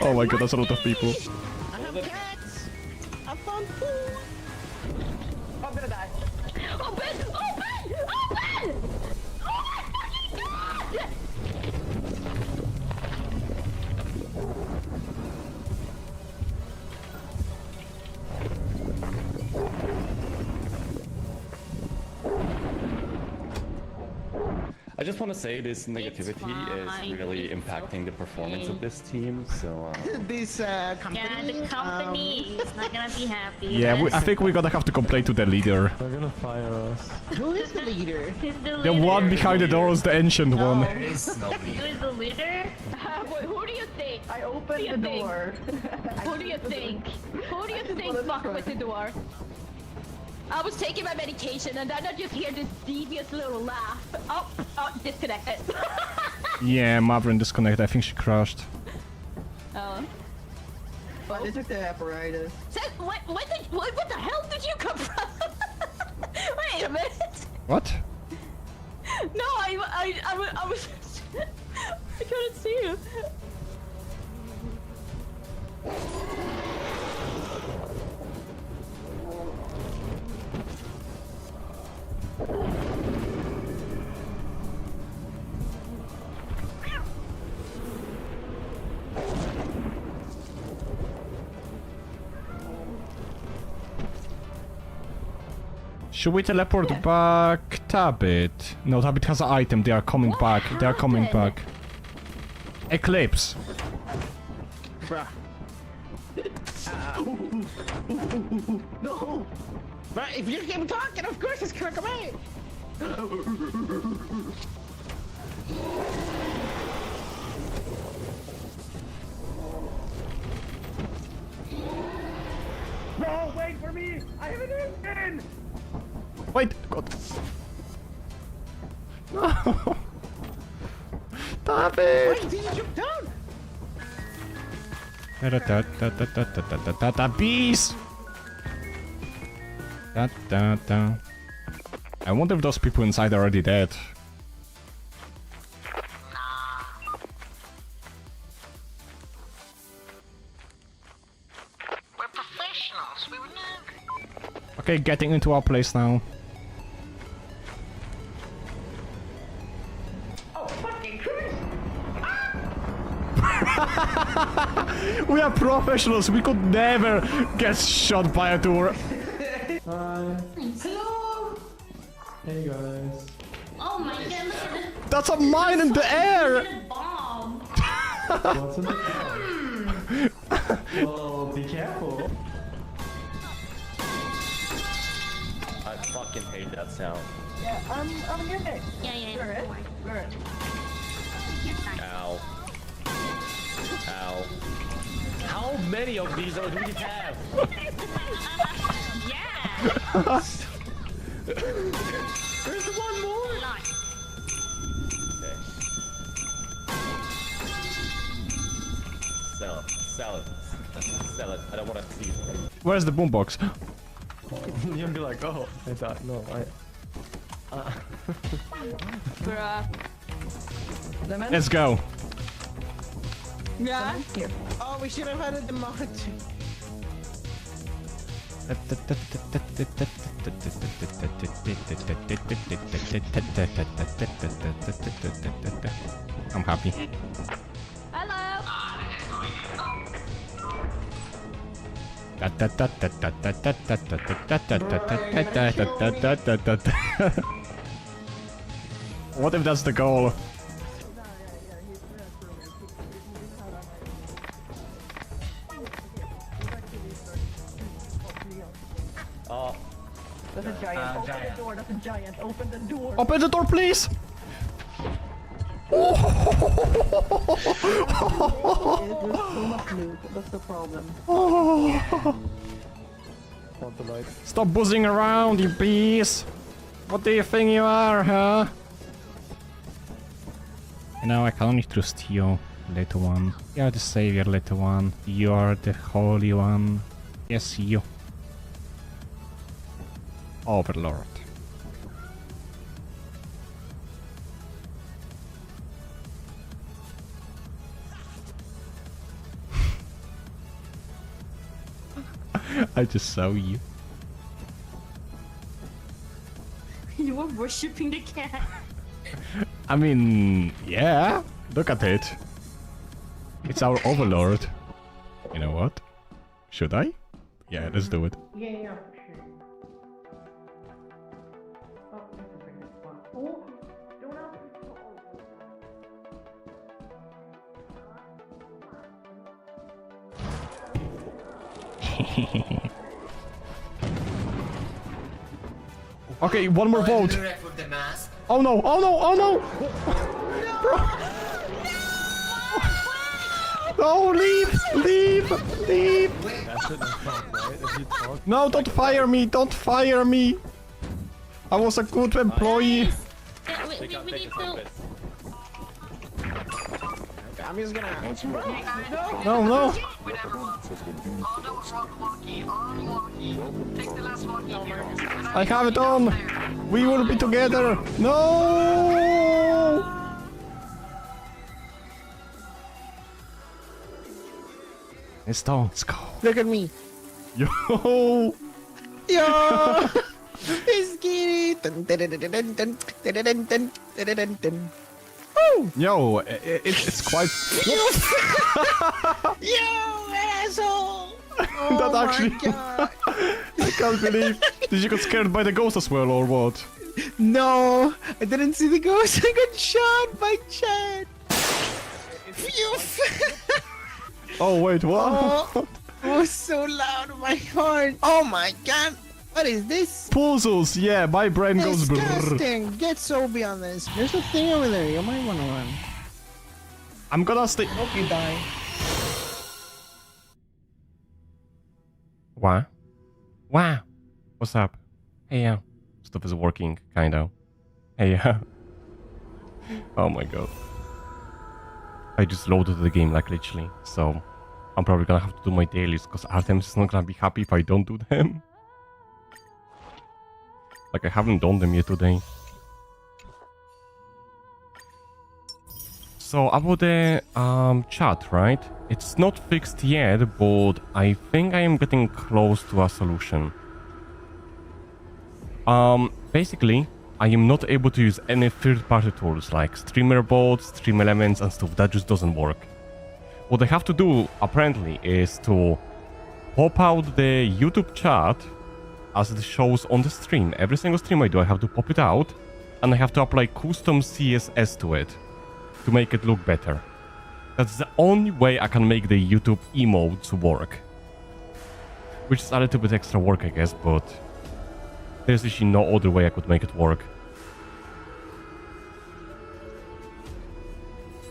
Oh my god, that's a lot of people. I have cats! I found food! I'm gonna die. Open! Open! Open! Oh my fucking god! I just want to say this negativity is really impacting the performance of this team, so... This company... Yeah, the company is not gonna be happy. Yeah, I think we're gonna have to complain to the leader. They're gonna fire us. Who is the leader? Who's the The leader? one behind the door is the ancient one. There is no Who leader. is the leader? Who do you think? I opened the door. Who do you think? Who do you think fucked with the door? I was taking my medication and then I just hear this devious little laugh. Oh, disconnected. Yeah, Mavrin disconnected. I think she crashed. Oh. But they took the apparatus. So, what the hell did you come from? Wait a minute. What? No, I was... I couldn't see you. Should we teleport back Tabit? No, Tabit has an item. They are coming back. They are coming back. Eclipse. Bruh. No! But if you keep talking, of course it's gonna come out! No, wait for me! I have an engine! Wait, God. No. Tabit. Wait, did you jump down? Bees. I wonder if those people inside are already dead. We're professionals. We would never. Okay, getting into our place now. Oh, fucking Christ! We are professionals. We could never get shot by a door. Hi. Hello! Hey guys. Oh my god, look at this. That's a mine in the air. Bomb. What's in the car? Well, be careful. I fucking hate that sound. Yeah, I'm your next. Yeah. Lureth. Lureth. Ow. Ow. How many of these do we have? Yeah. There's one more! Nice. Okay. Sell it. Sell it. Sell it. I don't want to see it. Where's the boombox? You'll be like, oh, I thought, no, Bruh. Lemon? Let's go. Yeah. Here. Oh, we should have had a demonology. I'm happy. Hello. What if that's the goal? That's a giant. Open the door. That's a giant. Open the door. Open the door, please! There's too much loot. That's the problem. want the light. Stop buzzing around, you bees! What do you think you are, huh? You know, I can only trust you, little one. You are the savior, little one. You are the holy one. Yes, you. Overlord. I just saw you. You were worshipping the cat. I mean, yeah. Look at it. It's our overlord. You know what? Should I? Yeah, let's do it. Yeah, for sure. Oh, that's a pretty good spot. Oh, don't have Okay, one more vote. Oh no, oh no, oh no! No, leave! Leave! Leave! That's it, that's not right. If you talk, No, don't fire me! Don't fire me! I was a good employee. We need to... I'm just gonna... No, no! I have it on! We will be together! No! Let's go. Look at me. Yo! Yo! Let's get it. Dun, dun, dun, dun, dun, dun, dun, dun, dun, dun, dun, dun. Woo! Yo, it's quite... Yo, asshole! that Oh actually... my God. I can't believe... Did you get scared by the ghost as well, or what? No, I didn't see the ghost. I got shot by Chad. Phew. Oh, wait, what? Oh, it was so loud in my heart. Oh my God. What is this? Puzzles, yeah, my brain goes brrr. Disgusting. Get Sobe on this. There's a thing over there. You might want to run. I'm gonna stay... Hope you die. What? Wow. What's up? Hey, yeah. Stuff is working, kinda. Hey, yeah. Oh my god. I just loaded the game, like, literally. So, I'm probably gonna have to do my dailies, because Artemis is not gonna be happy if I don't do them. Like, I haven't done them yet today. So, about the chat, right? It's not fixed yet, but I think I am getting close to a solution. Basically, I am not able to use any third-party tools like streamer bots, stream elements and stuff. That just doesn't work. What I have to do, apparently, is to pop out the YouTube chat as it shows on the stream. Every single stream I do, I have to pop it out, and I have to apply custom CSS to it to make it look better. That's the only way I can make the YouTube emotes work. Which is a little bit extra work, I guess, but there's actually no other way I could make it work.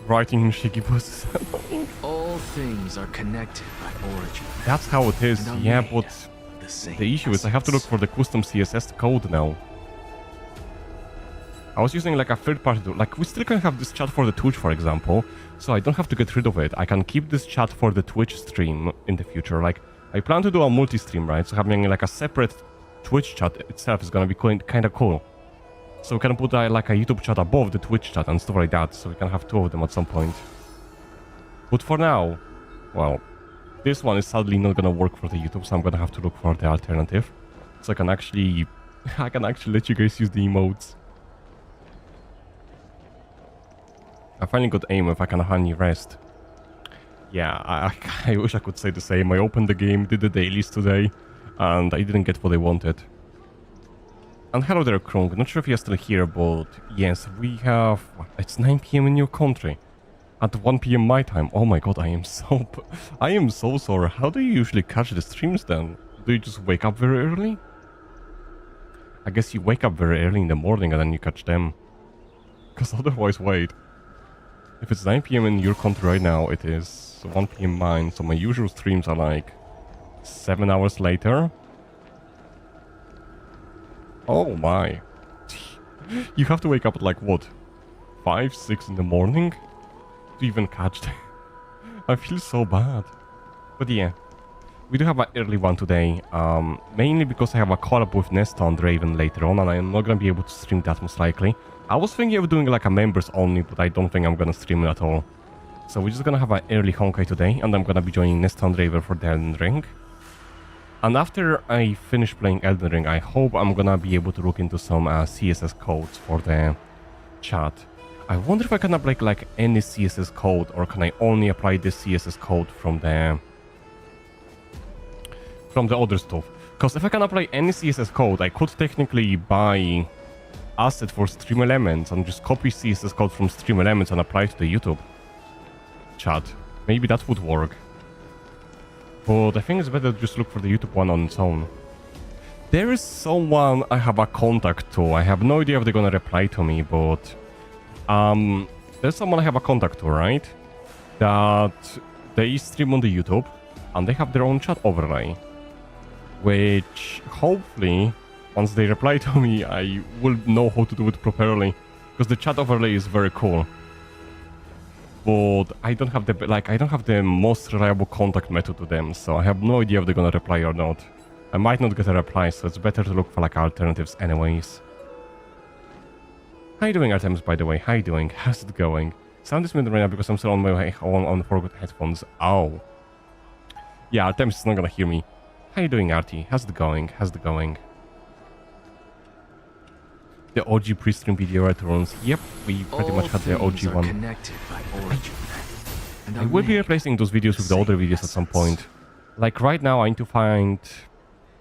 Writing in Shiggy was annoying. All things are connected by origin. That's how it is, And are yeah, made but of the same the issue is I have to look for the custom CSS code now. I was using like a third party tool. Like, we still can have this chat for the Twitch, for example, so I don't have to get rid of it. I can keep this chat for the Twitch stream in the future. Like, I plan to do a multi-stream, right? So having like a separate Twitch chat itself is gonna be kind of cool. So we can put like a YouTube chat above the Twitch chat and stuff like that, so we can have two of them at some point. But for now, well, this one is sadly not gonna work for the YouTube, so I'm gonna have to look for the alternative. So I can actually let you guys use the emotes. I finally got aim if I can honey rest. Yeah, I wish I could say the same. I opened the game, did the dailies today, and I didn't get what I wanted. And hello there, Krung. Not sure if you're still here, but yes, we have... It's 9 PM in your country. At 1 PM my time. Oh my god, I am so sorry. How do you usually catch the streams then? Do you just wake up very early? I guess you wake up very early in the morning and then you catch them. Because otherwise, wait. If it's 9 PM in your country right now, it is 1 PM mine, so my usual streams are like 7 hours later. Oh my. You have to wake up at like what? 5, 6 in the morning? To even catch them. I feel so bad. But yeah. We do have an early one today. Mainly because I have a collab with Nesta and Raven later on, and I am not gonna be able to stream that most likely. I was thinking of doing like a members only, but I don't think I'm gonna stream it at all. So we're just gonna have an early Honkai today, and I'm gonna be joining Nesta and Raven for the Elden Ring. And after I finish playing Elden Ring, I hope I'm gonna be able to look into some CSS codes for the chat. I wonder if I can apply like any CSS code, or can I only apply this CSS code from the other stuff? Because if I can apply any CSS code, I could technically buy asset for Stream Elements and just copy CSS code from Stream Elements and apply it to the YouTube chat. Maybe that would work. But I think it's better to just look for the YouTube one on its own. There is someone I have a contact to. I have no idea if they're gonna reply to me, but there's someone I have a contact to, right? That they stream on the YouTube and they have their own chat overlay. Which hopefully, once they reply to me, I will know how to do it properly. Because the chat overlay is very cool. But I don't have the most reliable contact method to them, so I have no idea if they're gonna reply or not. I might not get a reply, so it's better to look for like alternatives anyways. How you doing, Artemis, by the way? How you doing? How's it going? Sound is muted right now because I'm still on my way on for good headphones. Oh. Yeah, Artemis is not gonna hear me. How you doing, Artie? How's it going? How's it going? The OG pre-stream video returns. Yep, we pretty much had the OG one. Connected by origin, and I will be replacing those videos with the older videos at some point. Like right now, I need to find...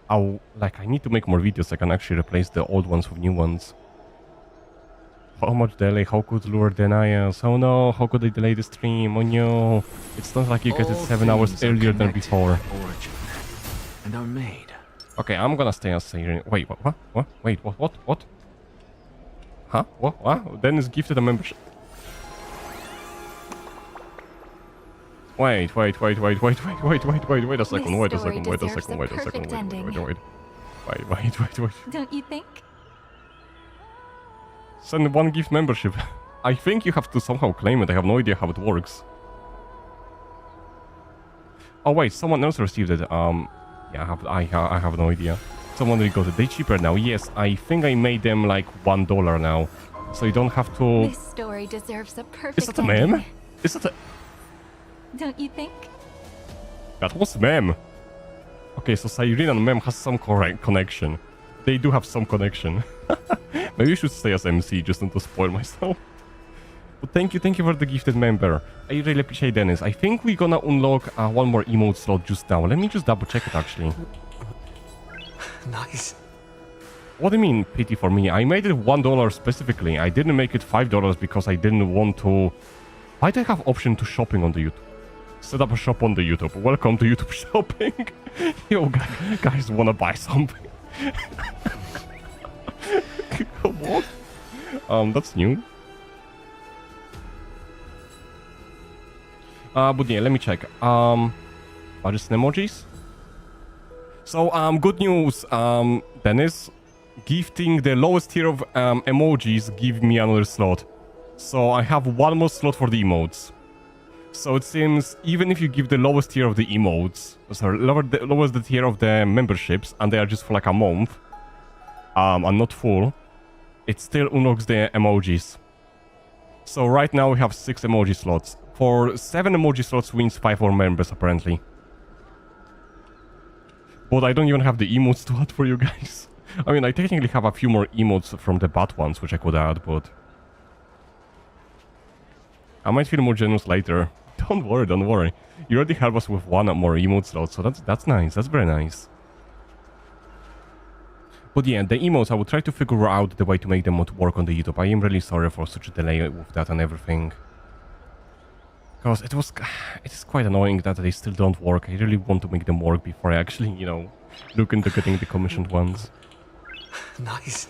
I need to make more videos so I can actually replace the old ones with new ones. How much delay? How could Lureth deny us? Oh no, how could they delay the stream? Oh no. It's not like you get it 7 hours earlier than before. Origin, and are made. Okay, I'm gonna stay as Siren. Wait, what? Wait, what? Huh? What? Dennis gifted a membership. Wait a second, wait a second. Don't you think? Send one gift membership. I think you have to somehow claim it. I have no idea how it works. Oh wait, someone else received it. Yeah, I have no idea. Someone really got it. They cheaper now. Yes, I think I made them like $1 now, so you don't have to. This story deserves a perfect. Is that a meme? Is that a? Don't you think? That was meme. Okay, so Cyrene and meme has some correct connection. They do have some connection. Maybe you should stay as MC just not to spoil myself. But thank you for the gifted member. I really appreciate Dennis. I think we're gonna unlock one more emote slot just now. Let me just double check it actually. Nice. What do you mean, pity for me? I made it $1 specifically. I didn't make it $5 because I didn't want to... Why do I have option to shopping on the YouTube? Set up a shop on the YouTube. Welcome to YouTube shopping. Yo, guys wanna buy something. What? That's new. But yeah, let me check. Budgets and emojis? So, good news, Dennis. Gifting the lowest tier of emojis give me another slot. So I have one more slot for the emotes. So it seems even if you give the lowest tier of the emotes, sorry, lowers the tier of the memberships, and they are just for like a month, and not full, it still unlocks the emojis. So right now we have 6 emoji slots. For 7 emoji slots wins 5 more members apparently. But I don't even have the emotes to add for you guys. I mean, I technically have a few more emotes from the bad ones, which I could add, but... I might feel more generous later. Don't worry. You already helped us with 1 more emote slot, so that's nice. That's very nice. But yeah, the emotes, I will try to figure out the way to make them work on the YouTube. I am really sorry for such a delay with that and everything. Because it is quite annoying that they still don't work. I really want to make them work before I actually, you know, look into getting the commissioned ones. Nice.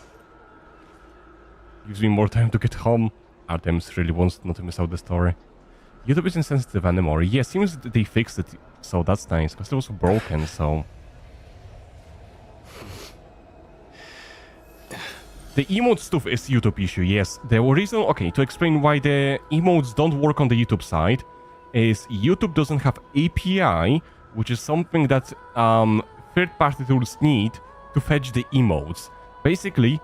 Gives me more time to get home. Artemis really wants not to miss out the story. YouTube is insensitive anymore. Yeah, seems that they fixed it, so that's nice. Because it was broken, so... The emote stuff is YouTube issue, yes. The reason, okay, to explain why the emotes don't work on the YouTube side is YouTube doesn't have API, which is something that third-party tools need to fetch the emotes. Basically,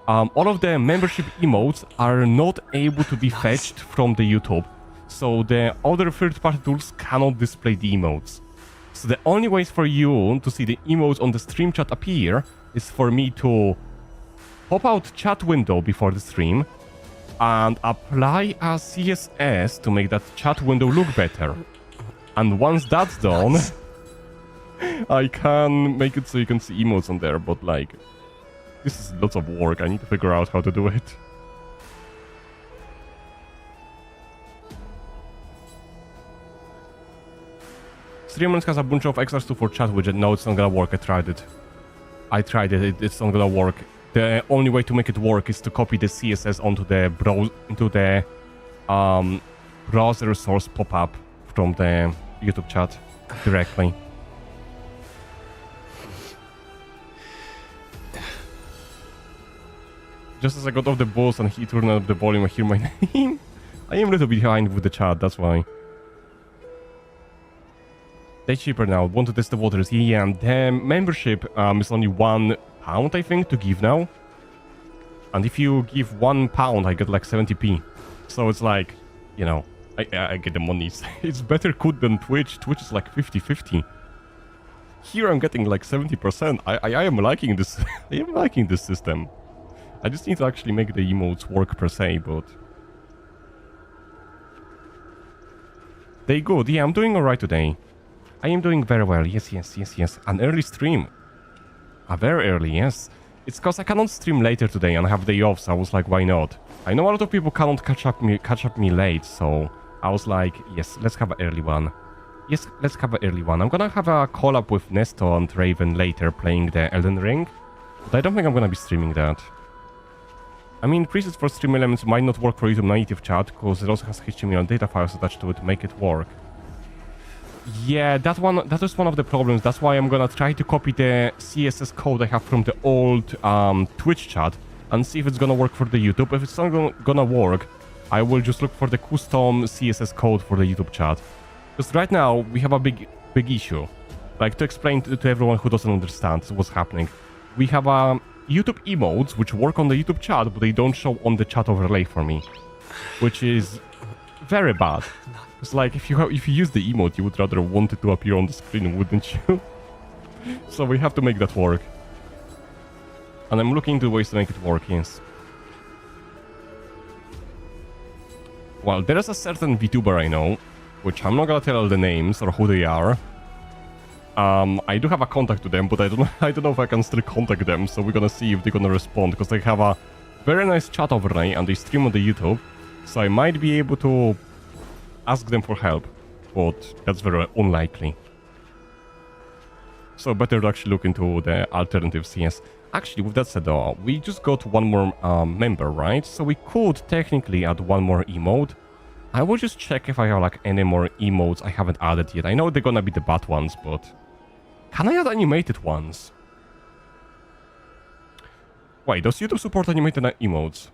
all of the membership emotes are not able to be fetched from the YouTube. So the other third-party tools cannot display the emotes. So the only ways for you to see the emotes on the stream chat appear is for me to pop out chat window before the stream and apply a CSS to make that chat window look better. And once that's done, I can make it so you can see emotes on there, but like, this is lots of work. I need to figure out how to do it. Streamers has a bunch of extras too for chat widget. No, it's not gonna work. I tried it. It's not gonna work. The only way to make it work is to copy the CSS onto the browser source pop-up from the YouTube chat directly. Just as I got off the bus and he turned up the volume, I hear my name. I am a little behind with the chat, that's why. They're cheaper now. Want to test the waters? Yeah, and the membership is only £1, I think, to give now. And if you give £1, I get like 70p. So it's like, you know, I get the money. It's better cut than Twitch. Twitch is like 50-50. Here I'm getting like 70%. I am liking this. I am liking this system. I just need to actually make the emotes work per se, but... They good. Yeah, I'm doing alright today. I am doing very well. Yes. An early stream. A very early, yes. It's because I cannot stream later today and I have day off, so I was like, why not? I know a lot of people cannot catch up me late, so I was like, yes, let's have an early one. Yes, let's have an early one. I'm gonna have a collab with Nesto and Raven later playing the Elden Ring, but I don't think I'm gonna be streaming that. I mean, presets for stream elements might not work for YouTube native chat, because it also has HTML data files attached to it to make it work. Yeah, that is one of the problems. That's why I'm gonna try to copy the CSS code I have from the old Twitch chat and see if it's gonna work for the YouTube. If it's not gonna work, I will just look for the custom CSS code for the YouTube chat. Because right now, we have a big issue. Like, to explain to everyone who doesn't understand what's happening. We have YouTube emotes which work on the YouTube chat, but they don't show on the chat overlay for me. Which is very bad. It's like, if you use the emote, you would rather want it to appear on the screen, wouldn't you? So we have to make that work. And I'm looking into ways to make it work, yes. Well, there is a certain Vtuber I know, which I'm not gonna tell all the names or who they are. I do have a contact to them, but I don't know if I can still contact them, so we're gonna see if they're gonna respond, because they have a very nice chat overlay and they stream on the YouTube, so I might be able to ask them for help, but that's very unlikely. So better to actually look into the alternatives, yes. Actually, with that said though, we just got one more member, right? So we could technically add one more emote. I will just check if I have like any more emotes I haven't added yet. I know they're gonna be the bad ones, but... Can I add animated ones? Wait, does YouTube support animated emotes?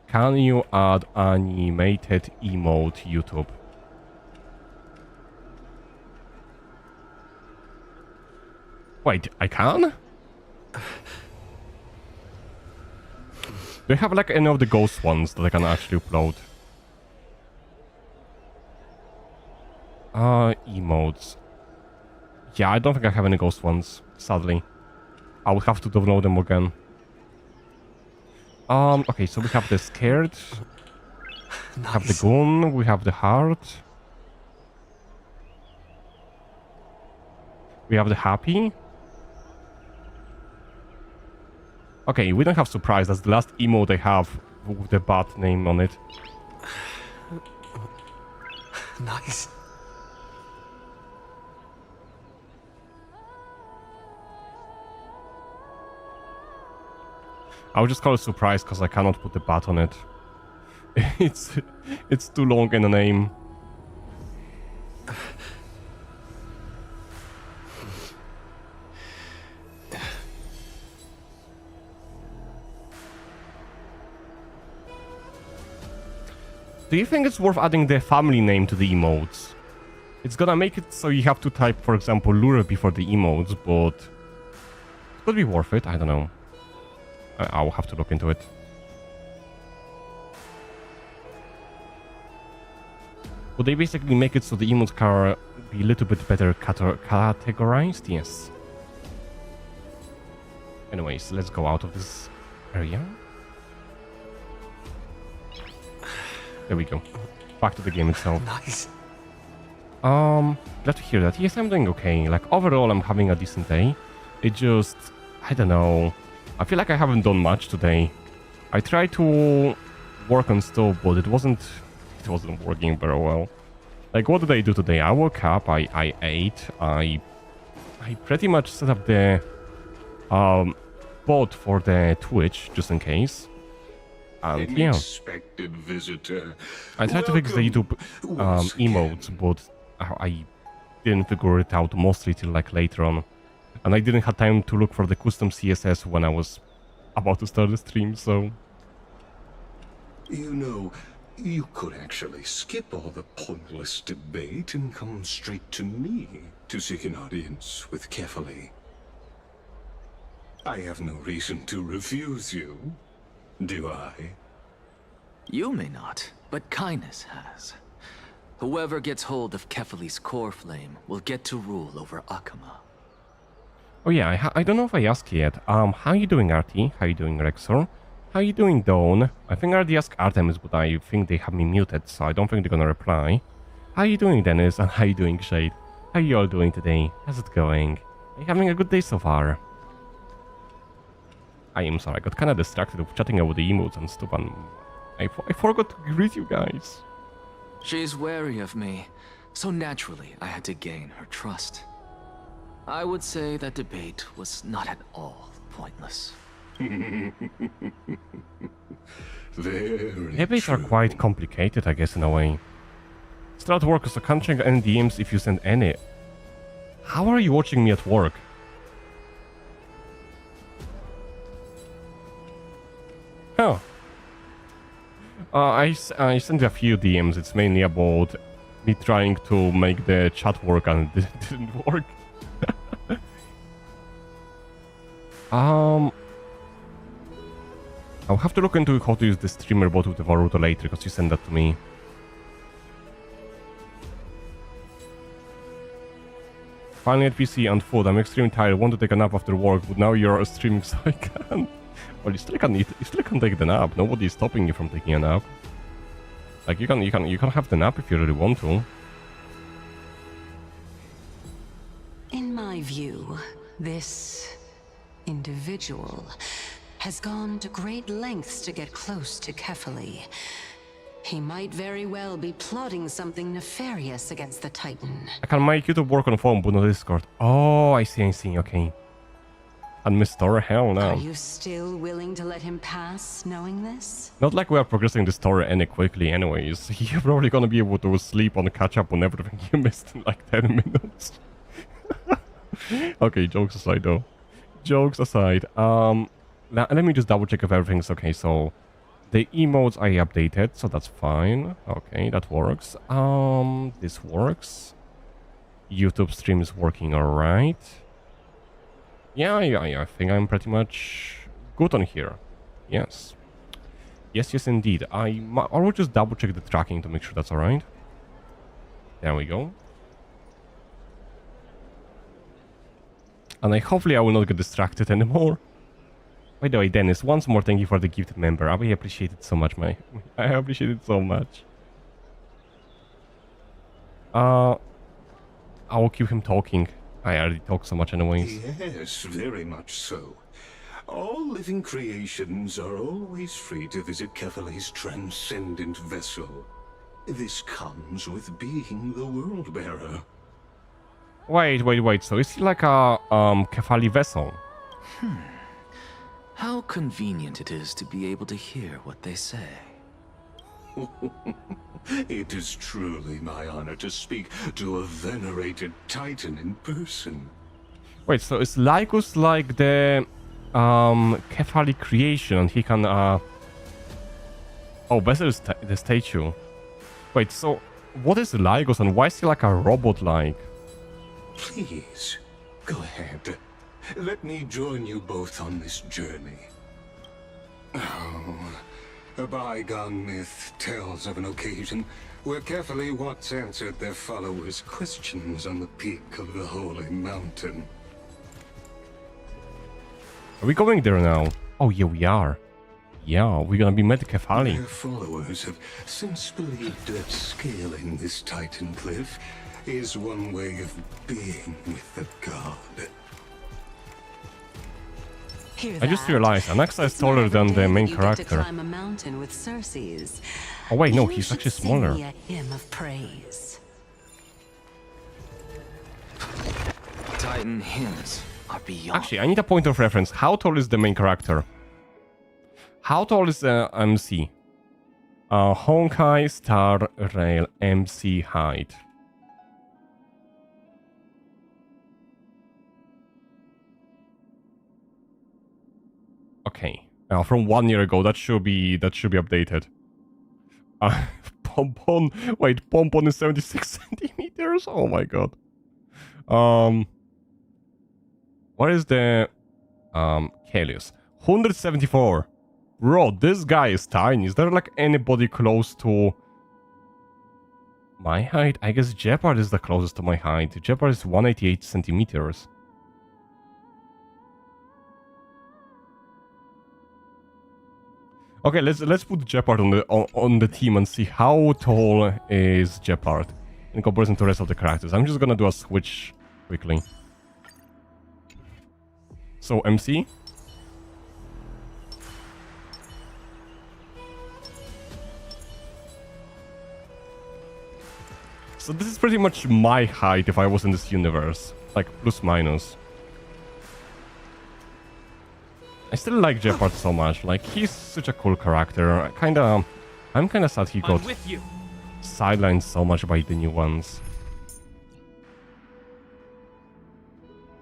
Can you add animated emote, YouTube? Wait, I can? Do I have like any of the ghost ones that I can actually upload? Emotes. Yeah, I don't think I have any ghost ones, sadly. I would have to download them again. Okay, so we have the scared. We have the gun, we have the heart. We have the happy. Okay, we don't have surprise. That's the last emote I have with the bad name on it. Nice. I would just call it surprise because I cannot put the bat on it. It's too long in a name. Do you think it's worth adding the family name to the emotes? It's gonna make it so you have to type, for example, Lureth before the emotes, but it could be worth it. I don't know. I'll have to look into it. Would they basically make it so the emotes can be a little bit better categorized? Yes. Anyways, let's go out of this area. There we go. Back to the game itself. Nice. Glad to hear that. Yes, I'm doing okay. Like, overall, I'm having a decent day. It just... I don't know. I feel like I haven't done much today. I tried to work on stuff, but it wasn't working very well. Like, what did I do today? I woke up, I ate, I pretty much set up the bot for the Twitch, just in case. And yeah, Unexpected visitor. I tried to fix the YouTube emotes, but I didn't figure it out mostly till like later on. And I didn't have time to look for the custom CSS when I was about to start the stream, so... You know, you could actually skip all the pointless debate and come straight to me to seek an audience with Kefali. I have no reason to refuse you, do I? You may not, but kindness has. Whoever gets hold of Kefali's core flame will get to rule over Akama. Oh yeah, I don't know if I asked yet. How you doing, Artie? How you doing, Rexor? How you doing, Dawn? I think I already asked Artemis, but I think they have me muted, so I don't think they're gonna reply. How you doing, Dennis? And how you doing, Shade? How you all doing today? How's it going? Are you having a good day so far? I am sorry, I got kinda distracted with chatting about the emotes and stuff, and I forgot to greet you guys. She's wary of me, so naturally I had to gain her trust. I would say that debate was not at all pointless. Very Debates are true. quite complicated, I guess, in a way. Start work, so can't check any DMs if you send any. How are you watching me at work? Oh. I sent a few DMs. It's mainly about me trying to make the chat work and it didn't work. I'll have to look into how to use the streamer bot with the Varuto later, because you sent that to me. Finally at PC and food. I'm extremely tired. Want to take a nap after work, but now you're streaming, so I can't. Well, you still can eat. You still can take the nap. Nobody is stopping you from taking a nap. Like you can have the nap if you really want to. In my view, this individual has gone to great lengths to get close to Kefali. He might very well be plotting something nefarious against the Titan. I can make YouTube work on phone, but not Discord. Oh, I see, okay. And Mr. Hell no. Are you still willing to let him pass, knowing this? Not like we are progressing the story any quickly anyways. You're probably gonna be able to sleep and catch up on everything you missed in like 10 minutes. Okay, jokes aside though. Jokes aside. Let me just double check if everything's okay. So the emotes I updated, so that's fine. Okay, that works. This works. YouTube stream is working alright. Yeah, I think I'm pretty much good on here. Yes. Yes, indeed. I will just double check the tracking to make sure that's alright. There we go. And hopefully I will not get distracted anymore. By the way, Dennis, once more thank you for the gifted member. I really appreciate it so much, mate. I appreciate it so much. I will keep him talking. I already talk so much anyways. Yes, very much so. All living creations are always free to visit Kefali's transcendent vessel. This comes with being the world bearer. Wait. So is he like a Kefali vessel? How convenient it is to be able to hear what they say. It is truly my honor to speak to a venerated titan in person. Wait, so is Lycus like the Kefali creation and he can oh, vessel is the statue. Wait, so what is Lycus and why is he like a robot like? Please, go ahead. Let me join you both on this journey. Oh, A bygone myth tells of an occasion where carefully Watts answered their followers' questions on the peak of the holy mountain. Are we going there now? Oh, yeah, we are. Yeah, we're gonna be met Kefali. Their followers have since believed that scaling this titan cliff is one way of being with the god. I just realized Anaxa is taller than the main character. Climb a mountain with Circes. Oh wait, no, You he's should actually sing smaller. me a hymn of praise. Titan hymns are beyond. Actually, I need a point of reference. How tall is the main character? How tall is the MC? Honkai Star Rail MC height. Okay. Now from 1 year ago, that should be updated. Pompon. Wait, Pompon is 76 centimeters. Oh my god. What is the Kalius? 174. Bro, this guy is tiny. Is there like anybody close to my height? I guess Jeopard is the closest to my height. Jeopard is 188 centimeters. Okay, let's put Jeopard on the team and see how tall is Jeopard in comparison to the rest of the characters. I'm just gonna do a switch quickly. So MC. So this is pretty much my height if I was in this universe, like plus minus. I still like Jeopard so much. Like he's such a cool character. I'm kinda sad he got sidelined so much by the new ones.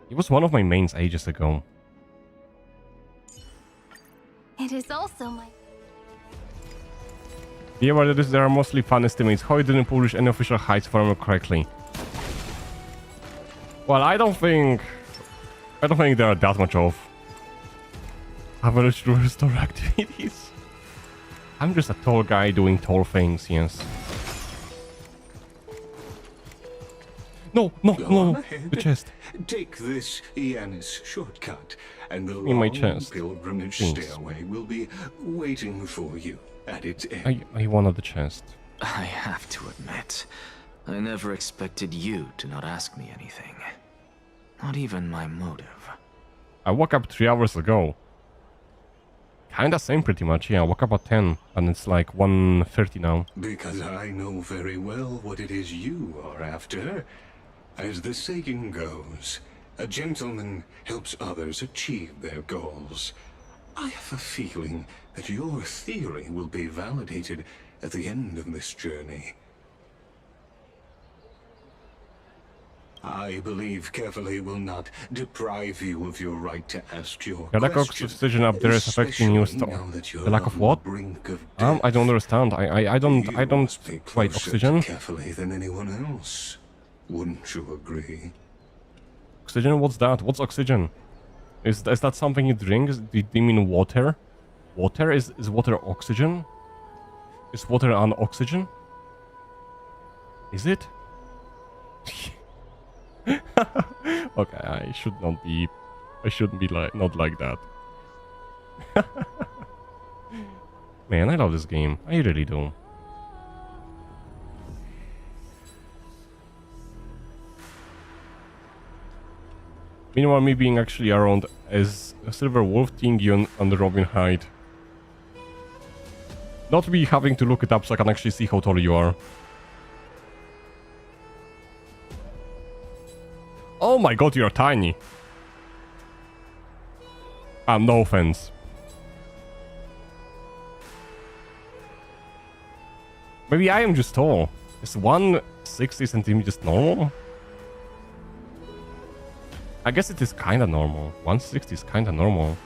He was one of my mains ages ago. It is also my... Yeah, but there are mostly fan estimates. How it didn't publish any official heights for him correctly. Well, I don't think there are that much of average store activities. I'm just a tall guy doing tall things, yes. No, the chest. Take this Yanis shortcut, and the In my long chest. pilgrimage Thanks. stairway will be waiting for you at its end. I wanted the chest. I have to admit, I never expected you to not ask me anything. Not even my motive. I woke up 3 hours ago. Kinda same pretty much, yeah. I woke up at 10 and it's like 1:30 now. Because I know very well what it is you are after. As the saying goes, a gentleman helps others achieve their goals. I have a feeling that your theory will be validated at the end of this journey. I believe Kefali will not deprive you of your right to ask your The lack of questions, oxygen up there is affecting you. especially now that you're The lack of on what? the brink of I don't understand. I don't must be wait, closer oxygen? to Kefali than anyone else. Wouldn't you agree? Oxygen? What's that? What's oxygen? Is that something you drink? Do you mean water? Water? Is water oxygen? Is water an oxygen? Is it? Okay, I shouldn't be like not like that. Man, I love this game. I really do. Meanwhile, me being actually around as a Silver Wolf, Tingyun, and Robin Hyde. Not me having to look it up so I can actually see how tall you are. Oh my god, you're tiny. No offense. Maybe I am just tall. Is 160 centimeters normal? I guess it is kinda normal. 160 is kinda normal.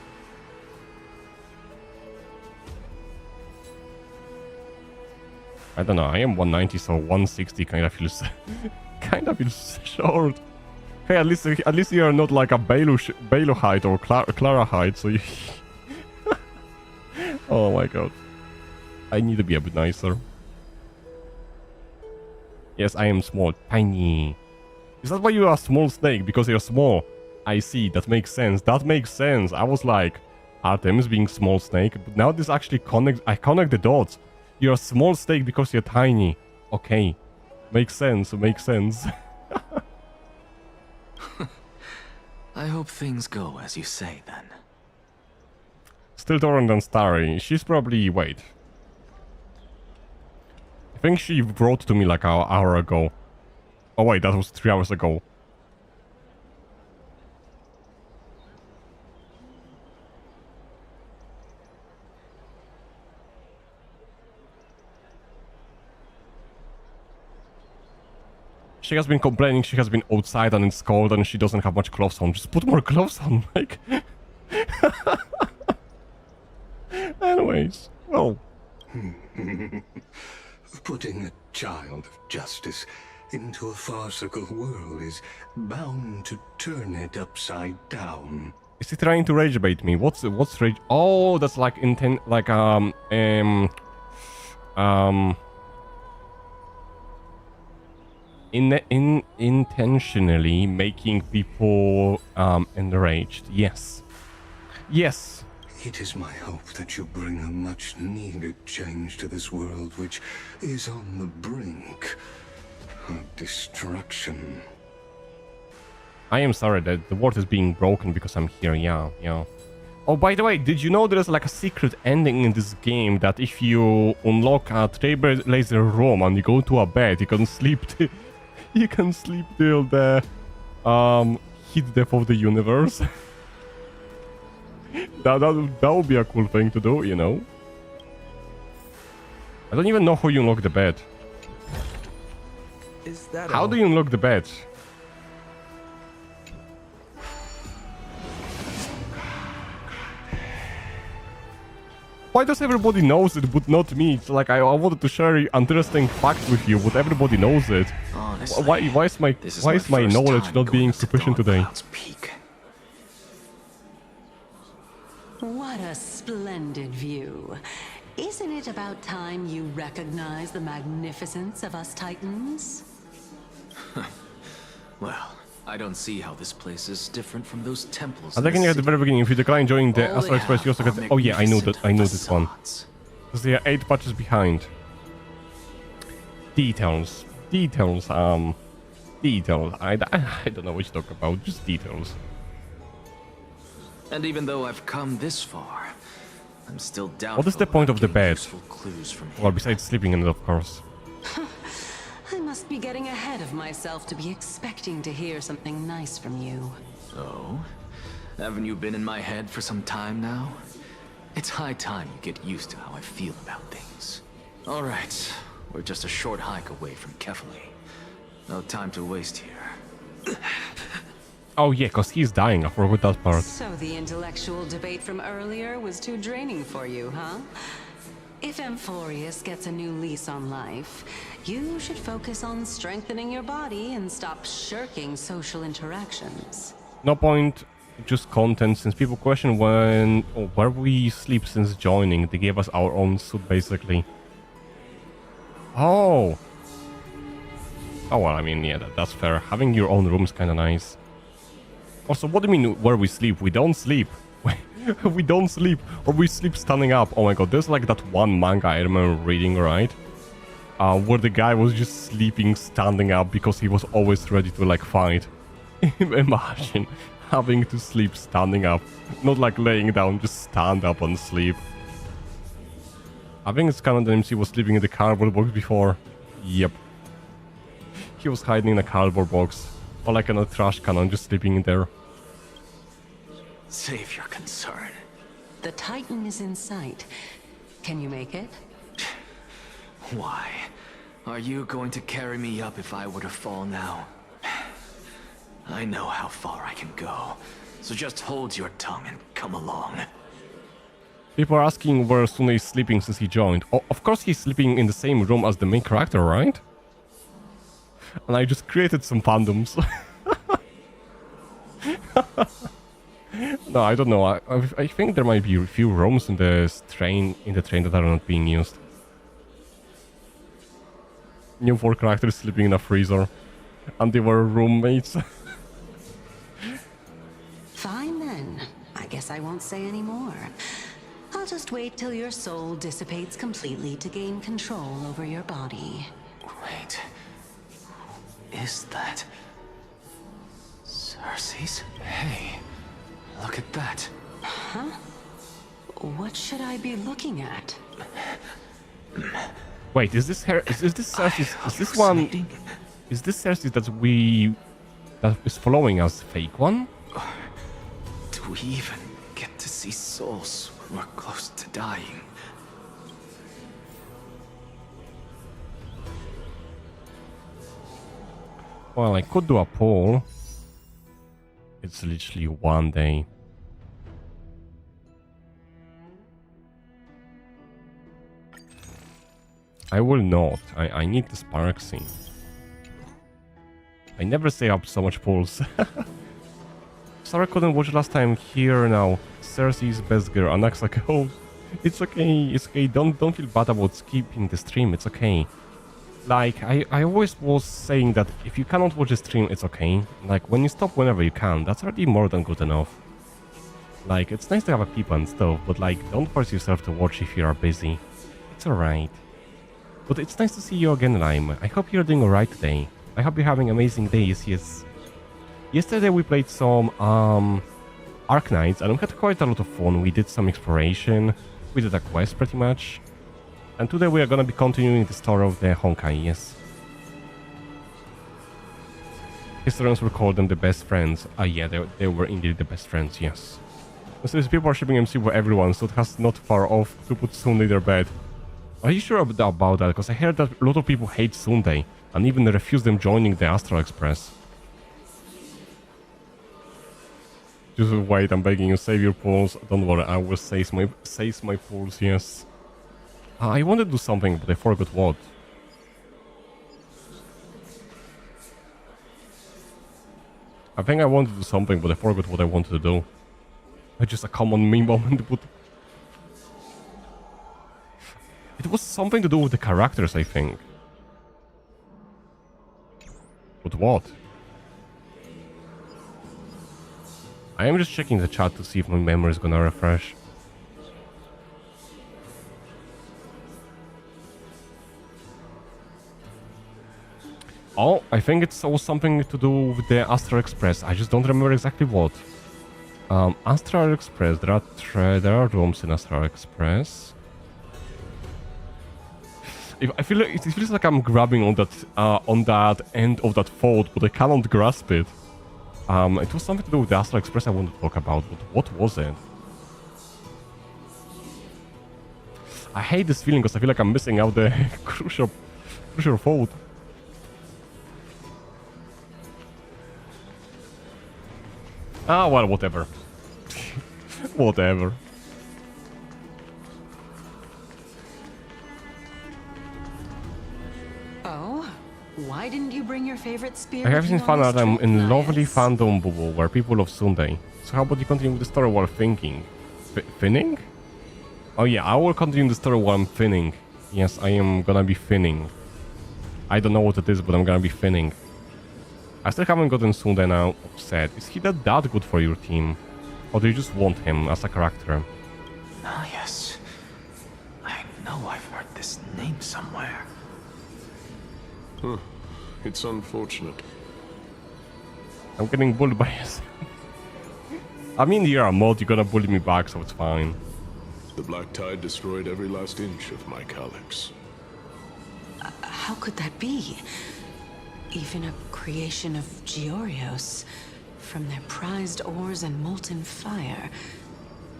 I don't know, I am 190, so 160 kinda feels short. Hey, at least you're not like a Bailu height or Clara height, so you... Oh my god. I need to be a bit nicer. Yes, I am small. Tiny. Is that why you are a small snake? Because you're small. I see. That makes sense. That makes sense. I was like, Artemis being small snake. But now this actually connects. I connect the dots. You're a small snake because you're tiny. Okay. Makes sense. Makes sense. I hope things go as you say, then. Still Torrent than Starry. She's probably... Wait. I think she wrote to me like an hour ago. Oh wait, that was 3 hours ago. She has been complaining she has been outside and it's cold and she doesn't have much clothes on. Just put more clothes on, like... Anyways, well... Putting a child of justice into a farcical world is bound to turn it upside down. Is he trying to rage bait me? What's rage? Oh, that's like intentionally making people enraged. Yes. Yes. It is my hope that you bring a much-needed change to this world, which is on the brink of destruction. I am sorry that the world is being broken because I'm here, yeah. Oh, by the way, did you know there's like a secret ending in this game that if you unlock a trailblazer room and you go to a bed, you can sleep you can sleep till the heat death of the universe. that would be a cool thing to do, you know. I don't even know how you unlock the bed. Is that How do you unlock the bed? Why does everybody knows it, but not me? It's like I wanted to share interesting facts with you, but everybody knows it. Honestly, Why is my knowledge not being sufficient today? What a splendid view. Isn't it about time you recognize the magnificence of us Titans? Well, I don't see how this place is different from those temples. I think at the very beginning, if you decline joining the All Astral they Express, you also have get... are Oh yeah, I know magnificent this one. facades. Because they are 8 patches behind. Details. Details. I don't know what you talk about. Just details. And even though I've come this far, I'm still doubtful. What is the point of the about bed? getting useful clues from Well, here. besides sleeping in it, of course. I must be getting ahead of myself to be expecting to hear something nice from you. Oh? Haven't you been in my head for some time now? It's high time you get used to how I feel about things. Alright, we're just a short hike away from Kefali. No time to waste here. Oh yeah, because he's dying. I forgot that part. So the intellectual debate from earlier was too draining for you, huh? If Amphoreus gets a new lease on life, you should focus on strengthening your body and stop shirking social interactions. No point, just content. Since people question when or where we sleep since joining, they gave us our own suit basically. Oh. Oh well, I mean, yeah, that's fair. Having your own room is kind of nice. Also, what do you mean where we sleep? We don't sleep. We don't sleep, or we sleep standing up. Oh my god, there's like that one manga I remember reading, right? Where the guy was just sleeping standing up because he was always ready to like fight. Imagine having to sleep standing up, not like laying down, just stand up and sleep. I think it's canon that MC was sleeping in the cardboard box before. Yep. He was hiding in a cardboard box, or like in a trash can, just sleeping in there. Save your concern. The Titan is in sight. Can you make it? Why? Are you going to carry me up if I were to fall now? I know how far I can go, so just hold your tongue and come along. People are asking where Sune is sleeping since he joined. Oh, of course he's sleeping in the same room as the main character, right? And I just created some fandoms. No, I don't know. I think there might be a few rooms in the train that are not being used. New 4 characters sleeping in a freezer. And they were roommates. Fine then. I guess I won't say any more. I'll just wait till your soul dissipates completely to gain control over your body. Wait. Who is that? Cersei's? Hey, look at that. Huh? What should I be looking at? Wait, is this her? Is this Cersei's? Is this one? Is this Cersei that is following us? Fake one? Do we even get to see souls when we're close to dying? Well, I could do a poll. It's literally 1 day. I will not. I need the spark scene. I never stay up so much polls. Sorry I couldn't watch last time. Here now. Cersei's best girl. And Nax like, oh, it's okay. It's okay. Don't feel bad about skipping the stream. It's okay. Like, I always was saying that if you cannot watch the stream, it's okay. Like, when you stop whenever you can, that's already more than good enough. Like, it's nice to have a peep and stuff, but like, don't force yourself to watch if you are busy. It's alright. But it's nice to see you again, Lime. I hope you're doing alright today. I hope you're having amazing days, yes. Yesterday we played some Ark Knights and we had quite a lot of fun. We did some exploration, we did a quest pretty much. And today we are gonna be continuing the story of the Honkai, yes. Historians will call them the best friends. Yeah, they were indeed the best friends, yes. So people are shipping MC for everyone, so it has not far off to put Sunday in their bed. Are you sure about that? Because I heard that a lot of people hate Sunday and even refuse them joining the Astral Express. Just wait, I'm begging you, save your pulls. Don't worry, I will save my pulls, yes. I wanted to do something, but I forgot what. I think I wanted to do something, but I forgot what I wanted to do. It's just a common me moment, but... It was something to do with the characters, I think. But what? I am just checking the chat to see if my memory is gonna refresh. Oh, I think it's all something to do with the Astral Express. I just don't remember exactly what. Astral Express. There are rooms in Astral Express. I feel like it feels like I'm grabbing on that end of that fold, but I cannot grasp it. It was something to do with the Astral Express I wanted to talk about, but what was it? I hate this feeling because I feel like I'm missing out the crucial fold. Ah, well, whatever. Whatever. Oh? Why didn't you bring your favorite spear? I have seen fun that I'm in lovely fandom bubble where people love Sunday. So how about you continue with the story while thinking? Finning? Oh yeah, I will continue the story while I'm finning. Yes, I am gonna be finning. I don't know what it is, but I'm gonna be finning. I still haven't gotten Sunday now upset. Is he that good for your team? Or do you just want him as a character? Ah, yes. I know I've heard this name somewhere. Huh. It's unfortunate. I'm getting bullied by his... I mean, you're a mod, you're gonna bully me back, so it's fine. The Black Tide destroyed every last inch of my calyx. How could that be? Even a creation of Georios, from their prized ores and molten fire,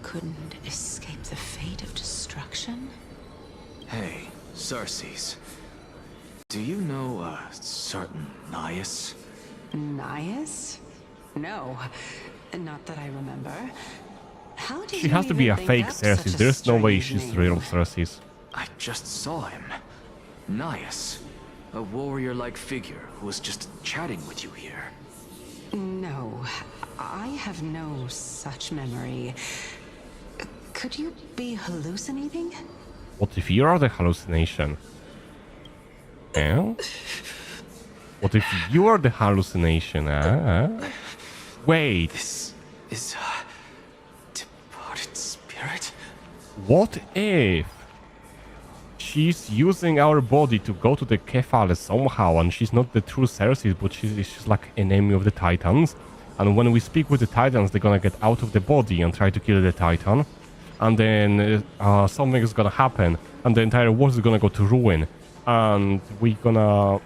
couldn't escape the fate of destruction? Hey, Cersei's. Do you know a certain Nias? Nias? No, not that I remember. How did She has to be a fake Cersei. There's no way she's real Cersei's. I just saw him. Nias. A warrior-like figure who was just chatting with you here. No, I have no such memory. Could you be hallucinating? What if you are the hallucination? Eh? What if you are the hallucination, Wait. This is a departed spirit? What if she's using our body to go to the Kefale somehow, and she's not the true Cersei, but she's like an enemy of the Titans, and when we speak with the Titans, they're gonna get out of the body and try to kill the Titan, and then something is gonna happen, and the entire world is gonna go to ruin, and we're gonna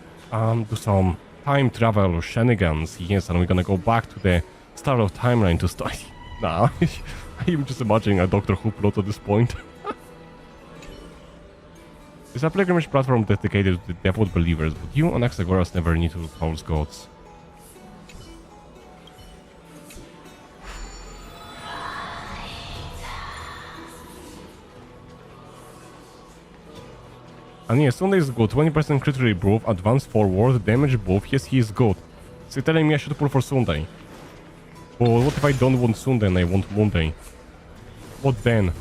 do some time travel shenanigans, yes, and we're gonna go back to the start of timeline to start. Nah, I'm just imagining a Doctor Who plot at this point. It's a pilgrimage platform dedicated to the devout believers, but you on Exagoras never need to false gods. And yes, Sunday is good. 20% crit rate buff, advance forward, damage buff. Yes, he is good. So you're telling me I should pull for Sunday. But what if I don't want Sunday and I want Monday? What then?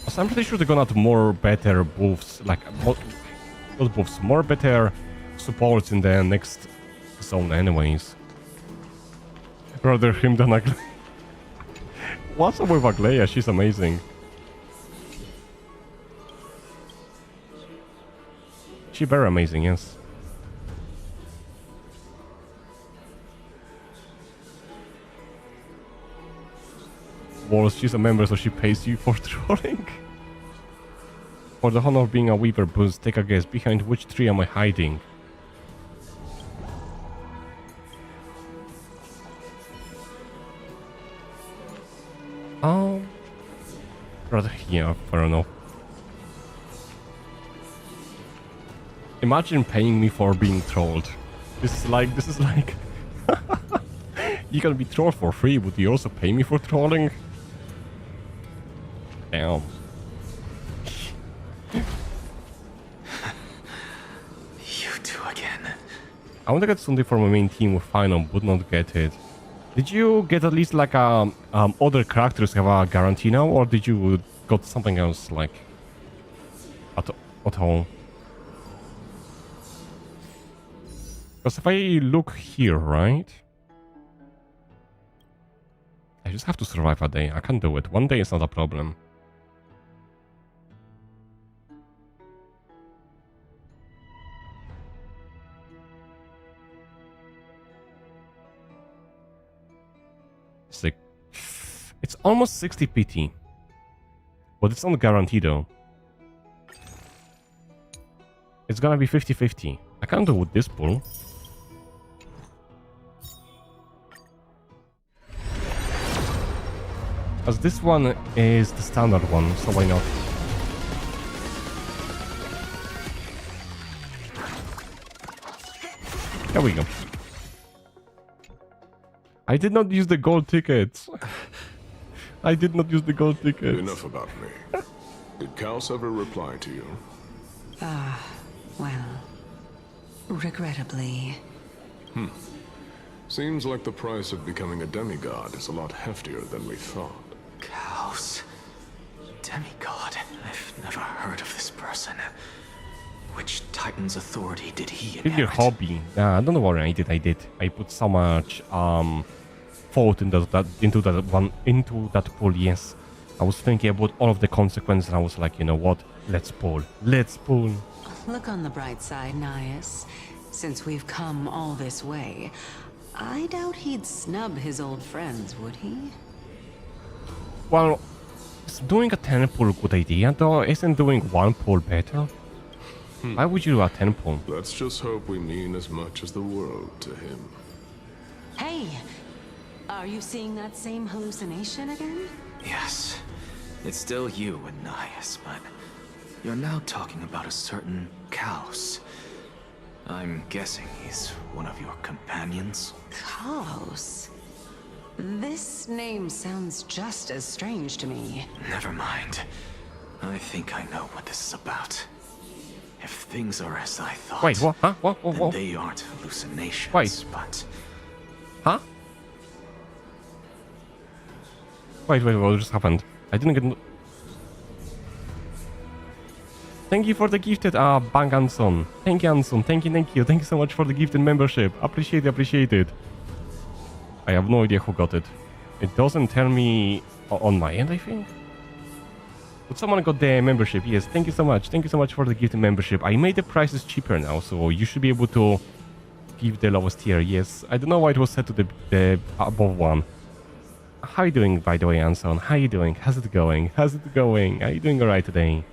So I'm pretty sure they're gonna add more better buffs, like, not buffs, more better supports in the next zone anyways. Rather him than Agleia. What's up with Agleia? She's amazing. She's very amazing, yes. Well, she's a member, so she pays you for trolling. For the honor of being a weaver boost, take a guess. Behind which tree am I hiding? Rather here, fair enough. Imagine paying me for being trolled. This is like... You can be trolled for free, but you also pay me for trolling? Damn. You two again. I want to get something for my main team with Final, but not get it. Did you get at least like other characters have a guarantee now, or did you got something else like at all? Because if I look here, right? I just have to survive a day. I can do it. One day is not a problem. It's almost 60 PT. But it's not guaranteed though. It's gonna be 50-50. I can't do with this pull. As this one is the standard one, so why not? There we go. I did not use the gold tickets. I did not use the gold tickets. Enough about me. Did Kaos ever reply to you? Well, regrettably. Seems like the price of becoming a demigod is a lot heftier than we thought. Kaos. Demigod. I've never heard of this person. Which Titan's authority did he inherit? It's your hobby. Don't worry, I did. I put so much thought into that pull, yes. I was thinking about all of the consequences and I was like, you know what? Let's pull. Let's pull. Look on the bright side, Nias. Since we've come all this way, I doubt he'd snub his old friends, would he? Well, is doing a 10 pull a good idea though? Isn't doing one pull better? Why would you do a 10 pull? Let's just hope we mean as much as the world to him. Hey! Are you seeing that same hallucination again? Yes. It's still you and Nias, but you're now talking about a certain Kaos. I'm guessing he's one of your companions? Kaos? This name sounds just as strange to me. Never mind. I think I know what this is about. If things are as I thought... Wait, what? Huh? What? Then they aren't hallucinations, Wait. but... Huh? Wait, what just happened? I didn't get... Thank you for the gifted, Bang Anson. Thank you, Anson. Thank you, thank you. Thank you so much for the gifted membership. Appreciate it, appreciate it. I have no idea who got it. It doesn't tell me on my end, I think. But someone got the membership. Yes, thank you so much. Thank you so much for the gifted membership. I made the prices cheaper now, so you should be able to give the lowest tier. Yes, I don't know why it was set to the above one. How are you doing, by the way, Anson? How are you doing? How's it going? How's it going? Are you doing alright today?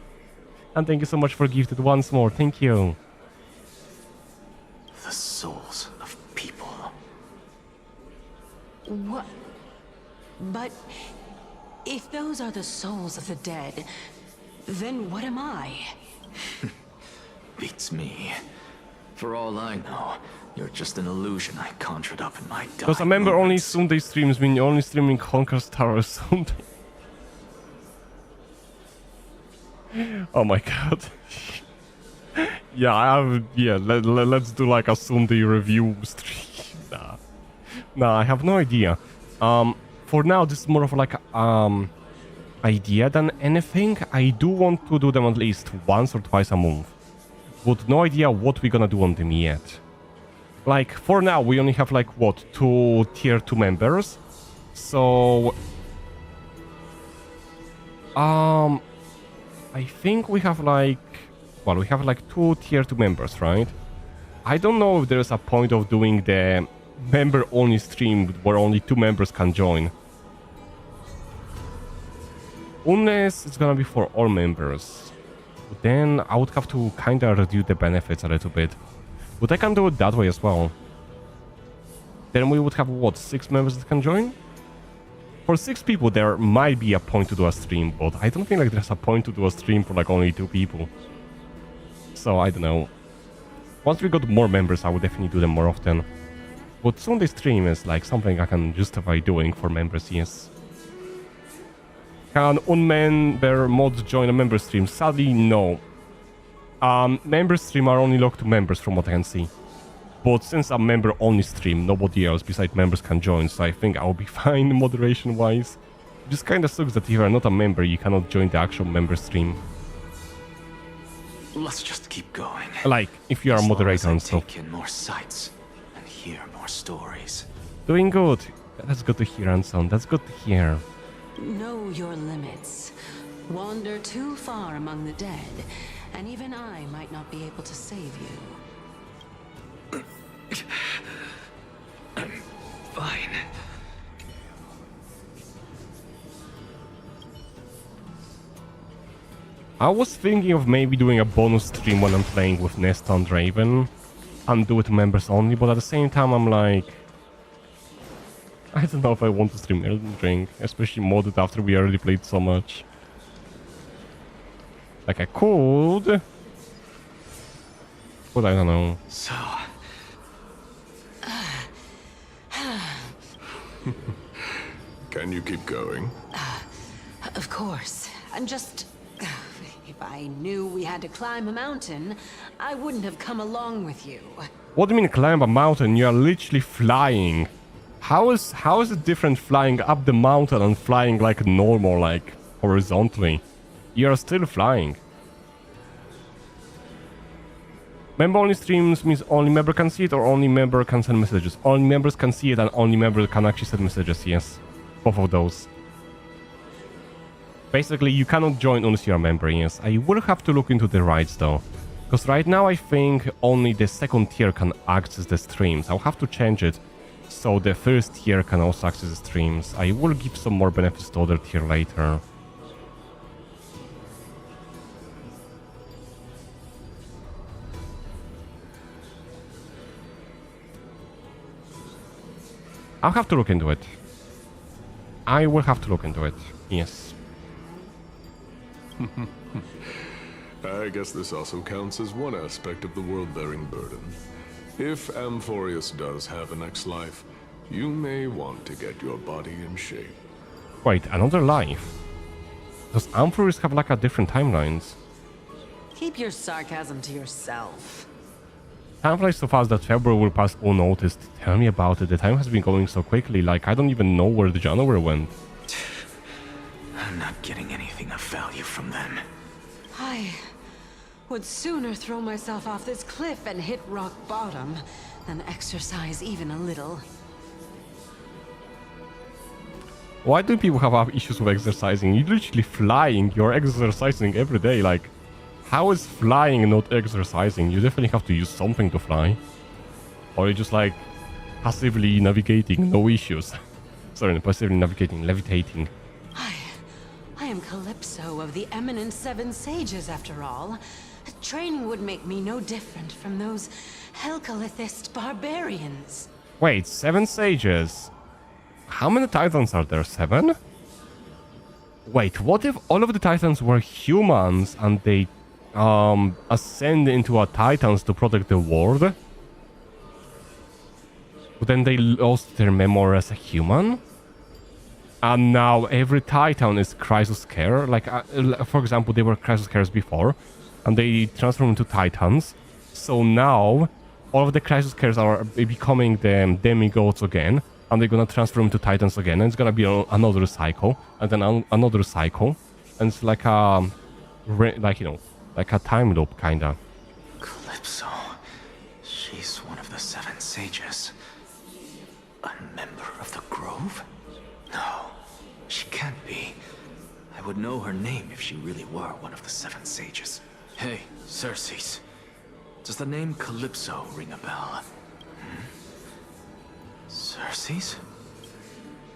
And thank you so much for gifted once more. Thank you. The souls of people. What? But if those are the souls of the dead, then what am I? Beats me. For all I know, you're just an illusion I conjured up in my Because I remember only Sunday streams when you're only streaming Honkai Star Rail Sunday. Oh my god. Yeah, let's do like a Sunday review stream. Nah, I have no idea. For now, this is more of like idea than anything. I do want to do them at least once or twice a month, but no idea what we're gonna do on them yet. Like, for now, we only have like, what, 2 tier 2 members, so I think we have like, well, we have like 2 tier 2 members, right? I don't know if there's a point of doing the member only stream where only 2 members can join. Unless it's gonna be for all members. Then I would have to kinda reduce the benefits a little bit. But I can do it that way as well. Then we would have, what, 6 members that can join? For 6 people there might be a point to do a stream, but I don't think like there's a point to do a stream for like only 2 people. So I don't know. Once we got more members I would definitely do them more often. But Sunday stream is like something I can justify doing for members, yes. Can unmember mods join a member stream? Sadly, no. Member stream are only locked to members from what I can see. But since I'm member only stream, nobody else besides members can join, so I think I'll be fine moderation wise. It just kinda sucks that if you're not a member, you cannot join the actual member stream. Let's just keep going. Like, if you are a moderator and stuff. Take in more sights and hear more stories. Doing good. That's good to hear, Anson. That's good to hear. Know your limits. Wander too far among the dead, and even I might not be able to save you. I'm fine. I was thinking of maybe doing a bonus stream when I'm playing with Nesta and Raven and do it to members only, but at the same time I'm like, I don't know if I want to stream Elden Ring, especially modded after we already played so much. Like I could, but I don't know. So... Can you keep going? Of course. I'm just... If I knew we had to climb a mountain, I wouldn't have come along with you. What do you mean climb a mountain? You are literally flying. How is it different flying up the mountain and flying like normal, like horizontally? You are still flying. Member only streams means only member can see it or only member can send messages? Only members can see it and only member can actually send messages, yes. Both of those. Basically, you cannot join unless you're a member, yes. I will have to look into the rights though. Because right now I think only the second tier can access the streams. I'll have to change it so the first tier can also access the streams. I will give some more benefits to other tier later. I'll have to look into it. I will have to look into it, yes. I guess this also counts as one aspect of the world-bearing burden. If Amphoreus does have a next life, you may want to get your body in shape. Wait, another life? Does Amphoreus have like a different timelines? Keep your sarcasm to yourself. Time flies so fast that February will pass unnoticed. Tell me about it. The time has been going so quickly, like I don't even know where the January went. I'm not getting anything of value from them. Would sooner throw myself off this cliff and hit rock bottom than exercise even a little. Why do people have issues with exercising? You're literally flying. You're exercising every day. Like, how is flying not exercising? You definitely have to use something to fly. Or you're just like passively navigating, no issues. Sorry, passively navigating, levitating. I am Calypso of the eminent Seven Sages, after all. Training would make me no different from those Helcalithist barbarians. Wait, 7 sages? How many titans are there? 7? Wait, what if all of the titans were humans and they ascend into a titans to protect the world? But then they lost their memory as a human? And now every titan is Crisis Care. Like, for example, they were Crisis Cares before, and they transformed into titans. So now, all of the Crisis Cares are becoming the demigods again, and they're gonna transform into titans again, and it's gonna be another cycle, and then another cycle, and it's like a, like a time loop, kinda. Calypso. She's one of the Seven Sages. A member of the Grove? No, she can't be. I would know her name if she really were one of the Seven Sages. Hey, Circes. Does the name Calypso ring a bell? Circes?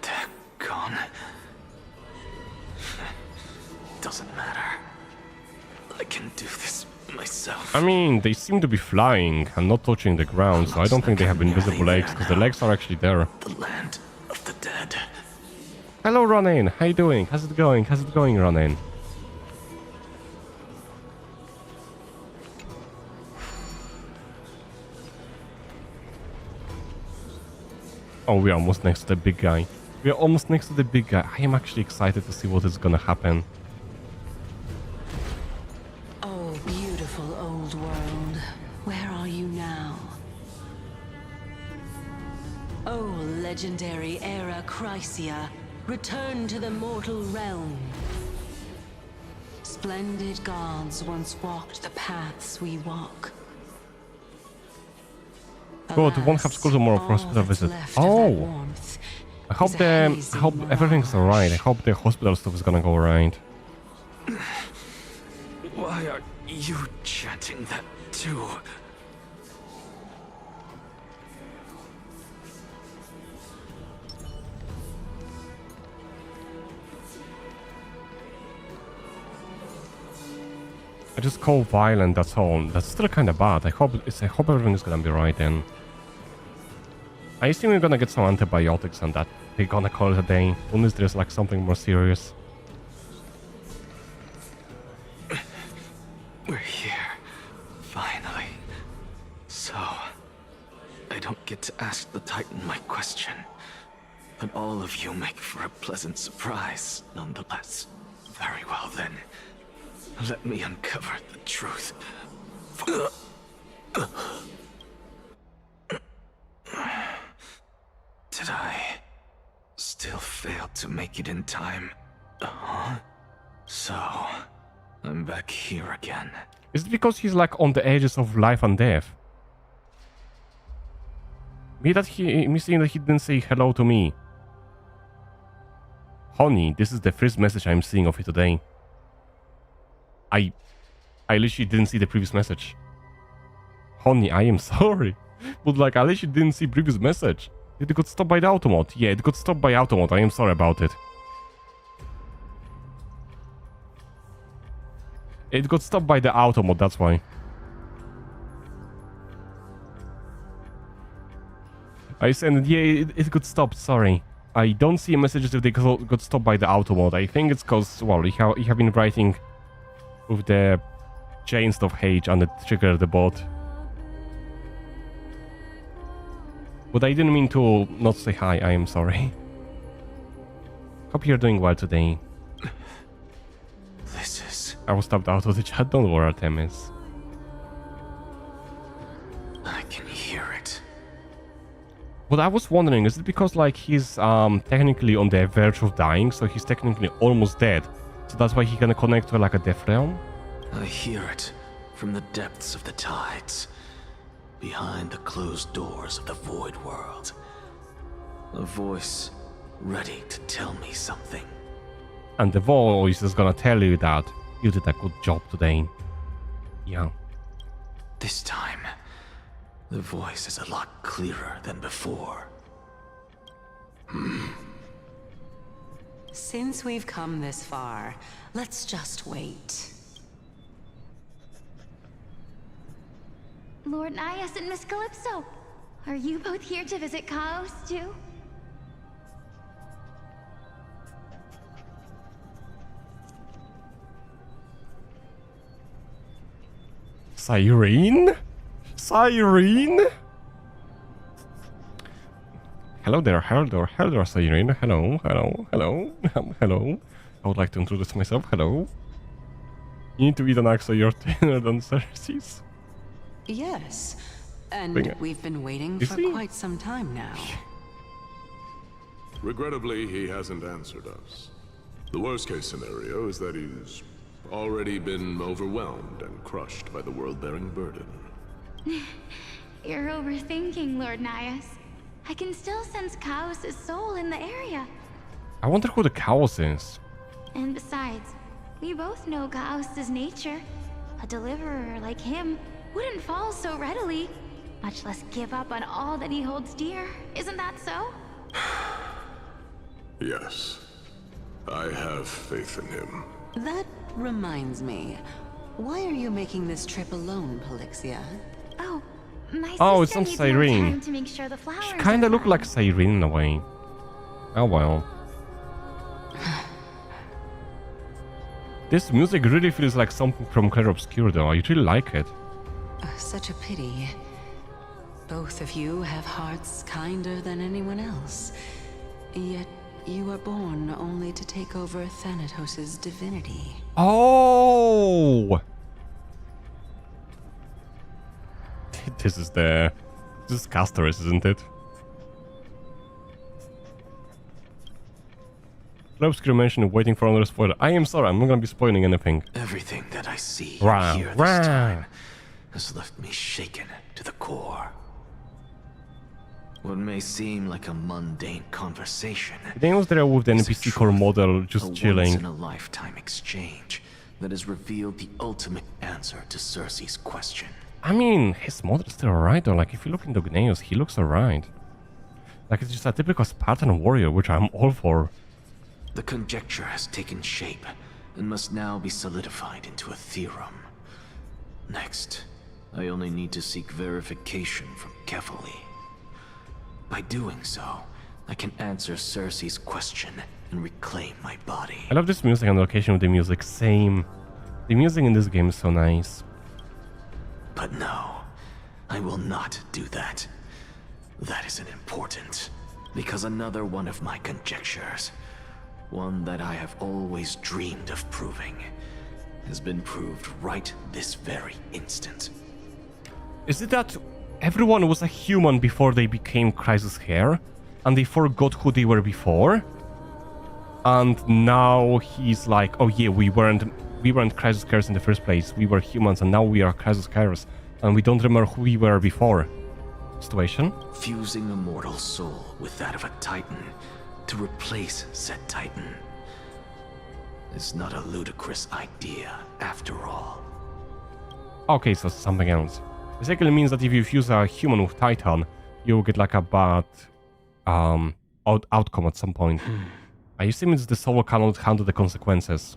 They're gone. Doesn't matter. I can do this myself. I mean, they seem to be flying and not touching the ground, so I don't think they have invisible legs, because the legs are actually there. The land of the dead. Hello, Ronin. How you doing? How's it going? How's it going, Ronin? Oh, we're almost next to the big guy. We're almost next to the big guy. I am actually excited to see what is gonna happen. Oh, beautiful old world. Where are you now? Oh, legendary era Chrysia. Return to the mortal realm. Splendid gods once walked the paths we walk. Good, won't have school tomorrow for hospital visit. Oh! I hope everything's alright. I hope the hospital stuff is gonna go alright. Why are you chanting that too? I just call violent, that's all. That's still kinda bad. I hope everything is gonna be right then. I assume we're gonna get some antibiotics and that. They're gonna call it a day, unless there's like something more serious. We're here. Finally. So, I don't get to ask the Titan my question. But all of you make for a pleasant surprise, nonetheless. Very well then. Let me uncover the truth. Did I still fail to make it in time? So, I'm back here again. Is it because he's like on the edges of life and death? Me saying that he didn't say hello to me. Honey, this is the first message I'm seeing of you today. I literally didn't see the previous message. Honey, I am sorry. But like, I literally didn't see previous message. It got stopped by the automat. Yeah, it got stopped by automat. I am sorry about it. It got stopped by the automat, that's why. I said, yeah, it got stopped, sorry. I don't see messages if they got stopped by the automat. I think it's because, well, you have been writing with the chains of H and it triggered the bot. But I didn't mean to not say hi, I am sorry. Hope you're doing well today. This is... I was tapped out of the chat, don't worry, Artemis. I can hear it. But I was wondering, is it because like he's technically on the verge of dying, so he's technically almost dead? So that's why he can connect to like a death realm? I hear it from the depths of the tides, behind the closed doors of the void world. A voice ready to tell me something. And the voice is gonna tell you that you did a good job today. Yeah. This time, the voice is a lot clearer than before. Since we've come this far, let's just wait. Lord Nias and Miss Calypso, are you both here to visit Chaos too? Cyrene? Cyrene? Hello there, Cyrene. Hello. I would like to introduce myself. Hello. You need to eat an axe so you're thinner than Cersei's. Yes, and we've been waiting Is for he? quite some time now. Regrettably, he hasn't answered us. The worst-case scenario is that he's already been overwhelmed and crushed by the world-bearing burden. You're overthinking, Lord Nias. I can still sense Chaos' soul in the area. I wonder who the Chaos is. And besides, we both know Chaos' nature. A deliverer like him wouldn't fall so readily, much less give up on all that he holds dear. Isn't that so? Yes. I have faith in him. That reminds me. Why are you making this trip alone, Polixia? Oh, my Oh, it's sister not needs more Cyrene. time to make sure the flowers She kinda are look like Cyrene in a way. Oh well. This music really feels like something from Clair Obscure though. I really like it. Such a pity. Both of you have hearts kinder than anyone else. Yet you were born only to take over Thanatos' divinity. Oh! This is Castoris, isn't it? Clair Obscure mentioned waiting for another spoiler. I am sorry, I'm not gonna be spoiling anything. Everything that I see Right, and hear this right. time has left me shaken to the core. What may seem like a mundane conversation Then was there with the is a NPC core truth, model a just chilling. once-in-a-lifetime exchange that has revealed the ultimate answer to Cersei's question. I mean, his model's still alright though. Like, if you look into Gnaeus, he looks alright. Like, it's just a typical Spartan warrior, which I'm all for. The conjecture has taken shape and must now be solidified into a theorem. Next, I only need to seek verification from Kefali. By doing so, I can answer Cersei's question and reclaim my body. I love this music and the location of the music. Same. The music in this game is so nice. But no, I will not do that. That isn't important, because another one of my conjectures, one that I have always dreamed of proving, has been proved right this very instant. Is it that everyone was a human before they became Crisis Hair, and they forgot who they were before? And now he's like, oh yeah, we weren't Crisis Hairs in the first place. We were humans, and now we are Crisis Hairs, and we don't remember who we were before. Situation? Fusing a mortal soul with that of a Titan to replace said Titan is not a ludicrous idea after all. Okay, so something else. Basically means that if you fuse a human with Titan, you'll get like a bad outcome at some point. I assume it's the soul cannot handle the consequences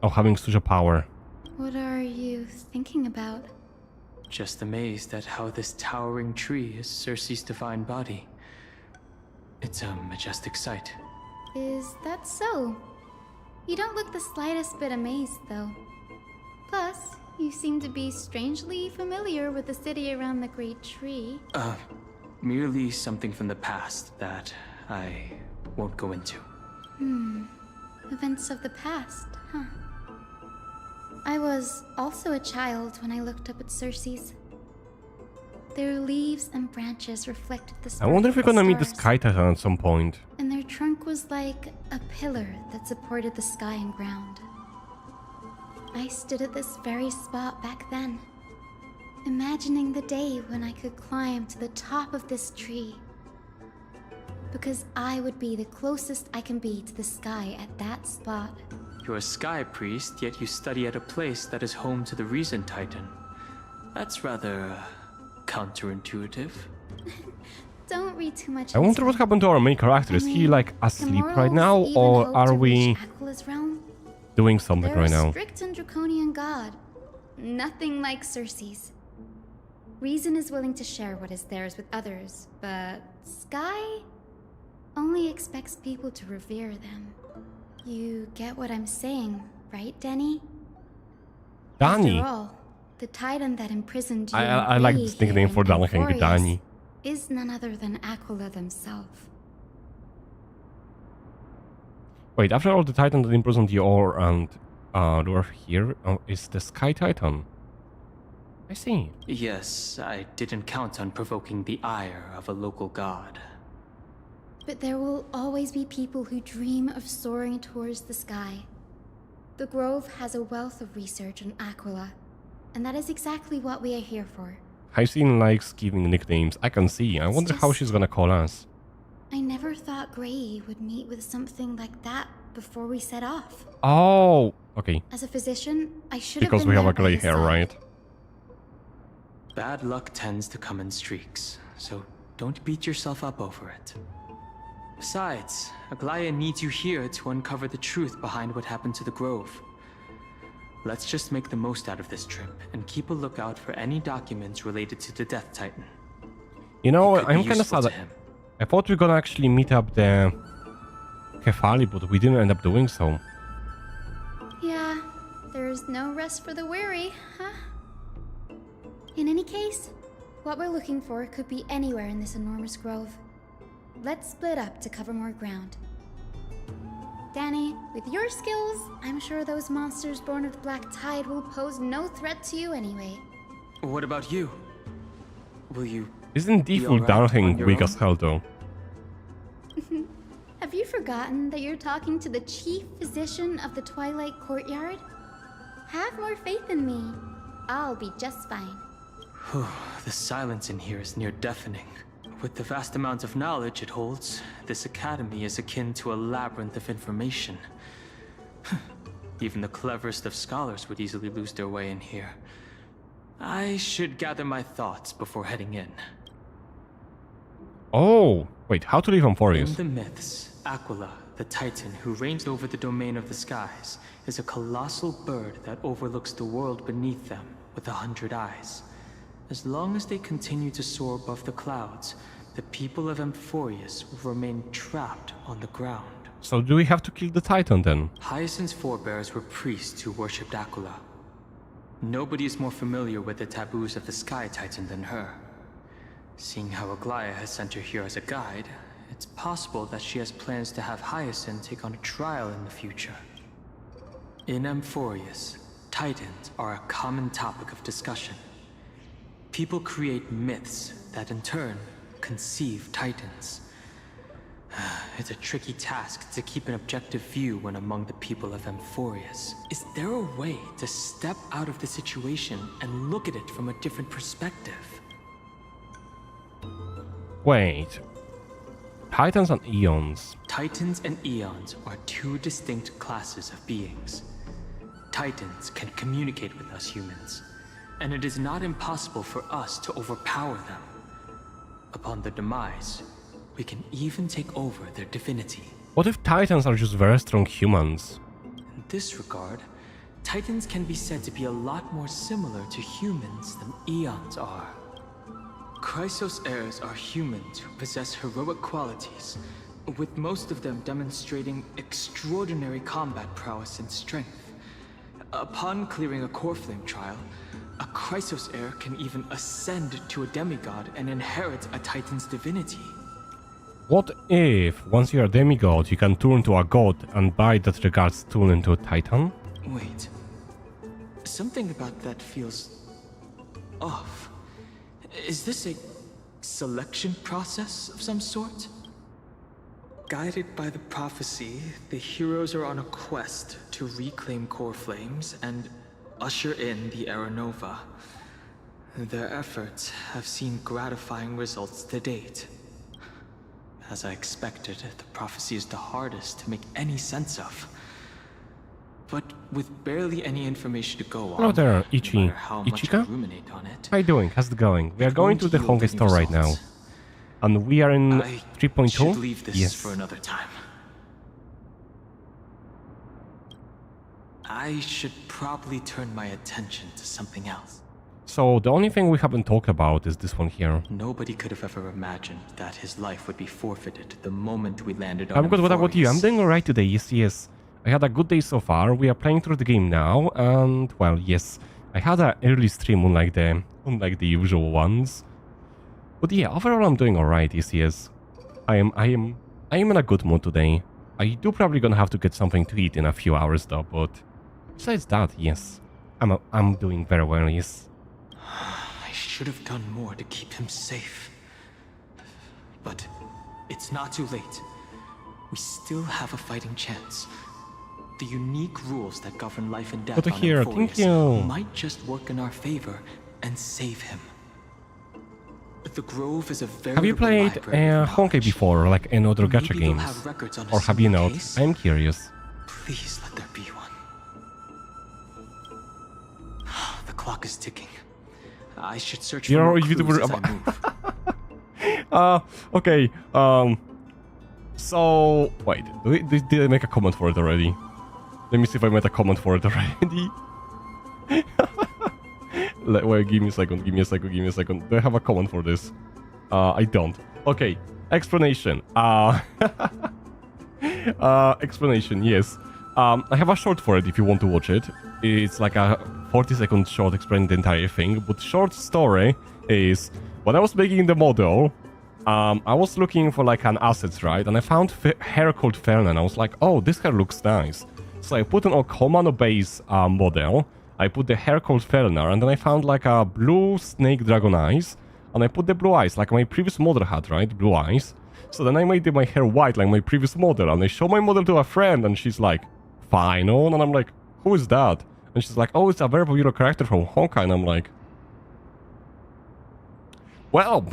of having such a power. What are you thinking about? Just amazed at how this towering tree is Cersei's divine body. It's a majestic sight. Is that so? You don't look the slightest bit amazed, though. Plus, you seem to be strangely familiar with the city around the great tree. Merely something from the past that I won't go into. Events of the past, huh? I was also a child when I looked up at Cersei's. Their leaves and branches reflected the I stars. wonder if we're gonna meet the Sky Titan at some point. And their trunk was like a pillar that supported the sky and ground. I stood at this very spot back then, imagining the day when I could climb to the top of this tree. Because I would be the closest I can be to the sky at that spot. You're a sky priest, yet you study at a place that is home to the Reason Titan. That's rather counterintuitive. Don't read too much. I wonder what happened to our main character. Is he like asleep right now, or are we doing something right now? Strict and draconian god. Nothing like Cersei's. Reason is willing to share what is theirs with others, but Sky only expects people to revere them. You get what I'm saying, right, Denny? Danny. After all, the titan that imprisoned you I like this nickname for Danny. Danny is none other than Aquila themselves. Wait, after all, the titan that imprisoned Yor and Lureth here is the Sky Titan. I see. Yes, I didn't count on provoking the ire of a local god. But there will always be people who dream of soaring towards the sky. The Grove has a wealth of research on Aquila, and that is exactly what we are here for. Hyacinth likes giving nicknames. I can see. I wonder how she's gonna call us. I never thought Gray would meet with something like that before we set off. Oh, okay. As a physician, I should because have been we have there a gray by his hair, side. right? Bad luck tends to come in streaks, so don't beat yourself up over it. Besides, Aglaya needs you here to uncover the truth behind what happened to the Grove. Let's just make the most out of this trip and keep a lookout for any documents related to the Death Titan. You know, It could be I'm kind of useful sad. to him. I thought we were gonna actually meet up the Kefali, but we didn't end up doing so. Yeah, there's no rest for the weary, huh? In any case, what we're looking for could be anywhere in this enormous grove. Let's split up to cover more ground. Danny, with your skills, I'm sure those monsters born of the Black Tide will pose no threat to you anyway. What about you? Will you... Isn't be default alright darling on your weak own? as hell though? Have you forgotten that you're talking to the chief physician of the Twilight Courtyard? Have more faith in me. I'll be just fine. The silence in here is near deafening. With the vast amount of knowledge it holds, this academy is akin to a labyrinth of information. Even the cleverest of scholars would easily lose their way in here. I should gather my thoughts before heading in. Oh, wait, how to leave Amphoreus? In the myths, Aquila, the Titan who reigns over the domain of the skies, is a colossal bird that overlooks the world beneath them with 100 eyes. As long as they continue to soar above the clouds, the people of Amphoreus will remain trapped on the ground. So do we have to kill the Titan then? Hyacinth's forebears were priests who worshipped Aquila. Nobody is more familiar with the taboos of the Sky Titan than her. Seeing how Aglaya has sent her here as a guide, it's possible that she has plans to have Hyacinth take on a trial in the future. In Amphoreus, Titans are a common topic of discussion. People create myths that in turn conceive Titans. It's a tricky task to keep an objective view when among the people of Amphoreus. Is there a way to step out of the situation and look at it from a different perspective? Wait. Titans and Eons. Titans and Eons are two distinct classes of beings. Titans can communicate with us humans, and it is not impossible for us to overpower them. Upon their demise, we can even take over their divinity. What if Titans are just very strong humans? In this regard, Titans can be said to be a lot more similar to humans than Eons are. Chrysos heirs are humans who possess heroic qualities, with most of them demonstrating extraordinary combat prowess and strength. Upon clearing a core flame trial, a Chrysos heir can even ascend to a demigod and inherit a Titan's divinity. What if, once you're a demigod, you can turn to a god and by that regards turn into a Titan? Wait. Something about that feels off. Is this a selection process of some sort? Guided by the prophecy, the heroes are on a quest to reclaim core flames and usher in the Era Nova. Their efforts have seen gratifying results to date. As I expected, the prophecy is the hardest to make any sense of. But with barely any information to go on, Hello there, no Ichi. matter how much I Ichika? ruminate on it, How you doing? How's it going? We are it going won't to the yield Honkai any Star right now. results. And we are in I 3.2? should leave this Yes. for another time. I should probably turn my attention to something else. So the only thing we haven't talked about is this one here. Nobody could have ever imagined that his life would be forfeited the moment we landed on I'm good. What about you? I'm Amphoreus. doing alright today. Yes, yes. I had a good day so far. We are playing through the game now, and well, yes, I had an early stream unlike the usual ones. But yeah, overall I'm doing alright. Yes, yes. I am in a good mood today. I do probably gonna have to get something to eat in a few hours though. But besides that, yes, I'm doing very well. Yes. I should have done more to keep him safe. But it's not too late. We still have a fighting chance. The unique rules that govern life and death Good to on hear. Thank Amphoreus you. might just work in our favor and save him. The Grove is a veritable Have you played library of Honkai knowledge. before, like any other gacha Maybe they'll games? have records on a Or have you similar not? case? I'm curious. Please let there be one. The clock is ticking. I should search for You're more a clues YouTuber as I move. Okay, so, wait, did I make a comment for it already? Let me see if I made a comment for it already. Wait, give me a second. Do I have a comment for this? I don't. Okay, explanation. Explanation, yes. I have a short for it if you want to watch it. It's like a 40-second short explaining the entire thing, but short story is, when I was making the model, I was looking for like an assets, right? And I found hair called Fernan, and I was like, oh, this hair looks nice. So I put an Okomano base model, I put the hair called Fernar, and then I found like a blue snake dragon eyes, and I put the blue eyes, like my previous model had, right? Blue eyes. So then I made my hair white like my previous model, and I show my model to a friend, and she's like, fine on, and I'm like, who is that? And she's like, oh, it's a very popular character from Honkai, and I'm like, well,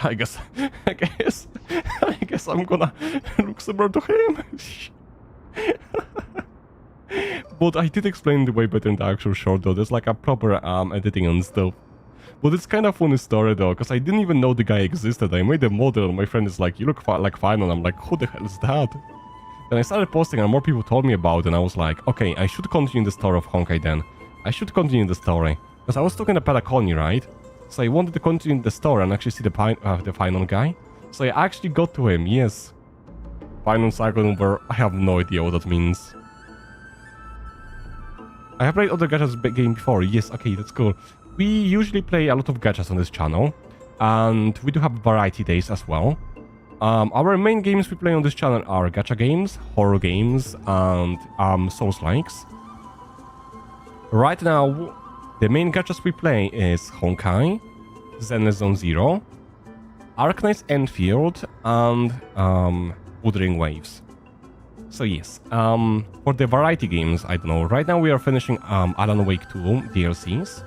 I guess I'm gonna look similar to him. But I did explain it way better in the actual short though. There's like a proper editing and stuff. But it's kind of funny story though, because I didn't even know the guy existed. I made a model and my friend is like, you look like fine, and I'm like, who the hell is that? Then I started posting and more people told me about it, and I was like, okay, I should continue the story of Honkai then. I should continue the story. Because I was talking to Pedaconi, right? So I wanted to continue the story and actually see the final guy. So I actually got to him, yes. Final cycle number, I have no idea what that means. I have played other gachas game before, yes, okay, that's cool. We usually play a lot of gachas on this channel, and we do have variety days as well. Our main games we play on this channel are gacha games, horror games, and soulslikes. Right now, the main gachas we play is Honkai, Zenless Zone Zero, Arknight's Enfield, and Wuthering Waves. So yes, for the variety games, I don't know, right now we are finishing Alan Wake 2 DLCs.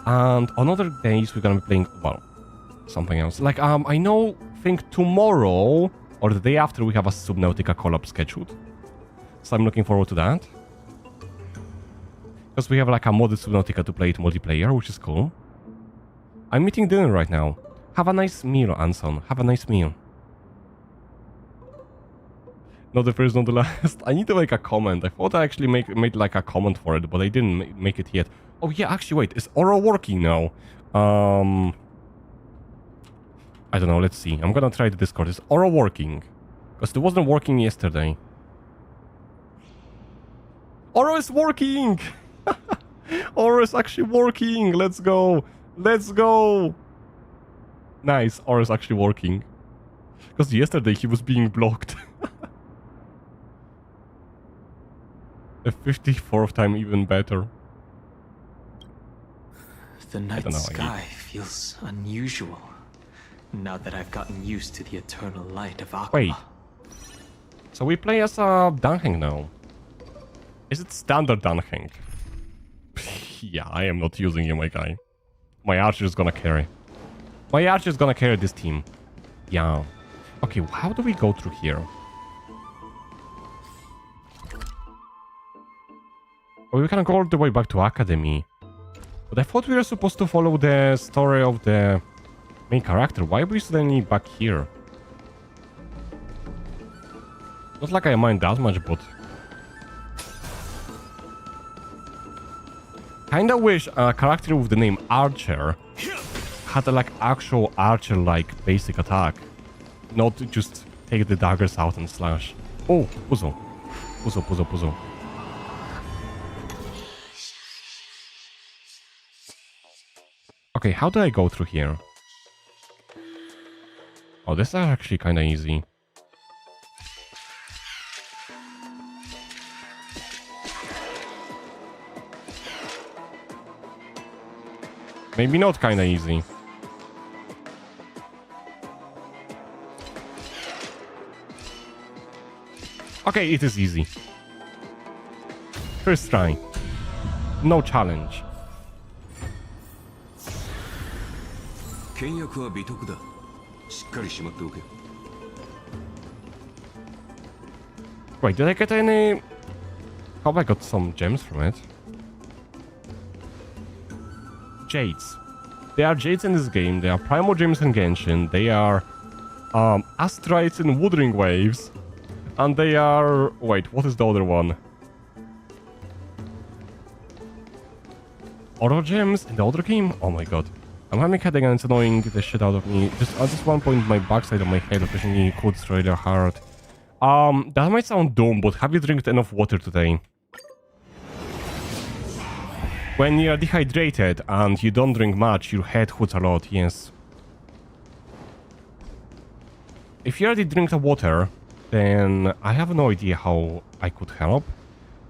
And on other days we're gonna be playing, well, something else. Like, I think tomorrow or the day after we have a Subnautica collab scheduled. So I'm looking forward to that. Because we have like a modded Subnautica to play it multiplayer, which is cool. I'm eating dinner right now. Have a nice meal, Anson. Have a nice meal. Not the first, not the last. I need to make a comment. I thought I actually made like a comment for it, but I didn't make it yet. Oh yeah, actually wait, is Aura working now? I don't know, let's see. I'm gonna try the Discord. Is Aura working? Because it wasn't working yesterday. Aura is working! Aura is actually working! Let's go! Let's go! Nice, Aura is actually working. Because yesterday he was being blocked. The 54th time even better. The night sky feels unusual, now that I've gotten used to the eternal light of Aqua. Wait, So we play as a Danheng now. Is it standard Danheng? Yeah, I am not using you, my guy. My archer is gonna carry. My archer is gonna carry this team. Yeah. Okay, how do we go through here? Oh, we can go all the way back to Academy. But I thought we were supposed to follow the story of the main character. Why are we suddenly back here? Not like I mind that much, but... Kinda wish a character with the name Archer had a, like, actual Archer-like basic attack. Not just take the daggers out and slash. Oh, puzzle. Puzzle. Okay, how do I go through here? Oh, this is actually kinda easy. Maybe not kinda easy. Okay, it is easy. First try. No challenge. Wait, did I get any... Hope I got some gems from it. Jades. They are jades in this game. They are primal gems in Genshin. They are asteroids in Wuthering Waves. And they are... Wait, what is the other one? Other gems in the other game? Oh my god. I'm having a headache and it's annoying the shit out of me. Just at this one point, my backside of my head occasionally hurts really hard. That might sound dumb, but have you drank enough water today? When you're dehydrated and you don't drink much, your head hurts a lot, yes. If you already drink the water, then I have no idea how I could help.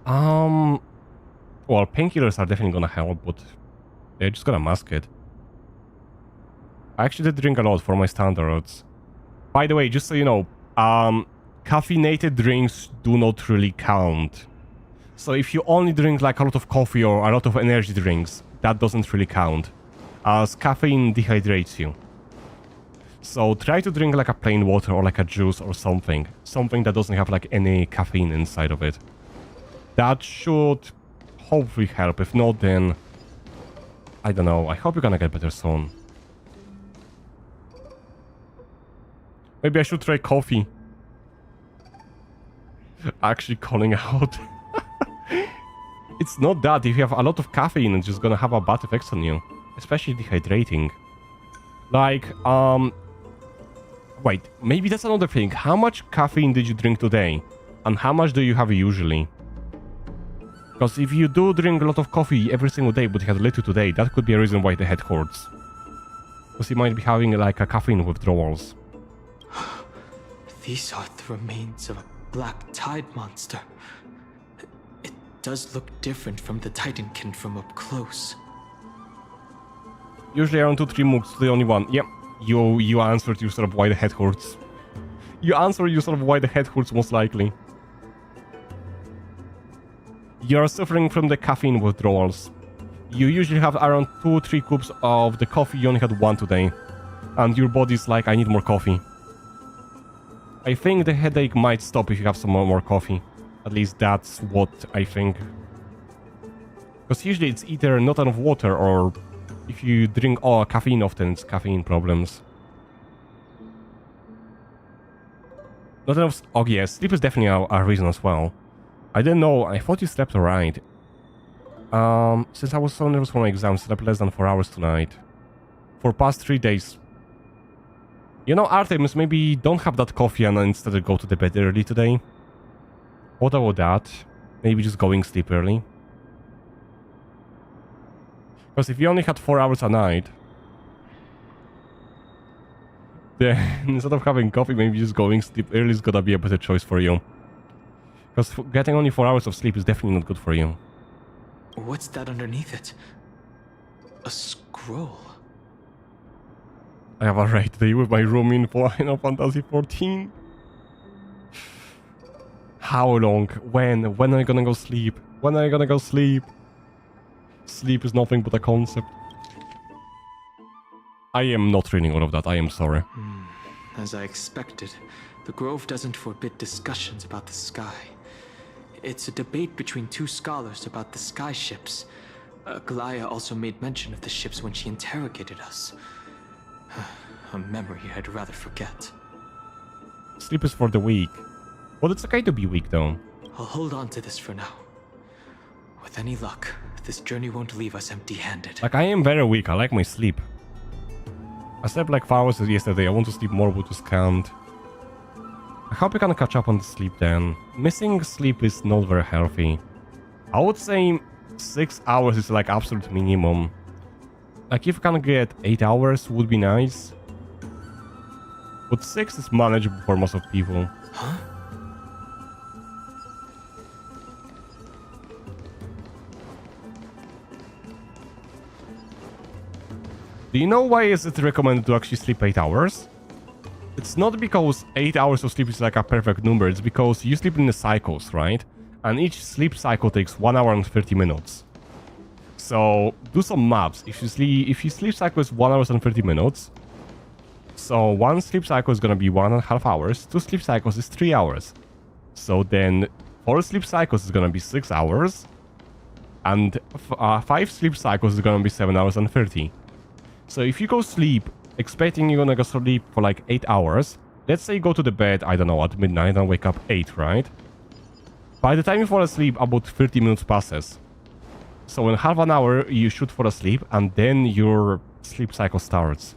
Well, painkillers are definitely gonna help, but they're just gonna mask it. I actually did drink a lot for my standards. By the way, just so you know, caffeinated drinks do not really count. So if you only drink like a lot of coffee or a lot of energy drinks, that doesn't really count, as caffeine dehydrates you. So try to drink like a plain water or like a juice or something. Something that doesn't have like any caffeine inside of it. That should hopefully help. If not, then... I don't know. I hope you're gonna get better soon. Maybe I should try coffee. Actually calling out. It's not that. If you have a lot of caffeine, it's just gonna have a bad effects on you. Especially dehydrating. Like, wait, maybe that's another thing. How much caffeine did you drink today? And how much do you have usually? Because if you do drink a lot of coffee every single day, but you had little today, that could be a reason why the head hurts. Because you might be having like a caffeine withdrawals. These are the remains of a black tide monster. It does look different from the Titankin from up close. Usually around 2-3 mooks, the only one. Yep, you answered yourself why the head hurts. You answered yourself why the head hurts most likely. You're suffering from the caffeine withdrawals. You usually have around 2-3 cups of the coffee, you only had 1 today. And your body's like, I need more coffee. I think the headache might stop if you have some more coffee. At least that's what I think. Because usually it's either not enough water or if you drink caffeine often, it's caffeine problems. Not enough... Oh yes, sleep is definitely a reason as well. I didn't know, I thought you slept alright. Since I was so nervous for my exam, slept less than 4 hours tonight. For past 3 days. You know, Artemis, maybe don't have that coffee and instead go to the bed early today. What about that? Maybe just going sleep early. Because if you only had 4 hours a night, then instead of having coffee, maybe just going sleep early is gonna be a better choice for you. Because getting only 4 hours of sleep is definitely not good for you. What's that underneath it? A scroll. I have a raid today with my room in Final Fantasy 14. how long? When? When are you gonna go sleep? When are you gonna go sleep? Sleep is nothing but a concept. I am not reading all of that, I am sorry. As I expected, the Grove doesn't forbid discussions about the sky. It's a debate between two scholars about the sky ships. Glaya also made mention of the ships when she interrogated us. A memory I'd rather forget. Sleep is for the weak. Well, it's okay to be weak, though. I'll hold on to this for now. With any luck, this journey won't leave us empty-handed. Like, I am very weak. I like my sleep. I slept like 5 hours yesterday. I want to sleep more, but just can't. I hope I can catch up on the sleep then. Missing sleep is not very healthy. I would say 6 hours is like absolute minimum. Like, if I can get 8 hours would be nice. But 6 is manageable for most of people. Huh? Do you know why is it recommended to actually sleep 8 hours? It's not because 8 hours of sleep is like a perfect number, it's because you sleep in the cycles, right? And each sleep cycle takes 1 hour and 30 minutes. So do some maths. If your sleep cycle is 1 hour and 30 minutes, so one sleep cycle is gonna be 1.5 hours, 2 sleep cycles is 3 hours. So then 4 sleep cycles is gonna be 6 hours, and 5 sleep cycles is gonna be 7 hours and 30. So if you go sleep, expecting you're gonna go sleep for like 8 hours, let's say you go to the bed, I don't know, at midnight and wake up 8, right? By the time you fall asleep, about 30 minutes passes. So in half an hour, you should fall asleep, and then your sleep cycle starts.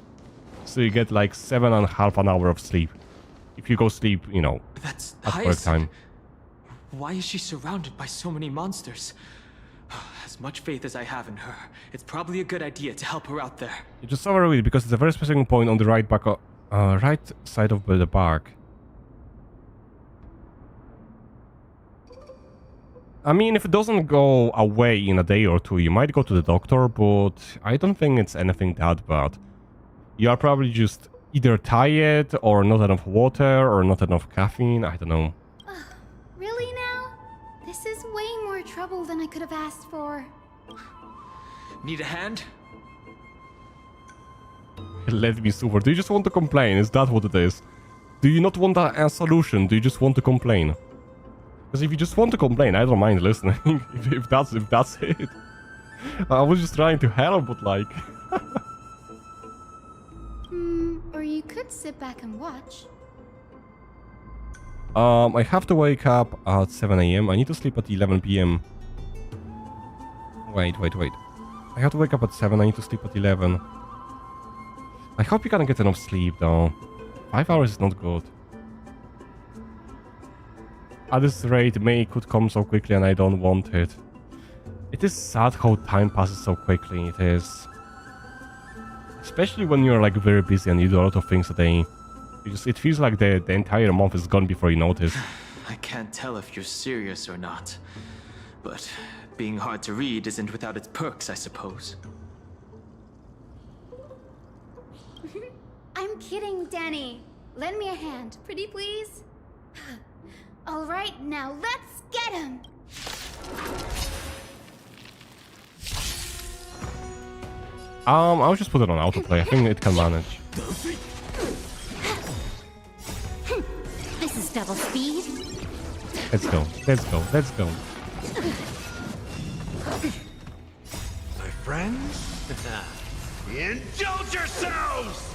So you get like 7.5 an hour of sleep. If you go sleep, you know, That's at work time. Why is she surrounded by so many monsters? As much faith as I have in her, it's probably a good idea to help her out there. You just overread it because it's a very specific point on the right back, right side of the back. I mean, if it doesn't go away in a day or two, you might go to the doctor, but I don't think it's anything that bad. You are probably just either tired, or not enough water, or not enough caffeine, I don't know. Really now? This is way more trouble than I could have asked for. Need a hand? Let me suffer. Do you just want to complain? Is that what it is? Do you not want a solution? Do you just want to complain? Because if you just want to complain, I don't mind listening. if that's it. I was just trying to help, but like... Or you could sit back and watch. I have to wake up at 7 AM. I need to sleep at 11 PM. Wait. I have to wake up at 7. I need to sleep at 11. I hope you can get enough sleep, though. 5 hours is not good. At this rate, May could come so quickly and I don't want it. It is sad how time passes so quickly, it is. Especially when you're like very busy and you do a lot of things a day. It feels like the entire month is gone before you notice. I can't tell if you're serious or not. But being hard to read isn't without its perks, I suppose. I'm kidding, Danny. Lend me a hand, pretty please. All right, now let's get him. I'll just put it on autoplay. I think it can manage. This is double speed. Let's go. My friends, indulge yourselves!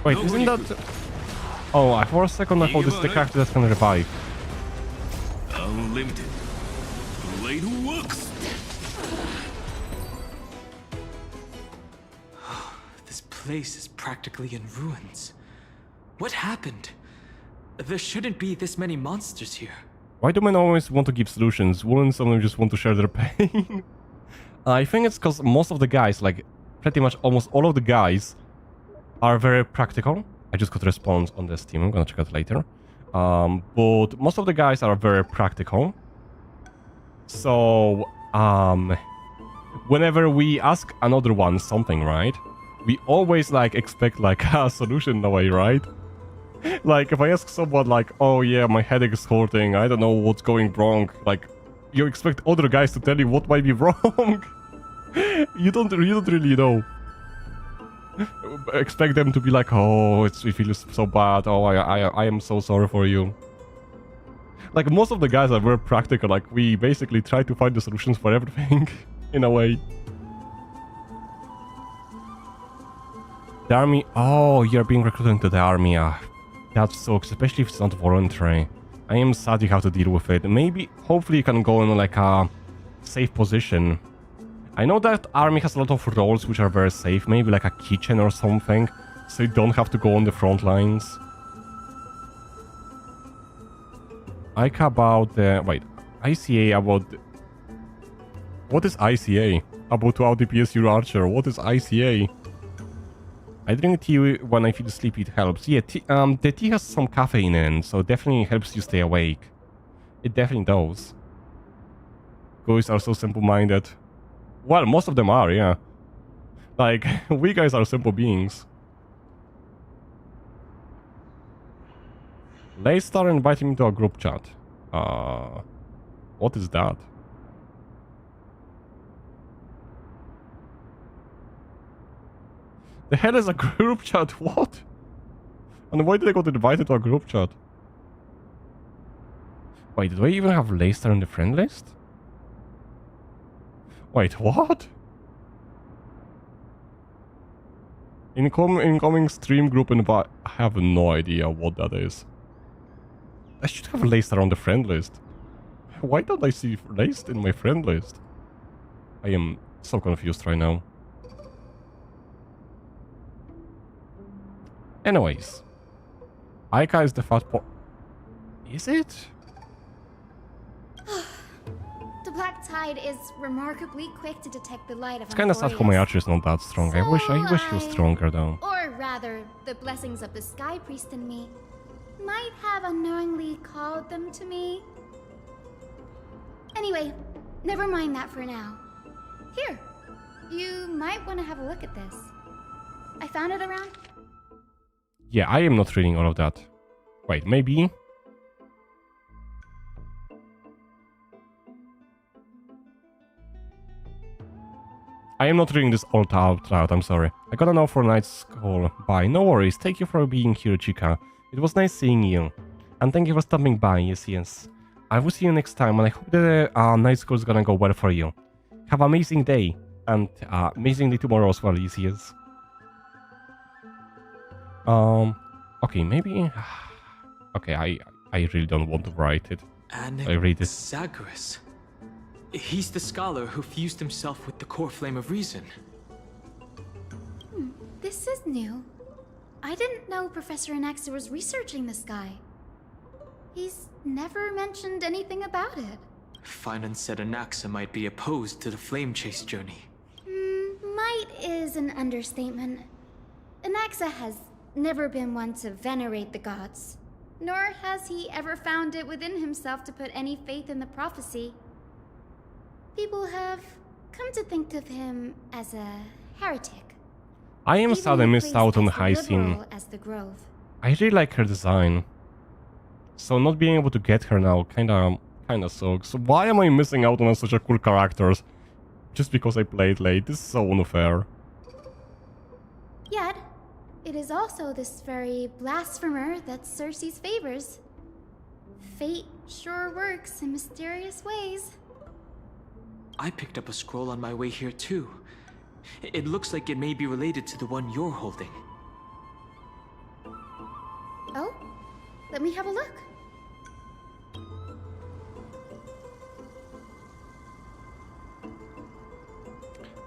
Wait, isn't that... Oh, for a second I thought this is the character that can revive. Unlimited. Blade works! This place is practically in ruins. What happened? There shouldn't be this many monsters here. Why do men always want to give solutions? Wouldn't some of them just want to share their pain? I think it's because most of the guys, like pretty much almost all of the guys, are very practical. I just got a response on this team. I'm gonna check it later. But most of the guys are very practical. So, whenever we ask another one something, right? we always like expect like a solution in a way, right? Like if I ask someone like, oh yeah, my headache is hurting, I don't know what's going wrong, like you expect other guys to tell you what might be wrong. you don't really know. Expect them to be like, oh, it feels so bad, oh I am so sorry for you. Like most of the guys are very practical, like we basically try to find the solutions for everything in a way. The army, oh, you're being recruited into the army. That sucks, especially if it's not voluntary. I am sad you have to deal with it. Maybe, hopefully you can go in like a safe position. I know that army has a lot of roles which are very safe, maybe like a kitchen or something, so you don't have to go on the front lines. ICA about the... wait, ICA about... what is ICA? About to out DPS your archer, what is ICA? I drink tea when I feel sleepy, it helps. Yeah, the tea has some caffeine in, so definitely helps you stay awake. It definitely does. Guys are so simple-minded. Well, most of them are, yeah. Like, we guys are simple beings. Laystar invited me to a group chat. What is that? The hell is a group chat? What? And why did I get invited to a group chat? Wait, do I even have Laystar in the friend list? Wait, what? Incoming stream group invite. I have no idea what that is. I should have Laystar on the friend list. Why don't I see Laystar in my friend list? I am so confused right now. Anyways. Aika is the fat po... Is it? The black tide is remarkably quick to detect the light of It's kinda sad how my archer is not that strong. So I wish he was stronger though. Or rather, the blessings of the Sky Priest in me might have unknowingly called them to me. Anyway, never mind that for now. Here, you might want to have a look at this. I found it around. Yeah, I am not reading all of that. Wait, maybe? I am not reading this all out loud, I'm sorry. I gotta know for night's call. Bye. No worries. Thank you for being here, Chica. It was nice seeing you. And thank you for stopping by, yes. I will see you next time, and I hope the night school is gonna go well for you. Have an amazing day. And amazing day tomorrow as well, yes. Okay, maybe... okay, I really don't want to write it. I read it. Zagreus. He's the scholar who fused himself with the core flame of reason. This is new. I didn't know Professor Anaxa was researching the sky. He's never mentioned anything about it. Finan said Anaxa might be opposed to the flame chase journey. Might is an understatement. Anaxa has never been one to venerate the gods, nor has he ever found it within himself to put any faith in the prophecy. People have come to think of him as a heretic. I am sad I missed out on the high scene. I really like her design. So not being able to get her now kinda sucks. Why am I missing out on such a cool characters? Just because I played late. This is so unfair. Yet, it is also this very blasphemer that Cersei's favors. Fate sure works in mysterious ways. I picked up a scroll on my way here too. It looks like it may be related to the one you're holding. Oh? Let me have a look.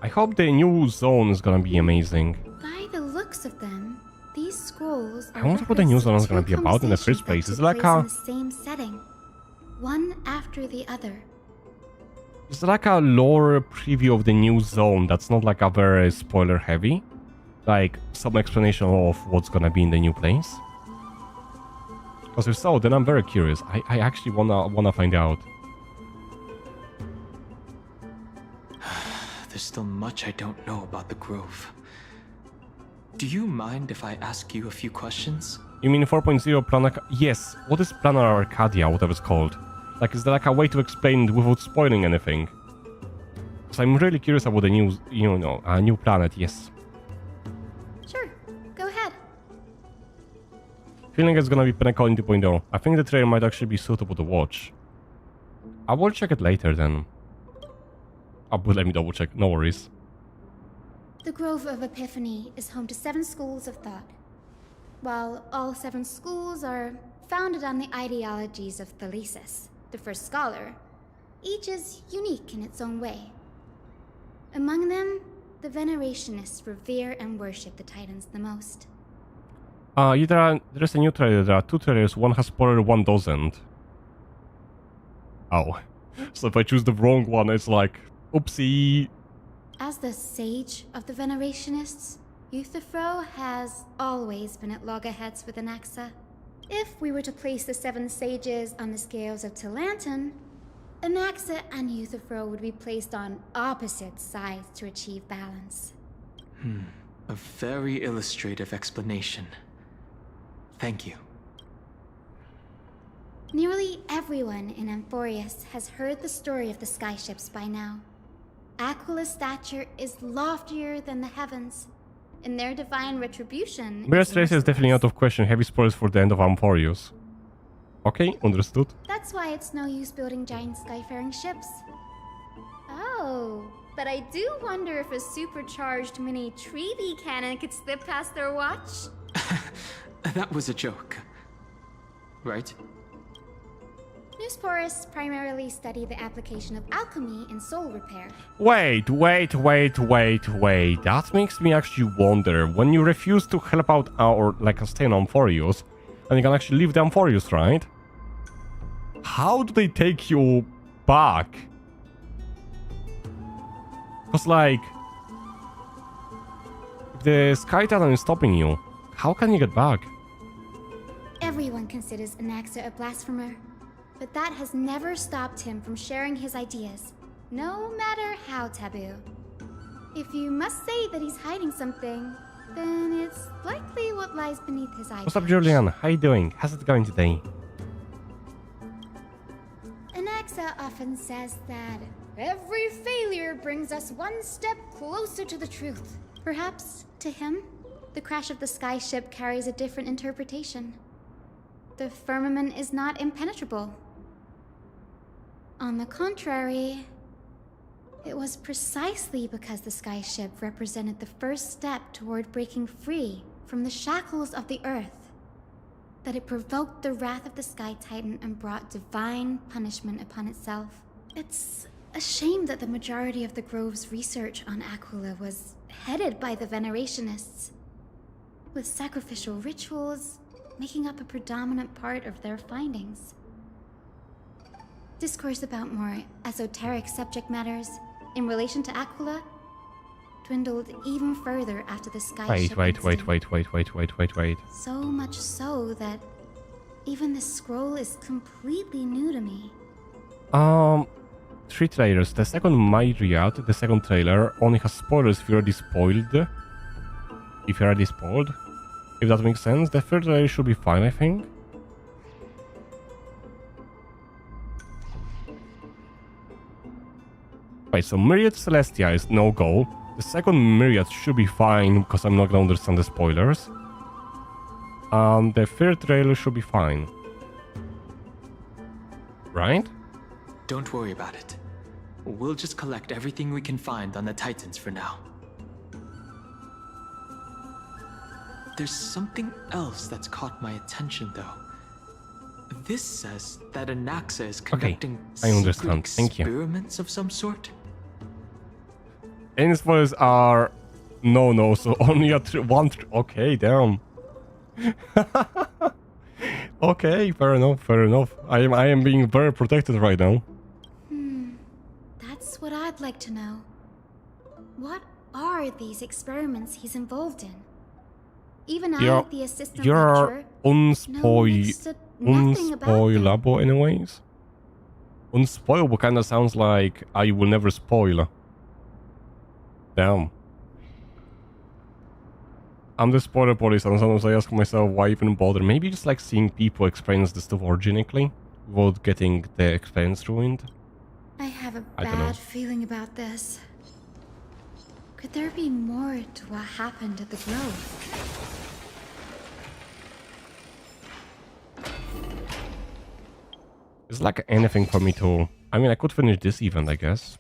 I hope the new zone is gonna be amazing. By the looks of them, these scrolls are I wonder what the new zone is gonna be about in the first place. Is it like a... in the same setting, one after the other. Is it like a lore preview of the new zone that's not like a very spoiler heavy? Like some explanation of what's gonna be in the new place? Because if so, then I'm very curious. I actually wanna find out. There's still much I don't know about the Grove. Do you mind if I ask you a few questions? You mean 4.0 Plan Yes. What is Planar Arcadia, whatever it's called? Like, is there like a way to explain it without spoiling anything? So I'm really curious about the new, new planet, yes. Sure, go ahead. Feeling it's gonna be Pinnacle in 2.0. I think the trailer might actually be suitable to watch. I will check it later then. Oh, but let me double check, no worries. The Grove of Epiphany is home to 7 schools of thought. While all 7 schools are founded on the ideologies of Thalesis, the first scholar, each is unique in its own way. Among them, the Venerationists revere and worship the Titans the most. There's a new trailer. There are 2 trailers. One has spoiler, one doesn't. Oh. So if I choose the wrong one, it's like, oopsie. As the sage of the Venerationists, Euthyphro has always been at loggerheads with Anaxa. If we were to place the 7 sages on the scales of Talanton, Anaxa and Euthyphro would be placed on opposite sides to achieve balance. A very illustrative explanation. Thank you. Nearly everyone in Amphoreus has heard the story of the skyships by now. Aquila's stature is loftier than the heavens, and their divine retribution... Best race is definitely out of question. Heavy spoilers for the end of Amphoreus. Okay, understood. That's why it's no use building giant skyfaring ships. Oh, but I do wonder if a supercharged mini Trevi cannon could slip past their watch. That was a joke. Right? Newsporists primarily study the application of alchemy in soul repair. Wait. That makes me actually wonder. When you refuse to help out or like stay on Amphoreus, and you can actually leave the Amphoreus, right? How do they take you back? Because like, if the Sky Titan is stopping you, how can you get back? Everyone considers Anaxa a blasphemer, but that has never stopped him from sharing his ideas, no matter how taboo. If you must say that he's hiding something, then it's likely what lies beneath his eye. What's up, Julian? How you doing? How's it going today? Anaxa often says that every failure brings us one step closer to the truth. Perhaps, to him, the crash of the skyship carries a different interpretation. The firmament is not impenetrable. On the contrary, it was precisely because the skyship represented the first step toward breaking free from the shackles of the Earth that it provoked the wrath of the Sky Titan and brought divine punishment upon itself. It's a shame that the majority of the Grove's research on Aquila was headed by the Venerationists, with sacrificial rituals making up a predominant part of their findings. Discourse about more esoteric subject matters in relation to Aquila dwindled even further after the skyship Wait. So much so that even the scroll is completely new to me. 3 trailers. The second Myriad, the second trailer, only has spoilers if you're already spoiled. If you're already spoiled. If that makes sense. The third trailer should be fine, I think. Wait, so Myriad Celestia is no-go. The second Myriad should be fine, because I'm not gonna understand the spoilers. The third trailer should be fine. Right? Don't worry about it. We'll just collect everything we can find on the Titans for now. There's something else that's caught my attention, though. This says that Anaxa is conducting I understand. Thank you. experiments of some sort. Any spoilers are no, so only a okay, damn. Okay, fair enough. I am being very protected right now. That's what I'd like to know. What are these experiments he's involved in? Even I, the assistant lecturer, unspoilable anyways. Unspoilable kinda sounds like I will never spoil. Damn. I'm the spoiler police, and sometimes I ask myself why even bother. Maybe just like seeing people experience this stuff organically without getting the experience ruined. I have a I don't know. bad feeling about this. Could there be more to what happened at the Grove? It's like anything for me to... I mean, I could finish this event, I guess.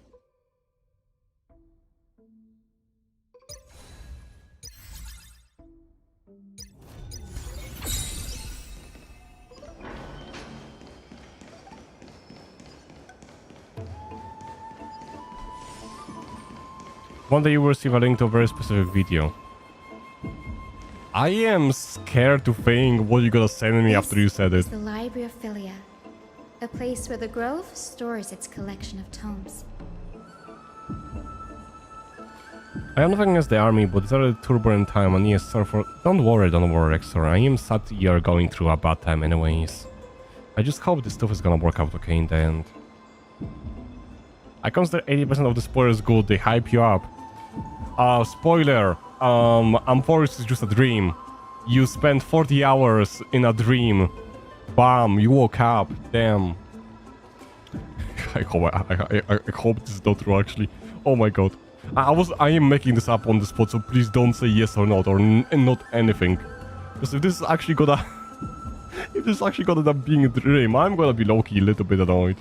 One day you will receive a link to a very specific video. I am scared to think what you're gonna send me after you said it. It's the Library of Philia, a place where the Grove stores its collection of tomes. I have nothing against the army, but it's a turbulent time and yes, sir, for... Don't worry, Exor. I am sad you're going through a bad time anyways. I just hope this stuff is gonna work out okay in the end. I consider 80% of the spoilers good, they hype you up. Spoiler, Amphoreus is just a dream. You spent 40 hours in a dream. Bam, you woke up, damn. I hope this is not true actually. Oh my god. I am making this up on the spot, so please don't say yes or not, or not anything. Because if this is actually gonna... if this is actually gonna end up being a dream, I'm gonna be low-key a little bit annoyed.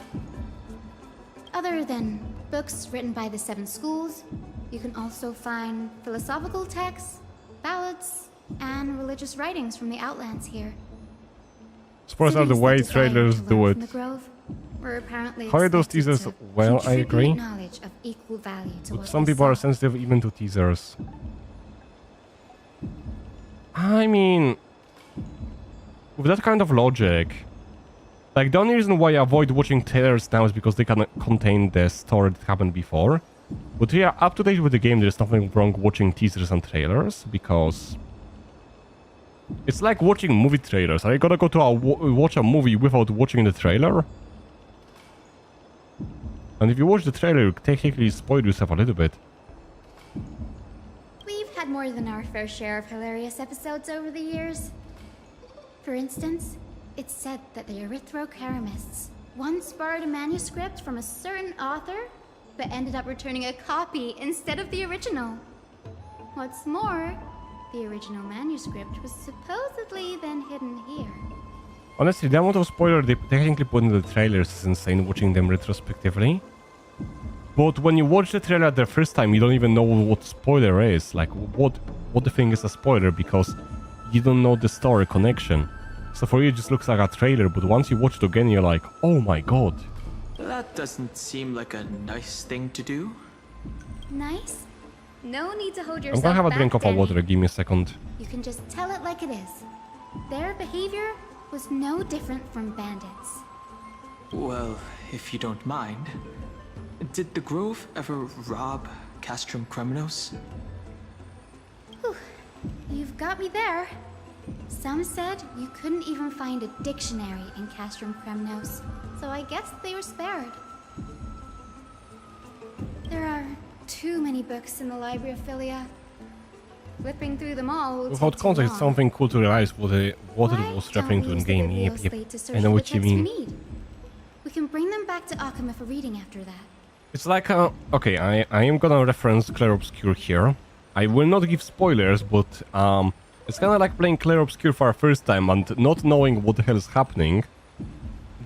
Other than books written by the 7 schools, you can also find philosophical texts, ballads, and religious writings from the Outlands here. Suppose are the way Cities that desire trailers to learn do from it. the Grove were apparently How are those expected teasers? to Well, I contribute agree. knowledge of equal value to But what some they people are saw. sensitive even to teasers. I mean... with that kind of logic... like, the only reason why I avoid watching trailers now is because they can contain the story that happened before. But we are up to date with the game, there's nothing wrong watching teasers and trailers, because... it's like watching movie trailers. Are you gonna go to watch a movie without watching the trailer? And if you watch the trailer, you technically spoil yourself a little bit. We've had more than our fair share of hilarious episodes over the years. For instance, it's said that the Erythrocheramists once borrowed a manuscript from a certain author, but ended up returning a copy instead of the original. What's more, the original manuscript was supposedly then hidden here. Honestly, the amount of spoiler they technically put in the trailers is insane watching them retrospectively. But when you watch the trailer the first time, you don't even know what spoiler is. Like, what the thing is a spoiler, because you don't know the story connection. So for you, it just looks like a trailer, but once you watch it again, you're like, oh my god. That doesn't seem like a nice thing to do. Nice? No need to hold I'm yourself gonna have a back, drink of Danny. water, give me a second. You can just tell it like it is. Their behavior was no different from bandits. Well, if you don't mind, did the Grove ever rob Castrum Kremnos? Whew. You've got me there. Some said you couldn't even find a dictionary in Castrum Kremnos, so I guess they were spared. There are too many books in the Library of Philia. Flipping through them all will Without take too context, it's long. something cool to realize what it was Why referring don't to we in use the game. biblio Yep. slate to I search know for what the you text we mean. need? We can bring them back to Occama for reading after that. It's like, okay, I am gonna reference Clair Obscur here. I will not give spoilers, but it's kind of like playing Clair Obscur for a first time and not knowing what the hell is happening.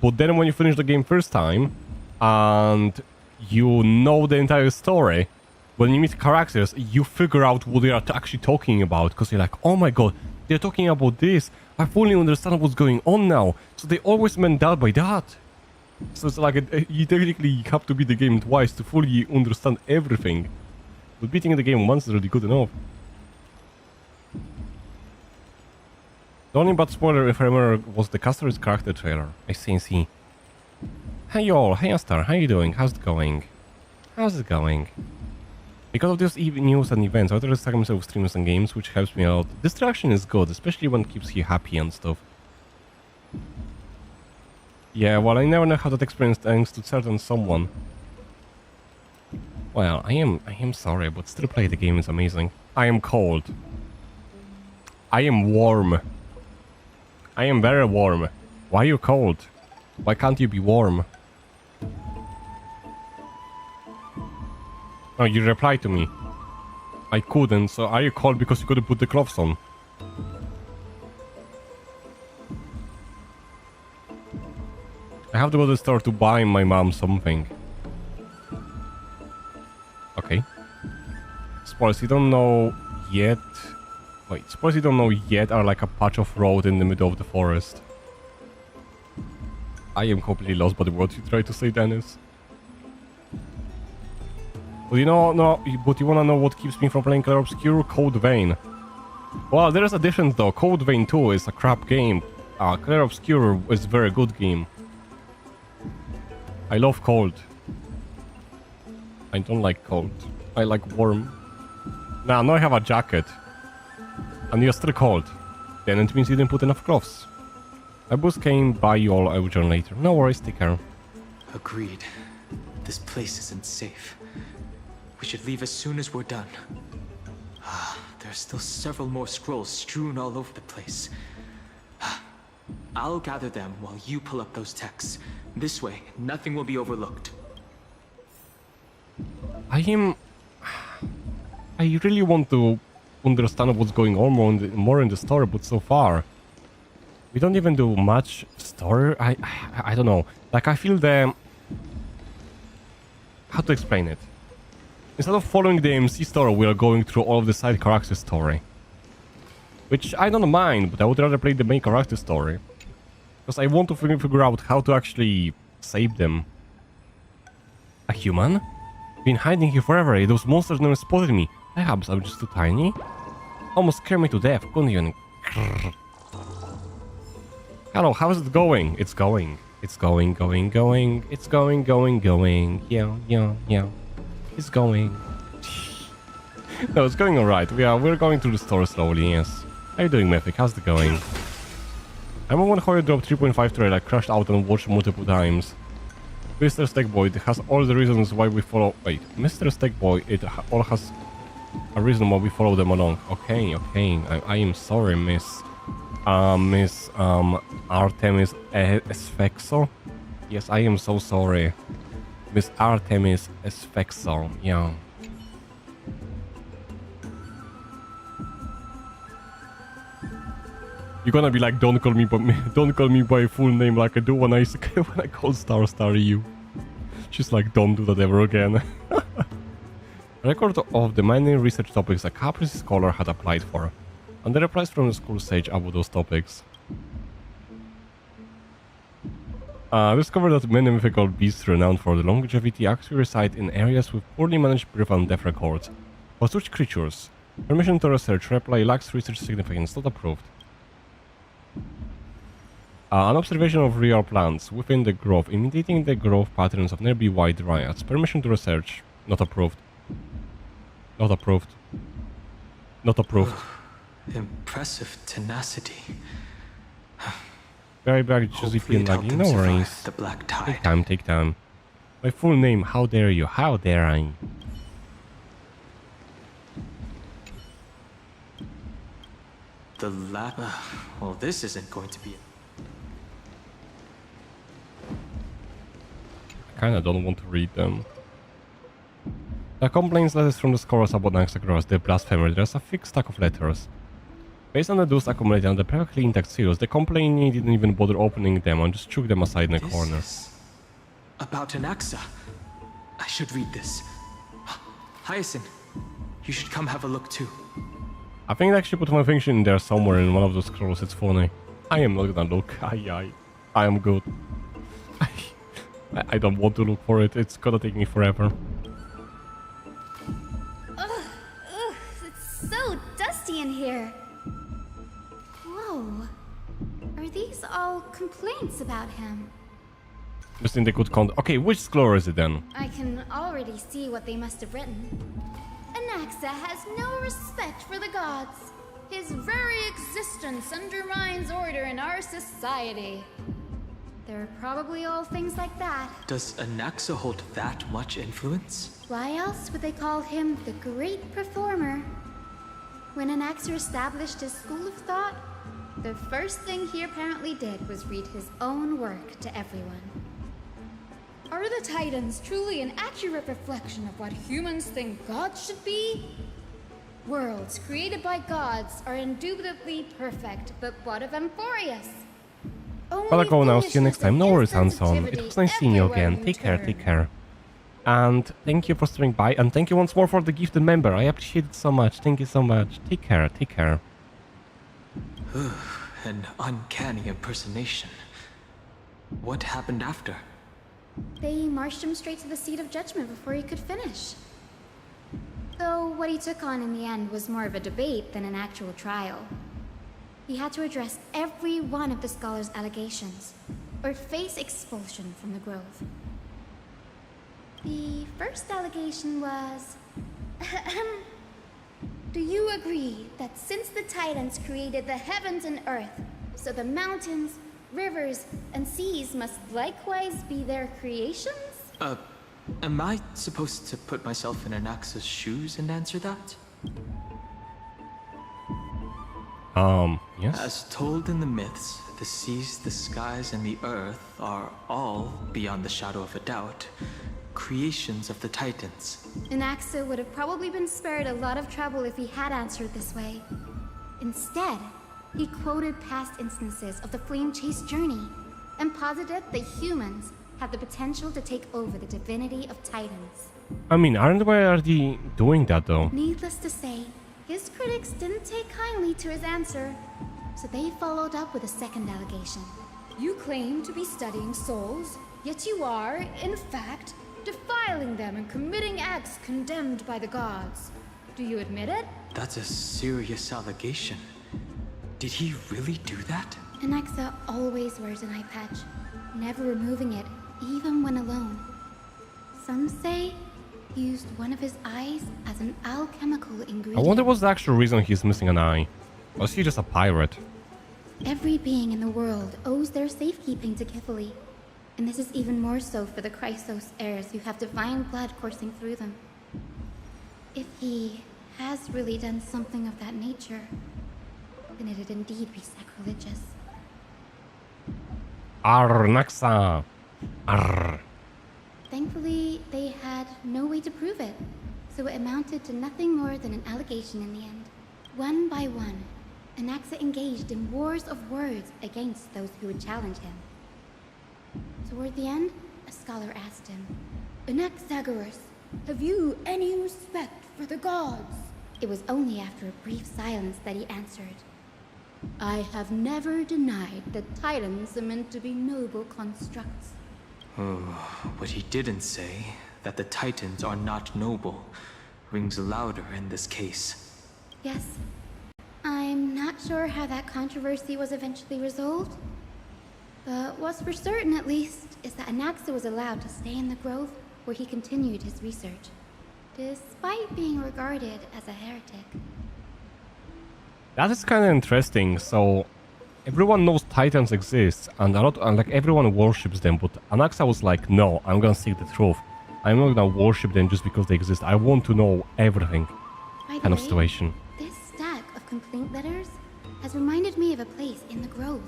But then when you finish the game first time, and you know the entire story, when you meet characters, you figure out what they are actually talking about, because you're like, oh my god, they're talking about this. I fully understand what's going on now. So they always meant that by that. So it's like, you technically have to beat the game twice to fully understand everything. But beating the game once is already good enough. The only bad spoiler, if I remember, was the Castor's character trailer. I see. Hey y'all, hey Astar, how you doing? How's it going? How's it going? Because of this news and events, I try to stack myself with streams and games, which helps me out. Distraction is good, especially when it keeps you happy and stuff. Yeah, well, I never know how that experience thanks to certain someone. Well, I am sorry, but still play the game is amazing. I am cold. I am warm. I am very warm. Why are you cold? Why can't you be warm? Oh, you replied to me. I couldn't, so are you cold because you couldn't put the gloves on? I have to go to the store to buy my mom something. Okay. Spoilers you don't know yet. Wait, spoilers you don't know yet are like a patch of road in the middle of the forest. I am completely lost by what you try to say, Dennis. But you know, but you wanna know what keeps me from playing Clair Obscur? Code Vein. Well, there's a difference though. Code Vein 2 is a crap game. Clair Obscur is a very good game. I love cold. I don't like cold. I like warm. Now I have a jacket. And you're still cold. Then it means you didn't put enough gloves. My bus came by you all, I will join later. No worries, take care. Agreed. This place isn't safe. We should leave as soon as we're done. There are still several more scrolls strewn all over the place. I'll gather them while you pull up those texts. This way, nothing will be overlooked. I really want to understand what's going on more in the story, but so far we don't even do much story. I don't know. Like I feel how to explain it? Instead of following the MC story, we are going through all of the side character story. Which I don't mind, but I would rather play the main character story. Because I want to figure out how to actually save them. A human? Been hiding here forever, those monsters never spotted me. Perhaps I'm just too tiny? Almost scared me to death, couldn't even... Hello, how is it going? It's going. It's going. It's going. Yeah. It's going. No, it's going alright. We're going through the store slowly, yes. How you doing, Mythic? How's it going? I'm on how you dropped 3.5 trail. I crashed out and watched multiple times. Mr. Steakboy, it has all the reasons why we follow... Wait, Mr. Steakboy, it all has a reason why we follow them along. Okay. I am sorry, Miss Artemis Esfexo. Yes, I am so sorry. Miss Artemis Esfexo, yeah. You're gonna be like, don't call me by full name like I do when I call Star you. She's like, don't do that ever again. Record of the many research topics a Caprice scholar had applied for, and the replies from the school sage about those topics. Discovered that many mythical beasts renowned for their longevity actually reside in areas with poorly managed birth and death records. For such creatures, permission to research reply lacks research significance, not approved. An observation of real plants within the grove, imitating the growth patterns of nearby white dryads. Permission to research, not approved. Not approved. Not approved. Impressive tenacity. Very black, Giuseppe and laggy. No worries. The black tide. Take time. My full name, how dare you? How dare I? The lab... well, this isn't going to be... I kinda don't want to read them. The complaints letters from the scholars about Naxagros, the blasphemer. There's a thick stack of letters. Based on the dust accumulated on the perfectly intact seals, the complainant didn't even bother opening them and just shook them aside in a corner. About Anaxa. I should read this. Hyacinth, you should come have a look too. I think I actually put my function in there somewhere in one of those scrolls. It's funny. I am not gonna look. I am good. I don't want to look for it. It's gonna take me forever. Ugh, it's so dusty in here. Whoa. Are these all complaints about him? Just in the good content. Okay, which scroll is it then? I can already see what they must have written. Anaxa has no respect for the gods. His very existence undermines order in our society. They're probably all things like that. Does Anaxa hold that much influence? Why else would they call him the great performer? When Anaxer established his school of thought, the first thing he apparently did was read his own work to everyone. Are the Titans truly an accurate reflection of what humans think gods should be? Worlds created by gods are indubitably perfect, but what of Amphoreus? Gotta go now, see you next time. No worries, Hanson. It was nice seeing you again. Take care, take care. And thank you for stopping by, and thank you once more for the gifted member. I appreciate it so much. Thank you so much. Take care, take care. An uncanny impersonation. What happened after? They marched him straight to the seat of judgment before he could finish. Though what he took on in the end was more of a debate than an actual trial. He had to address every one of the scholar's allegations, or face expulsion from the Grove. The first allegation was... Do you agree that since the Titans created the heavens and earth, so the mountains, rivers, and seas must likewise be their creations? Am I supposed to put myself in Anaxa's shoes and answer that? Yes? As told in the myths, the seas, the skies, and the earth are all, beyond the shadow of a doubt, creations of the Titans. Anaxa would have probably been spared a lot of trouble if he had answered this way. Instead, he quoted past instances of the Flame Chase journey, and posited that humans have the potential to take over the divinity of Titans. I mean, aren't we already doing that though? Needless to say, his critics didn't take kindly to his answer, so they followed up with a second allegation. You claim to be studying souls, yet you are, in fact, defiling them and committing acts condemned by the gods. Do you admit it? That's a serious allegation. Did he really do that? Anaxa always wears an eye patch, never removing it, even when alone. Some say he used one of his eyes as an alchemical ingredient. I wonder what's the actual reason he's missing an eye. Was he just a pirate? Every being in the world owes their safekeeping to Kifili, and this is even more so for the Chrysos heirs who have divine blood coursing through them. If he has really done something of that nature, then it'd indeed be sacrilegious. Arr, Naxa! Arr. Thankfully, they had no way to prove it, so it amounted to nothing more than an allegation in the end. One by one, Anaxa engaged in wars of words against those who would challenge him. Toward the end, a scholar asked him, Anaxagoras, have you any respect for the gods? It was only after a brief silence that he answered, I have never denied that Titans are meant to be noble constructs. What he didn't say, that the Titans are not noble, rings louder in this case. Yes. I'm not sure how that controversy was eventually resolved. But what's for certain, at least, is that Anaxa was allowed to stay in the Grove where he continued his research, despite being regarded as a heretic. That is kind of interesting. So, everyone knows Titans exist, and like everyone worships them. But Anaxa was like, "No, I'm gonna seek the truth. I'm not gonna worship them just because they exist. I want to know everything." Kind of situation. This stack of complaint letters has reminded me of a place in the Grove.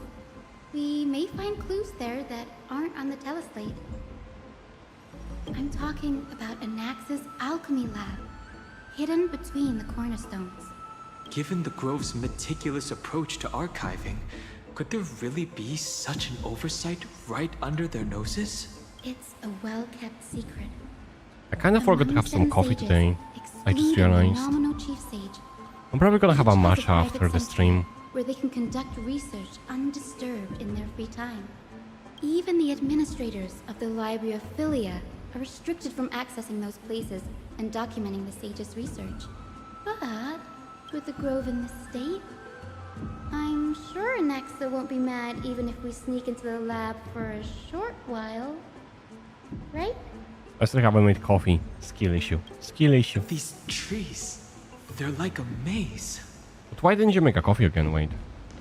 We may find clues there that aren't on the teleslate. I'm talking about Anaxa's alchemy lab, hidden between the cornerstones. Given the Grove's meticulous approach to archiving, could there really be such an oversight right under their noses? It's a well-kept secret. I kind of forgot to have some coffee today. I just Excluding the realized. nominal chief sage, I'm probably gonna have a each has matcha private after the center stream. where they can conduct research undisturbed in their free time. Even the administrators of the Library of Philia are restricted from accessing those places and documenting the sage's research. But with the Grove in this state, I'm sure Anaxa won't be mad even if we sneak into the lab for a short while. Right? I still haven't made coffee. Skill issue. Skill issue. These trees, they're like a maze. But why didn't you make a coffee again, Wade?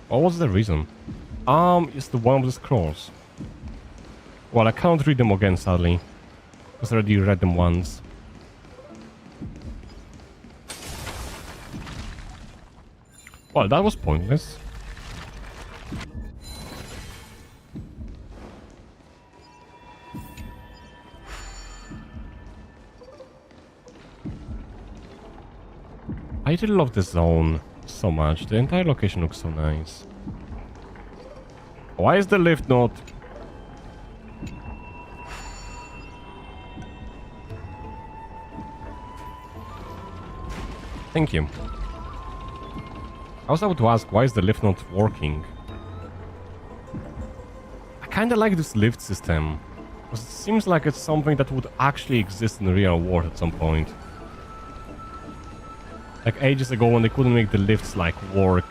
What was the reason? It's the one of the scrolls. Well, I can't read them again, sadly. Because I already read them once. Well, that was pointless. I really love this zone so much. The entire location looks so nice. Why is the lift not... Thank you. I was about to ask, why is the lift not working? I kinda like this lift system. Because it seems like it's something that would actually exist in the real world at some point. Like ages ago when they couldn't make the lifts like work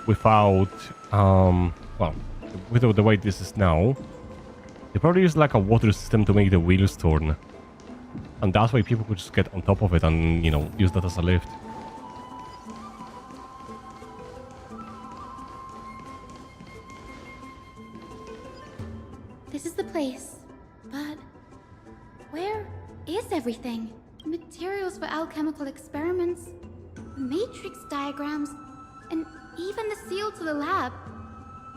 without, well, without the way this is now. They probably used like a water system to make the wheels turn. And that way people could just get on top of it and, you know, use that as a lift. This is the place. But where is everything? Materials for alchemical experiments, matrix diagrams, and even the seal to the lab.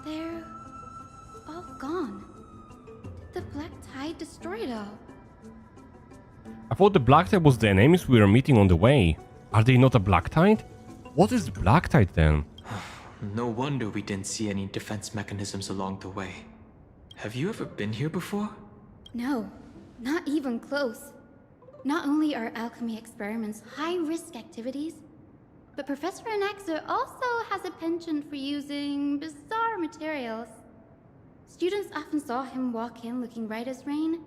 They're all gone. Did the Black Tide destroy it all? I thought the Black Tide was the enemies we were meeting on the way. Are they not a Black Tide? What is the Black Tide then? No wonder we didn't see any defense mechanisms along the way. Have you ever been here before? No, not even close. Not only are alchemy experiments high-risk activities, but Professor Anaxa also has a penchant for using bizarre materials. Students often saw him walk in looking bright as rain,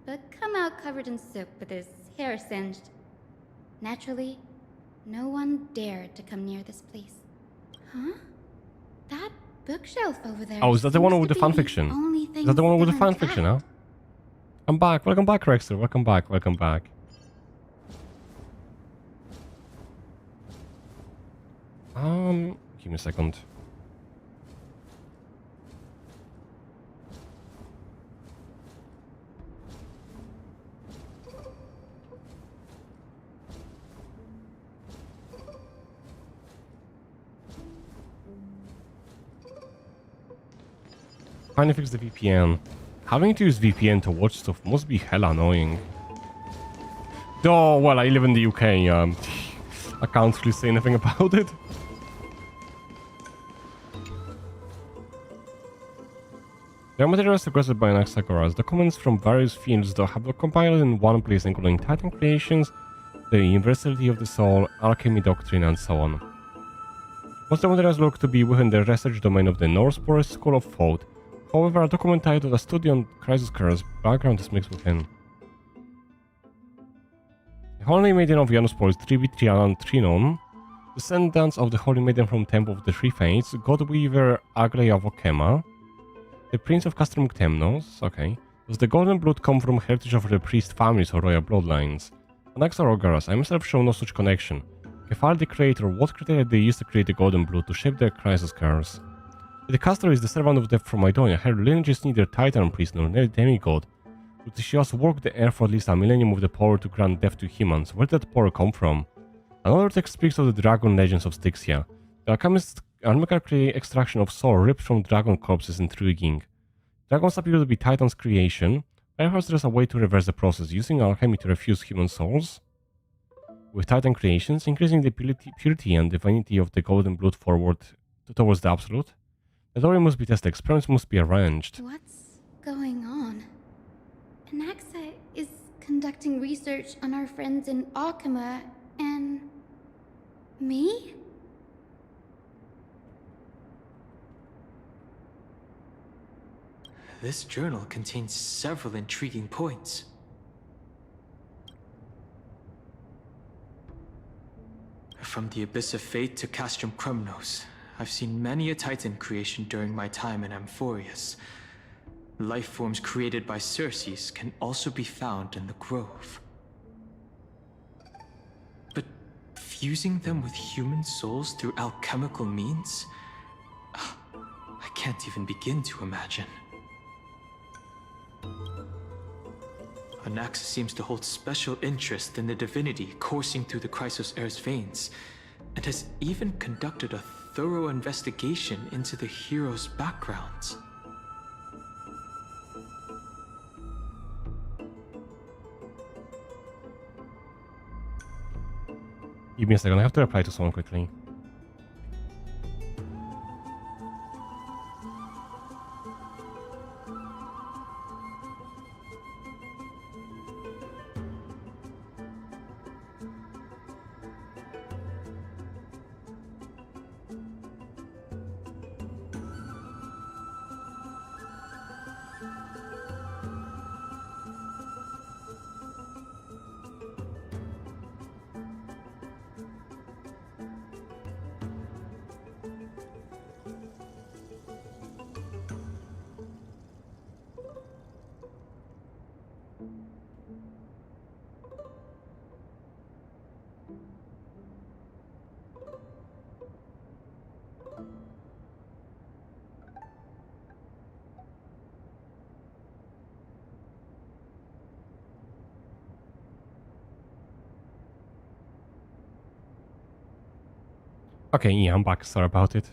but come out covered in soot with his hair singed. Naturally, no one dared to come near this place. Huh? That bookshelf over there. Oh, is that the one seems with the to be fanfiction? only Is that the one with the still fanfiction, huh? intact. I'm back. Welcome back, Rexter. Welcome back. Welcome back. Give me a second. Finally fix the VPN. Having to use VPN to watch stuff must be hella annoying. Oh, well, I live in the UK. I can't really say anything about it. The materials requested by Anaxagoras, documents from various fields that have been compiled in one place, including Titan creations, the Universality of the Soul, Alchemy Doctrine, and so on. Most of the materials look to be within the research domain of the Norse Boris School of Thought. However, a document titled A Study on Crisis Curse background is mixed within. The Holy Maiden of Januspolis, Tribi, Triana, and Trinon, descendants of the Holy Maiden from Temple of the Three Fates, Godweaver Agleia Vokema, the Prince of Castrum Temnos, okay. Does the golden blood come from heritage of the priest families or royal bloodlines? Anaxagoras, I myself show no such connection. Kefal the creator, what criteria they used to create the golden blood to shape their crisis curse? The caster is the servant of death from Idonia. Her lineage is neither titan priest nor demigod. But she has worked the earth for at least a millennium with the power to grant death to humans. Where did that power come from? Another text speaks of the dragon legends of Styxia. The alchemist's alchemical extraction of soul ripped from dragon corpses intriguing. Dragons appear to be Titan's creation. Perhaps there's a way to reverse the process, using alchemy to refuse human souls? With Titan creations, increasing the purity and divinity of the golden blood forward towards the absolute? The theory must be tested, experiments must be arranged. What's going on? Anaxa is conducting research on our friends in Alchema and... me? This journal contains several intriguing points. From the Abyss of Fate to Castrum Krumnos, I've seen many a Titan creation during my time in Amphoreus. Life forms created by Circes can also be found in the Grove. But fusing them with human souls through alchemical means? I can't even begin to imagine. Anaxa seems to hold special interest in the divinity coursing through the Chrysos Heir's veins. and has even conducted a thorough investigation into the heroes' backgrounds. Give me a second, I have to reply to someone quickly. Okay, yeah, I'm back. Sorry about it.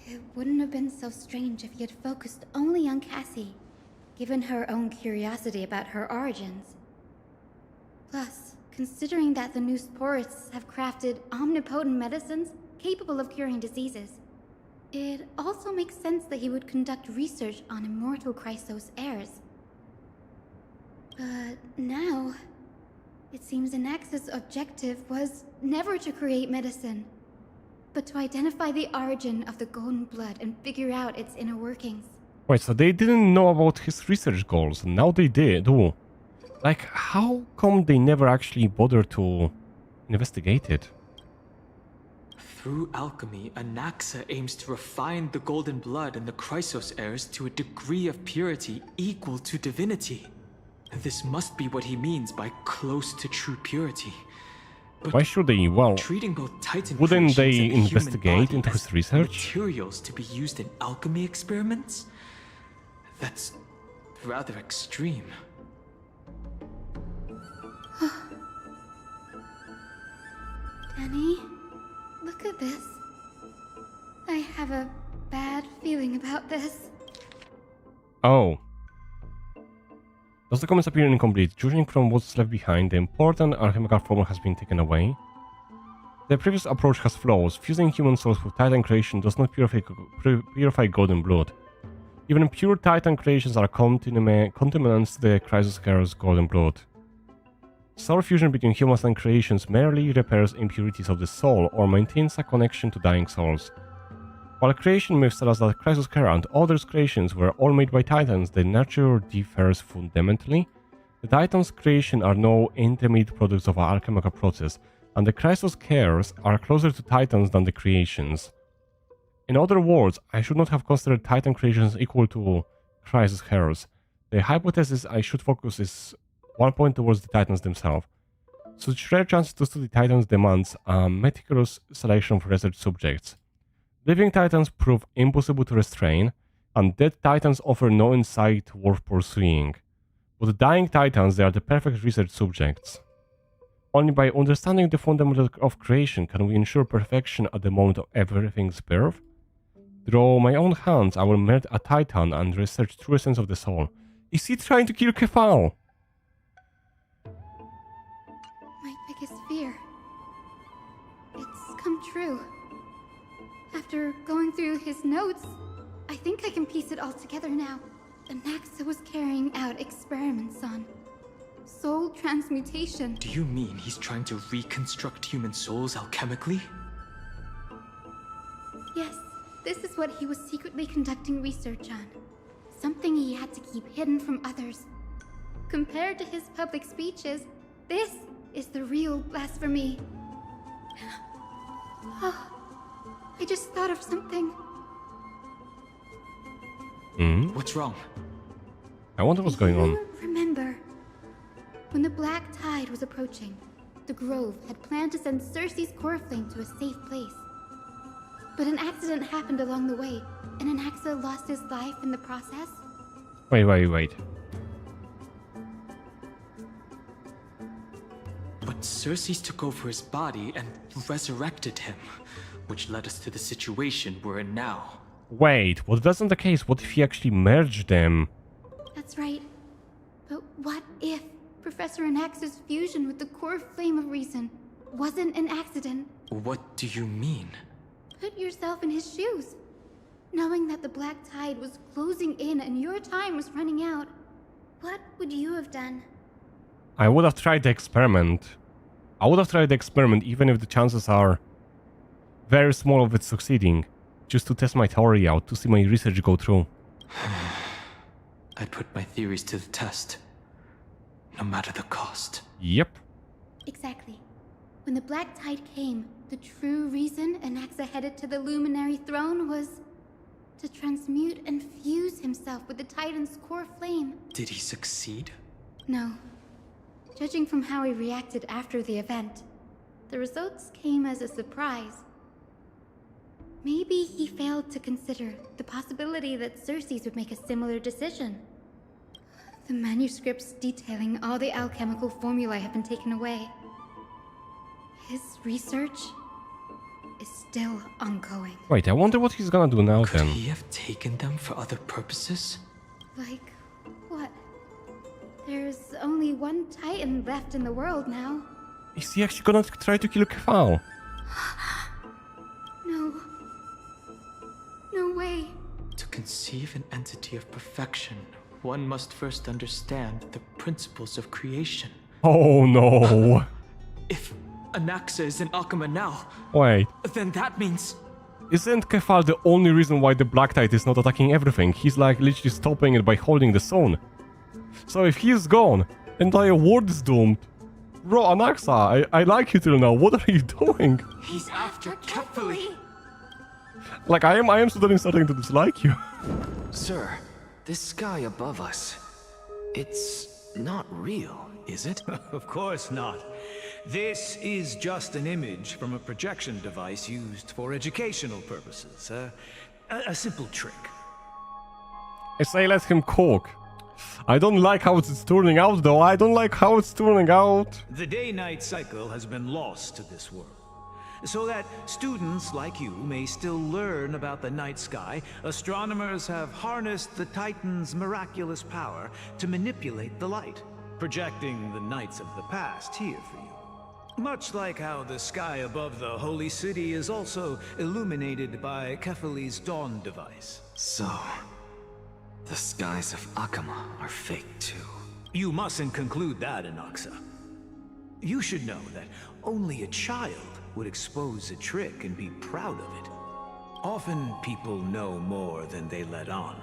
It wouldn't have been so strange if he had focused only on Cassie, given her own curiosity about her origins. Plus, considering that the new sporists have crafted omnipotent medicines capable of curing diseases, it also makes sense that he would conduct research on immortal Chrysos heirs. But now, it seems Anax's objective was never to create medicine, but to identify the origin of the golden blood and figure out its inner workings. Wait, so they didn't know about his research goals, and now they do. Like, how come they never actually bothered to investigate it? Through alchemy, Anaxa aims to refine the golden blood in the Chrysos heirs to a degree of purity equal to divinity. This must be what he means by close to true purity. But why should they? Well, treating both Titan wouldn't they creations and the investigate human into body his as research? materials to be used in alchemy experiments? That's rather extreme. Danny, look at this. I have a bad feeling about this. Oh. Thus the comments appear incomplete. Judging from what's left behind, the important alchemical formula has been taken away. The previous approach has flaws. Fusing human souls with Titan creation does not purify golden blood. Even pure Titan creations are contaminants to the Chrysos heirs' golden blood. Soul fusion between humans and creations merely repairs impurities of the soul or maintains a connection to dying souls. While creation myths tell us that Chrysos Heir and others' creations were all made by Titans, the nature differs fundamentally. The Titans' creation are no intermediate products of an alchemical process, and the Chrysos Heirs are closer to Titans than the creations. In other words, I should not have considered Titan creations equal to Chrysos Heirs. The hypothesis I should focus is one point towards the Titans themselves. Such rare chances to study Titans demands a meticulous selection of research subjects. Living Titans prove impossible to restrain, and dead Titans offer no insight worth pursuing. With dying Titans, they are the perfect research subjects. Only by understanding the fundamentals of creation can we ensure perfection at the moment of everything's birth. Through my own hands, I will melt a Titan and research true essence of the soul. Is he trying to kill Kefal? My biggest fear. It's come true. After going through his notes, I think I can piece it all together now. Anaxa was carrying out experiments on soul transmutation. Do you mean he's trying to reconstruct human souls alchemically? Yes, this is what he was secretly conducting research on. Something he had to keep hidden from others. Compared to his public speeches, this is the real blasphemy. Oh, I just thought of something. What's wrong? I wonder what's going on. Remember, when the Black Tide was approaching, the Grove had planned to send Cersei's core flame to a safe place. But an accident happened along the way, and Anaxa lost his life in the process. Wait. But But Circe took over his body and resurrected him, which led us to the situation we're in now. Wait, what if that's not the case? What if he actually merged them? That's right. But what if Professor Anax's fusion with the core flame of reason wasn't an accident? What do you mean? Put yourself in his shoes. Knowing that the black tide was closing in and your time was running out, what would you have done? I would have tried the experiment. I would have tried the experiment even if the chances are very small of it succeeding. Just to test my theory out, to see my research go through. I'd put my theories to the test. No matter the cost. Yep. Exactly. When the black tide came, the true reason Anaxa headed to the luminary throne was to transmute and fuse himself with the Titan's core flame. Did he succeed? No. Judging from how he reacted after the event, the results came as a surprise. Maybe he failed to consider the possibility that Circe would make a similar decision. The manuscripts detailing all the alchemical formulae have been taken away. His research is still ongoing. Wait, I wonder what he's gonna do now Could then. he have taken them for other purposes? Like, what? There's only one Titan left in the world now. Is he actually gonna try to kill Kefal? No. No way. To conceive an entity of perfection, one must first understand the principles of creation. Oh no. If Anaxa is in Akama now, Wait. then that means... Isn't Kefal the only reason why the Black Tide is not attacking everything? He's like literally stopping it by holding the zone. So if he's gone, entire world is doomed. Bro, Anaxa, I like you till now. What are you doing? He's after Kefali. Like, I am suddenly starting to dislike you. Sir, this sky above us, it's not real, is it? Of course not. This is just an image from a projection device used for educational purposes. A simple trick. I say let him cook. I don't like how it's turning out though. I don't like how it's turning out. The day-night cycle has been lost to this world. So that students like you may still learn about the night sky, astronomers have harnessed the Titan's miraculous power to manipulate the light, projecting the nights of the past here for you. Much like how the sky above the holy city is also illuminated by Kefali's dawn device. So, the skies of Akama are fake too. You mustn't conclude that, Anaxa. You should know that only a child would expose a trick and be proud of it. Often people know more than they let on.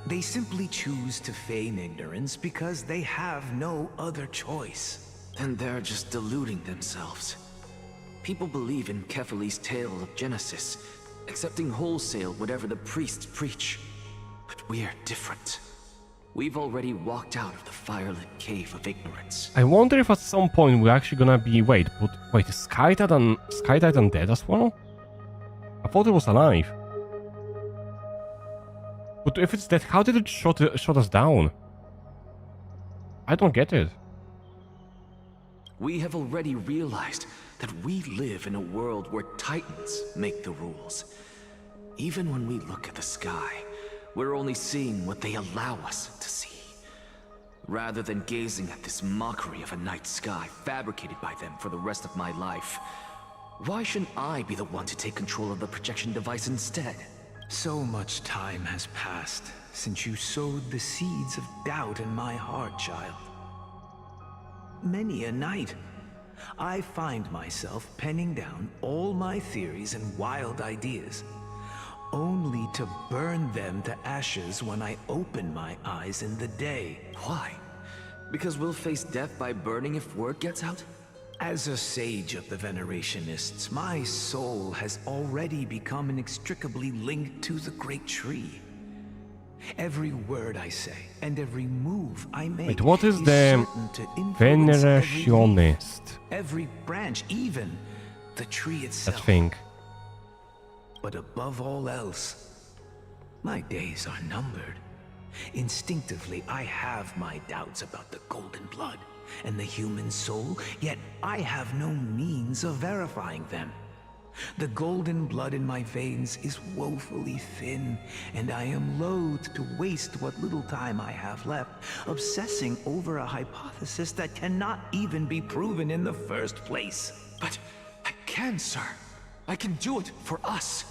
They simply choose to feign ignorance because they have no other choice. And they're just deluding themselves. People believe in Kefali's tale of Genesis, accepting wholesale whatever the priests preach. But we're different. We've already walked out of the firelit cave of ignorance. I wonder if at some point we're actually gonna be... Wait, is Sky Titan dead as well? I thought it was alive. But if it's dead, how did it shot us down? I don't get it. We have already realized that we live in a world where Titans make the rules. Even when we look at the sky, we're only seeing what they allow us to see. Rather than gazing at this mockery of a night sky fabricated by them for the rest of my life, why shouldn't I be the one to take control of the projection device instead? So much time has passed since you sowed the seeds of doubt in my heart, child. Many a night, I find myself penning down all my theories and wild ideas, only to burn them to ashes when I open my eyes in the day. Why? Because we'll face death by burning if word gets out? As a sage of the Venerationists, my soul has already become inextricabely linked to the great tree. Every word I say and every move I make. Wait, what is the Venerationist? Every branch, even the tree itself. That thing. But above all else, my days are numbered. Instinctively, I have my doubts about the golden blood and the human soul, yet I have no means of verifying them. The golden blood in my veins is woefully thin, and I am loath to waste what little time I have left obsessing over a hypothesis that cannot even be proven in the first place. But I can, sir. I can do it for us.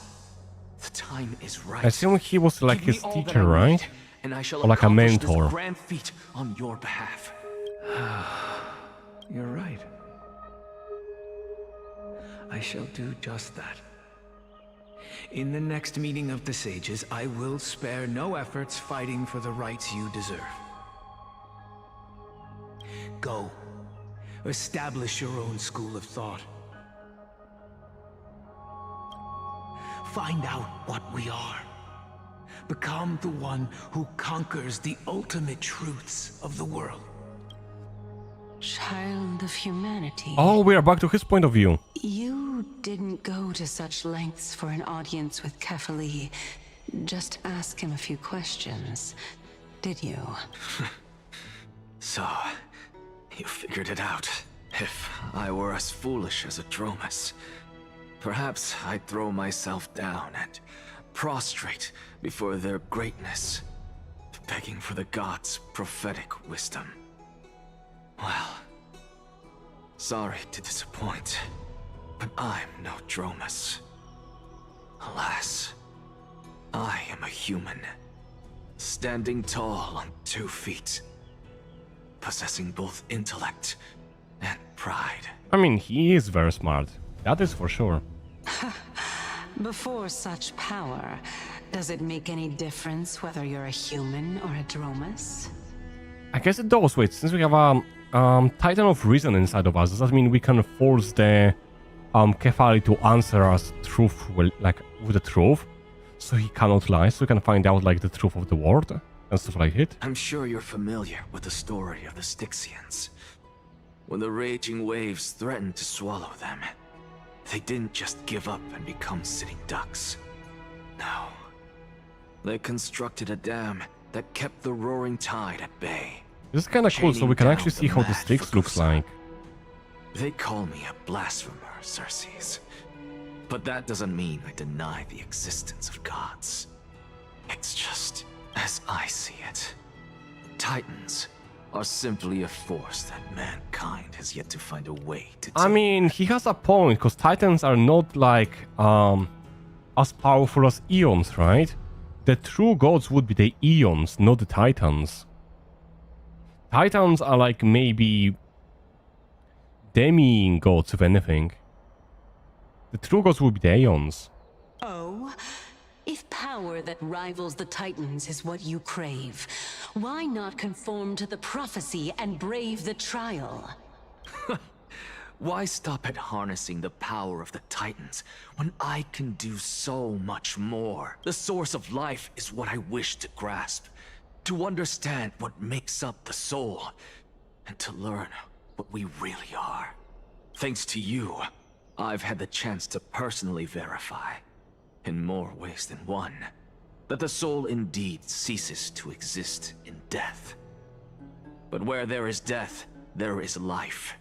The time is right. I assume he was like Give his me all that teacher, I right? need, and I shall Or like a accomplish mentor. this grand feat on your behalf. You're right. I shall do just that. In the next meeting of the sages, I will spare no efforts fighting for the rights you deserve. Go. Establish your own school of thought. Find out what we are. Become the one who conquers the ultimate truths of the world. Child of humanity. Oh, we are back to his point of view. You didn't go to such lengths for an audience with Kefali. Just ask him a few questions, did you? So, you figured it out. If I were as foolish as a Dromus, perhaps I'd throw myself down and prostrate before their greatness, begging for the gods' prophetic wisdom. Well, sorry to disappoint, but I'm no Dromus. Alas, I am a human, standing tall on 2 feet, possessing both intellect and pride. I mean, he is very smart. That is for sure. Before such power, does it make any difference whether you're a human or a Dromus? I guess it does. Wait, since we have a Titan of Reason inside of us, does that mean we can force the Kefali to answer us with the truth? So he cannot lie, so we can find out like the truth of the world and stuff like it. I'm sure you're familiar with the story of the Styxians. When the raging waves threatened to swallow them, they didn't just give up and become sitting ducks. No. They constructed a dam that kept the roaring tide at bay. This is kind of cool, so we can actually see how the Styx looks like. They call me a blasphemer, Xerxes. But that doesn't mean I deny the existence of gods. It's just, as I see it, Titans are simply a force that mankind has yet to find a way to I mean, he has a point, because Titans are not like as powerful as Eons, right? The true gods would be the Eons, not the Titans. Titans are like maybe demi-gods, if anything. The true gods would be the Aeons. Oh, if power that rivals the Titans is what you crave, why not conform to the prophecy and brave the trial? Why stop at harnessing the power of the Titans when I can do so much more? The source of life is what I wish to grasp, to understand what makes up the soul, and to learn what we really are. Thanks to you, I've had the chance to personally verify, in more ways than one, that the soul indeed ceases to exist in death. But where there is death, there is life.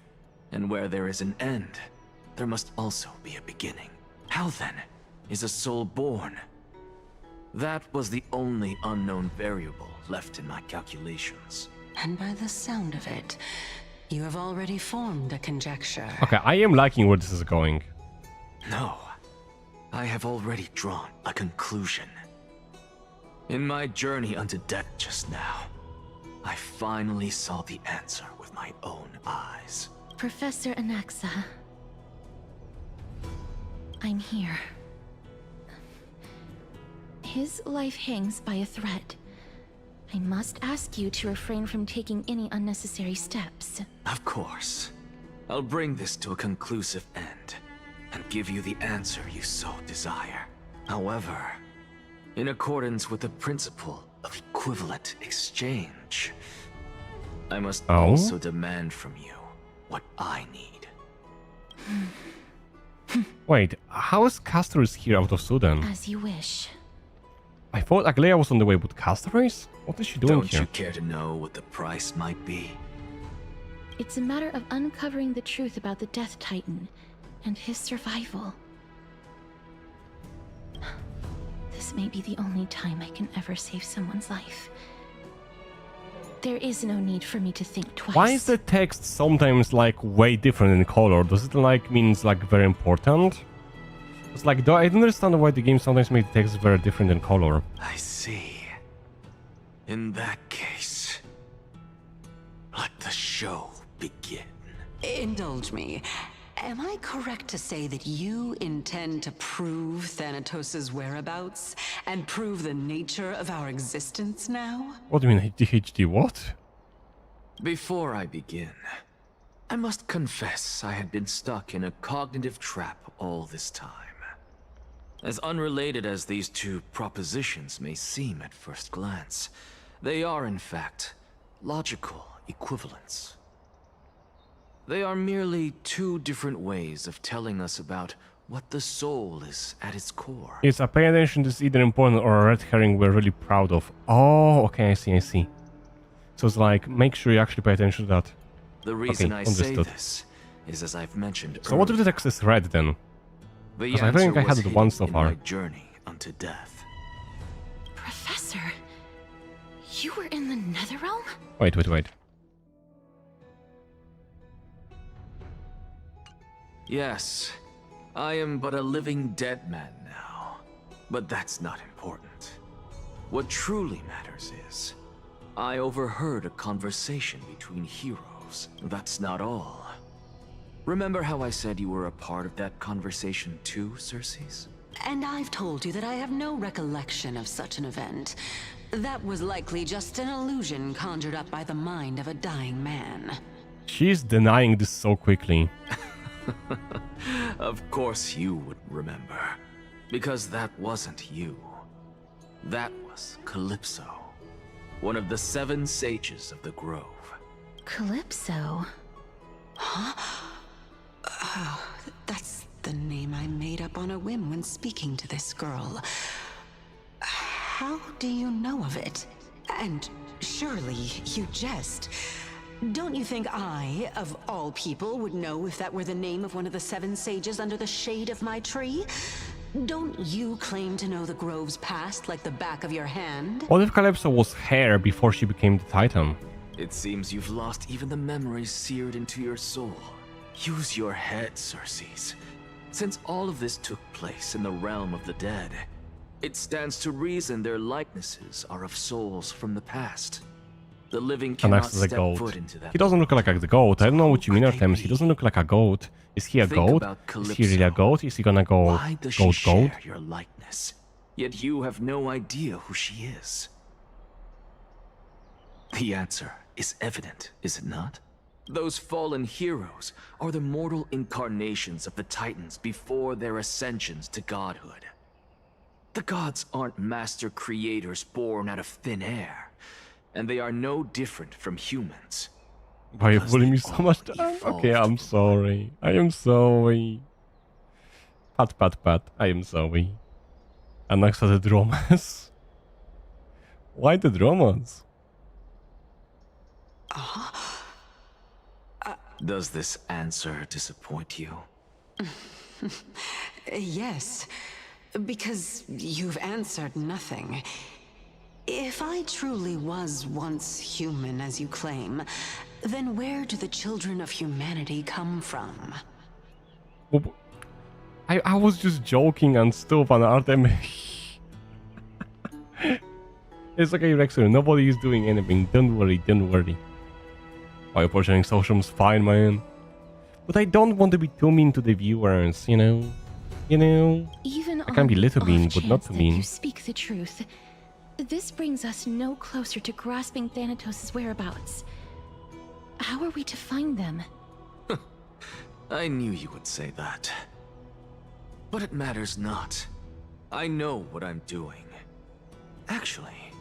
And where there is an end, there must also be a beginning. How then is a soul born? That was the only unknown variable left in my calculations. And by the sound of it, you have already formed a conjecture. Okay, I am liking where this is going. No, I have already drawn a conclusion. In my journey unto death just now, I finally saw the answer with my own eyes. Professor Anaxa, I'm here. His life hangs by a thread. I must ask you to refrain from taking any unnecessary steps. Of course. I'll bring this to a conclusive end, and give you the answer you so desire. However, in accordance with the principle of equivalent exchange, I must also demand from you what I need. Wait, how is Castorus here out of Sudan? As you wish. I thought Aglaia was on the way with castaways? What is she doing Don't here? you care to know what the price might be? It's a matter of uncovering the truth about the Death Titan and his survival. This may be the only time I can ever save someone's life. There is no need for me to think twice. Why is the text sometimes like way different in color? Does it like means like very important? It's like I don't understand why the game sometimes makes the text very different in color. I see. In that case, let the show begin. Indulge me. Am I correct to say that you intend to prove Thanatos' whereabouts and prove the nature of our existence now? What do you mean, DHD what? Before I begin, I must confess I had been stuck in a cognitive trap all this time. As unrelated as these two propositions may seem at first glance, they are in fact logical equivalents. They are merely two different ways of telling us about what the soul is at its core. It's a pay attention is either important or a red herring we're really proud of. Oh, okay, I see. So it's like, make sure you actually pay attention to that. The reason okay, I say understood. this is as I've mentioned So what if the text is red then? The Because I think I answer had was it once so hidden in far. my journey unto death. Professor, you were in the Netherrealm? Wait. Yes, I am but a living dead man now. But that's not important. What truly matters is, I overheard a conversation between heroes. That's not all. Remember how I said you were a part of that conversation too, Circes? And I've told you that I have no recollection of such an event. That was likely just an illusion conjured up by the mind of a dying man. She's denying this so quickly. Of course you would remember. Because that wasn't you. That was Calypso. One of the 7 sages of the Grove. Calypso? Huh? Oh, that's the name I made up on a whim when speaking to this girl. How do you know of it? And surely you jest. Don't you think I, of all people, would know if that were the name of one of the 7 sages under the shade of my tree? Don't you claim to know the Grove's past like the back of your hand? What if Calypso was hair before she became the Titan? It seems you've lost even the memories seared into your soul. Use your head, Circes. Since all of this took place in the realm of the dead, it stands to reason their likenesses are of souls from the past. The living And cannot next is a step goat. foot into that. He doesn't look like a goat. I don't know what you mean, Artemis. He doesn't look like a goat. Is he a Think goat? about Is he really a goat? Is he gonna go Why does she goat? share your likeness? Yet you have no idea who she is. The answer is evident, is it not? Those fallen heroes are the mortal incarnations of the Titans before their ascensions to godhood. The gods aren't master creators born out of thin air, and they are no different from humans. Why are you bullying me so much? Okay, I'm sorry. I am sorry. Pat. I am sorry. And next are the dramas. Why the dramas? Does this answer disappoint you? Yes, because you've answered nothing. If I truly was once human, as you claim, then where do the children of humanity come from? I was just joking and stuff, and Artemis. It's okay, Rexer. Nobody is doing anything. Don't worry. Why you're portraying social's fine, man. But I don't want to be too mean to the viewers, you know? Even I can be on little the mean, off but not chance too that mean. You speak the truth. This brings us no closer to grasping Thanatos' whereabouts. How are we to find them? I knew you would say that. But it matters not. I know what I'm doing. Actually,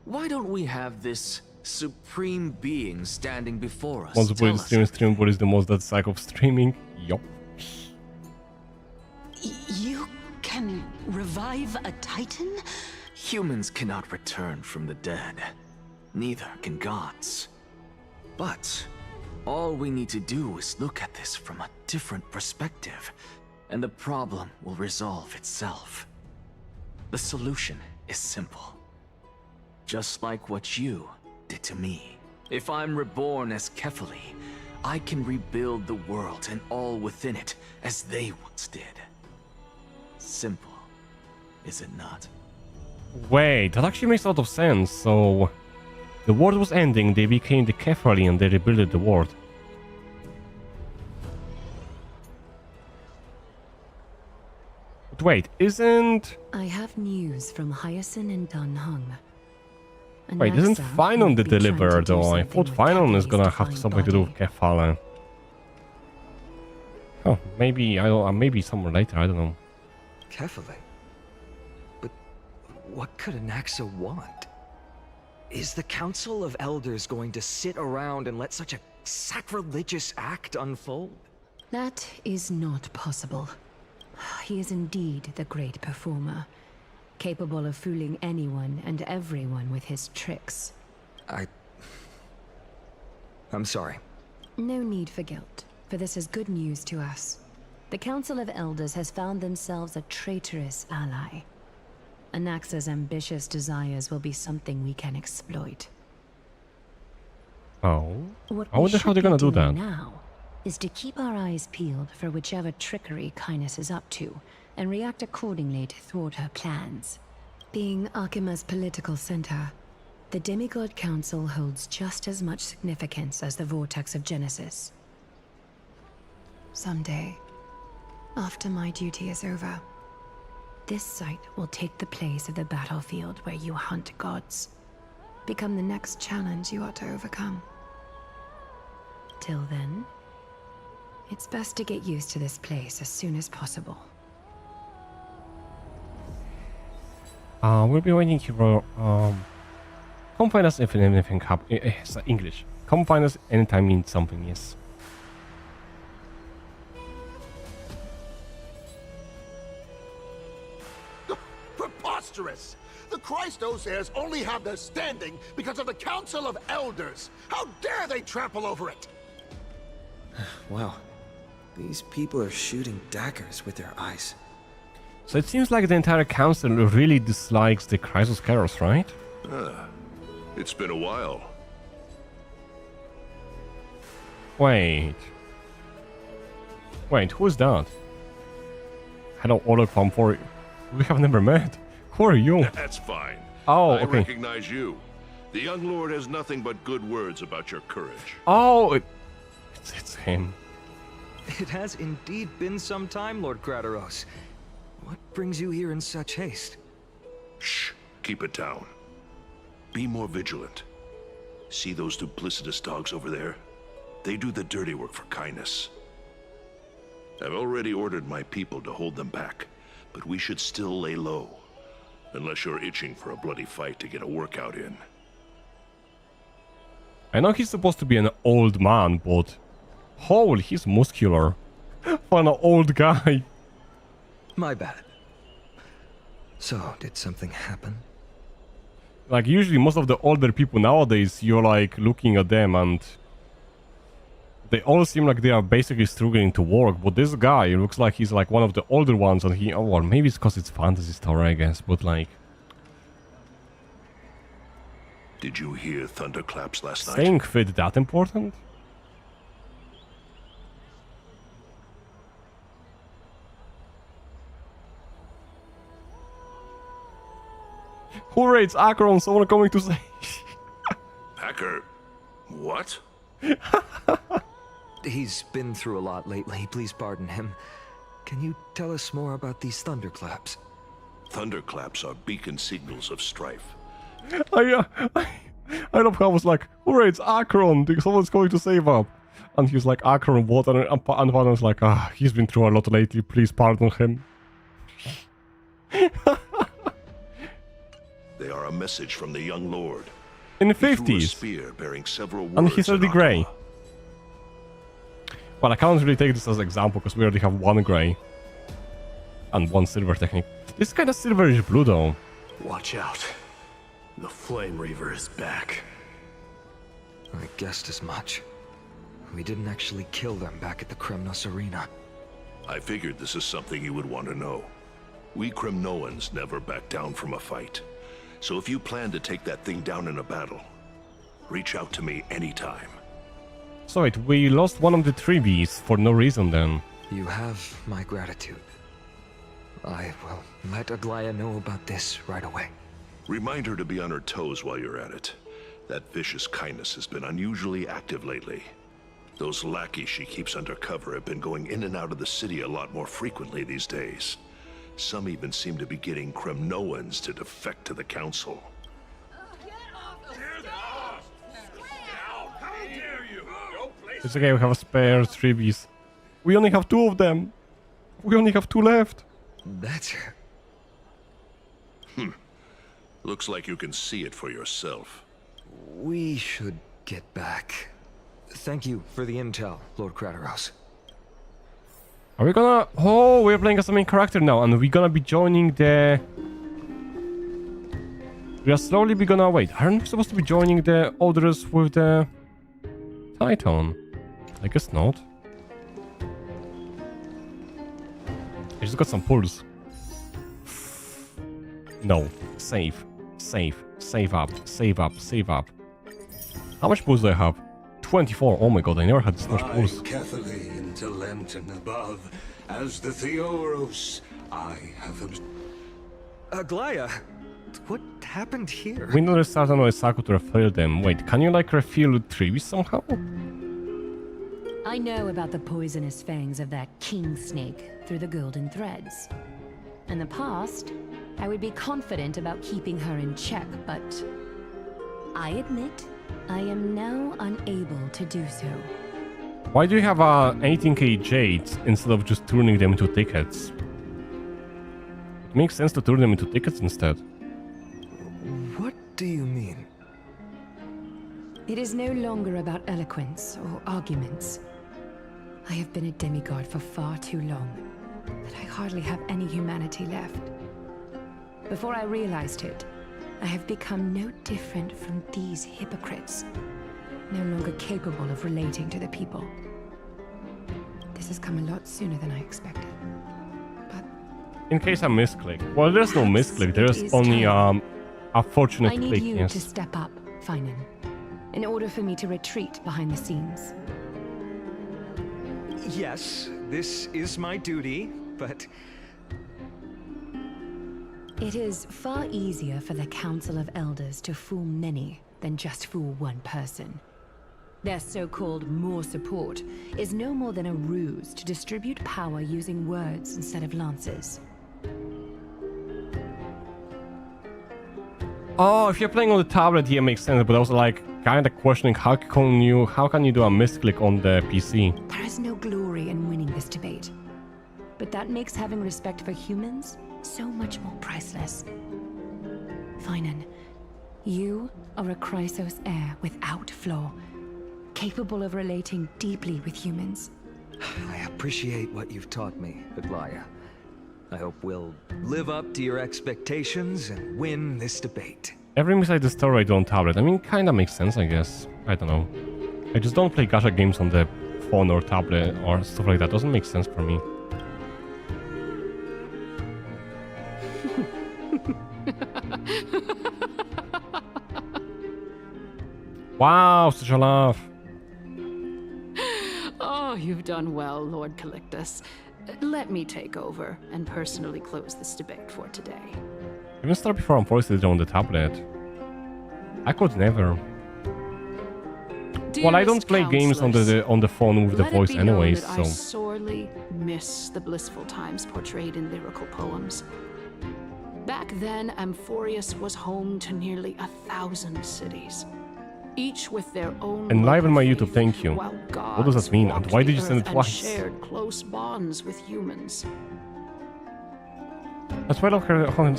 why don't we have this supreme being standing before us? Once the bully stream, what is the most that psych of streaming? Yup. You can revive a Titan? Humans cannot return from the dead. Neither can gods. But all we need to do is look at this from a different perspective, and the problem will resolve itself. The solution is simple. Just like what you did to me. If I'm reborn as Kefali, I can rebuild the world and all within it as they once did. Simple, is it not? Wait, that actually makes a lot of sense. So, the world was ending, they became the Kefali and they rebuilt the world. But wait, isn't... I have news from Hyacinth and Dunhung. Wait, isn't Finon the deliverer though? I thought Finon is gonna have something to do with Kefala. Oh, maybe maybe somewhere later, I don't know. Kefali? But what could Anaxa want? Is the Council of Elders going to sit around and let such a sacrilegious act unfold? That is not possible. He is indeed the great performer, capable of fooling anyone and everyone with his tricks. I'm sorry. No need for guilt, for this is good news to us. The Council of Elders has found themselves a traitorous ally. Anaxa's ambitious desires will be something we can exploit. Oh? What I wonder how they're gonna do that. Now is to keep our eyes peeled for whichever trickery Kindness is up to, and react accordingly to thwart her plans. Being Akima's political center, the Demigod Council holds just as much significance as the Vortex of Genesis. Someday, after my duty is over, this site will take the place of the battlefield where you hunt gods. Become the next challenge you ought to overcome. Till then, it's best to get used to this place as soon as possible. We'll be waiting here for, come find us if anything happens. It's English. Come find us anytime you need something, yes. Preposterous! The Christos heirs only have their standing because of the Council of Elders! How dare they trample over it! Wow. These people are shooting daggers with their eyes. So it seems like the entire council really dislikes the Chrysos Keros, right? It's been a while. Wait, who is that? Hello, Orlok from Amphoreus. We have never met. Who are you? That's fine. Oh, I okay. recognize you. The young lord has nothing but good words about your courage. Oh, it's him. It has indeed been some time, Lord Krateros. What brings you here in such haste? Shh, keep it down. Be more vigilant. See those duplicitous dogs over there? They do the dirty work for kindness. I've already ordered my people to hold them back, but we should still lay low. Unless you're itching for a bloody fight to get a workout in. I know he's supposed to be an old man, but... holy, he's muscular. For an old guy. My bad. So, did something happen? Like, usually most of the older people nowadays, you're like looking at them and... they all seem like they are basically struggling to work, but this guy looks like he's like one of the older ones and he... oh, well, maybe it's because it's fantasy story, I guess, but like... Did you hear thunderclaps last night? Staying fit that important? Hooray, it's Akron, someone coming to say... Hacker? What? He's been through a lot lately, please pardon him. Can you tell us more about these thunderclaps? Thunderclaps are beacon signals of strife. I love how I was like, hooray, it's Akron, someone's going to save up. And he's like, Akron, what? And Van's like, he's been through a lot lately, please pardon him. They are a message from the young lord. In the He threw a 50s. spear bearing several And words he's in already Akama. grey. Well, I can't really take this as an example because we already have one grey. And one silver technique. This is kind of silverish blue though. Watch out. The Flame Reaver is back. I guessed as much. We didn't actually kill them back at the Kremnos Arena. I figured this is something you would want to know. We Kremnoans never back down from a fight. So if you plan to take that thing down in a battle, reach out to me anytime. So wait, we lost one of the 3Bs for no reason then. You have my gratitude. I will let Aglaya know about this right away. Remind her to be on her toes while you're at it. That vicious kindness has been unusually active lately. Those lackeys she keeps under cover have been going in and out of the city a lot more frequently these days. Some even seem to be getting Kremnoans to defect to the Council. It's okay, we have a spare 3Bs. We only have 2 of them. We only have 2 left. That's... Looks like you can see it for yourself. We should get back. Thank you for the intel, Lord Krateros. Are we gonna... Oh, we're playing as a main character now, and we're gonna be joining the... We are slowly be gonna... Wait, aren't we supposed to be joining the others with the... Titan? I guess not. I just got some pulse. No. Save. Save. Save up. Save up. Save up. How much pulse do I have? 24. Oh my god, I never had this much pulse. Carefully into Lantern above, as the Theoros, I have... Aglaya, what happened here? We know there's Sartan or Saku to refill them. Wait, can you like refill 3 somehow? I know about the poisonous fangs of that king snake through the golden threads. In the past, I would be confident about keeping her in check, but I admit I am now unable to do so. Why do you have 18k jades instead of just turning them into tickets? It makes sense to turn them into tickets instead. What do you mean? It is no longer about eloquence or arguments. I have been a demigod for far too long that I hardly have any humanity left. Before I realized it, I have become no different from these hypocrites, no longer capable of relating to the people. This has come a lot sooner than I expected. In case I misclick. Well, there's no misclick, there's only a fortunate I need click, you yes. to step up, Finan, in order for me to retreat behind the scenes. Yes, this is my duty, but... It is far easier for the Council of Elders to fool many than just fool one person. Their so-called more support is no more than a ruse to distribute power using words instead of lances. Oh, if you're playing on the tablet here, it makes sense, but I was like kind of questioning how can you do a misclick on the PC? There is no glory in winning this debate, but that makes having respect for humans so much more priceless. Finan, you are a Chrysos heir without flaw, capable of relating deeply with humans. I appreciate what you've taught me, Aglaya. I hope we'll live up to your expectations and win this debate. Every miss I destroy on tablet. I mean, kinda makes sense, I guess. I don't know. I just don't play gacha games on the phone or tablet or stuff like that. Doesn't make sense for me. Wow, such a laugh. Oh, you've done well, Lord Calictus. Let me take over and personally close this debate for today. Even start before Amphoreus did it on the tablet. I could never. Well, I don't play games on the phone with the voice anyway, so. I sorely miss the blissful times portrayed in lyrical poems. Back then, Amphoreus was home to nearly 1,000 cities, each with their own. Enliven my YouTube, thank you. What does that mean? And why did you send it twice? Shared close bonds with humans. That's why I love Honkai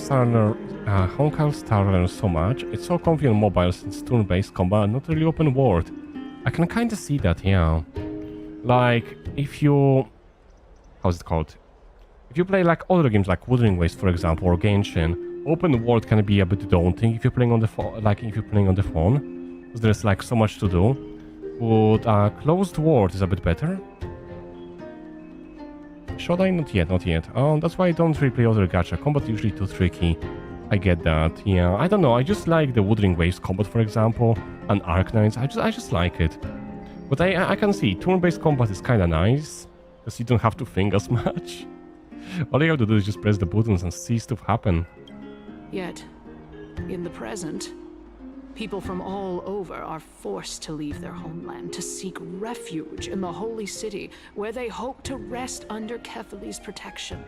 Star Rail so much. It's so comfy on mobile since turn-based combat, not really open world. I can kind of see that, yeah. Like, if you... How's it called? If you play like other games like Wuthering Waves, for example, or Genshin, open world can be a bit daunting if you're playing on the phone, like if you're playing on the phone, because there's like so much to do. But closed world is a bit better. Should I? Not yet, not yet. That's why I don't replay other gacha. Combat usually too tricky. I get that. Yeah, I don't know. I just like the Wuthering Waves combat, for example, and Arknights. I just like it. But I can see turn-based combat is kind of nice because you don't have to think as much. All you have to do is just press the buttons and see stuff happen. Yet, in the present, people from all over are forced to leave their homeland to seek refuge in the holy city, where they hope to rest under Kefali's protection.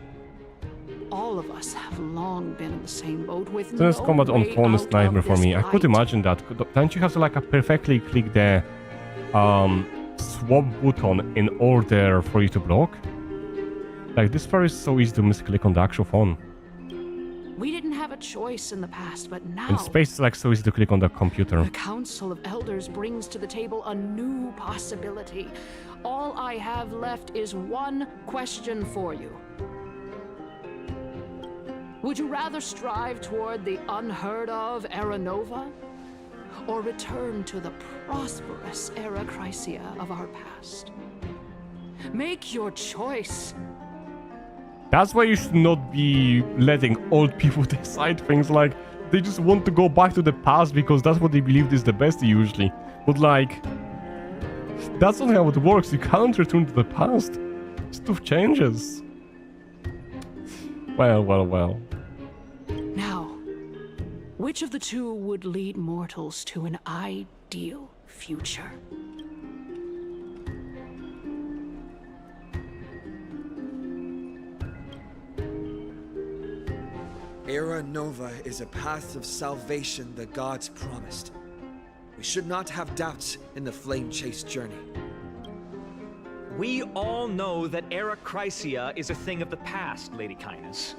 All of us have long been in the same boat with no combat on way phone is out nightmare of for this me. I could plight. imagine that. Don't you have to like perfectly click the swap button in order for you to block? Like this far is so easy to misclick on the actual phone. We didn't have a choice in the past, but now And space is like so easy to click on the computer. the Council of Elders brings to the table a new possibility. All I have left is one question for you. Would you rather strive toward the unheard of Era Nova, or return to the prosperous Era Chrysia of our past? Make your choice. That's why you should not be letting old people decide things. Like, they just want to go back to the past because that's what they believe is the best usually. But like, that's not how it works. You can't return to the past. Stuff changes. Well. Now, which of the two would lead mortals to an ideal future? Era Nova is a path of salvation the gods promised. We should not have doubts in the flame-chased journey. We all know that Era Chrysia is a thing of the past, Lady Kindness.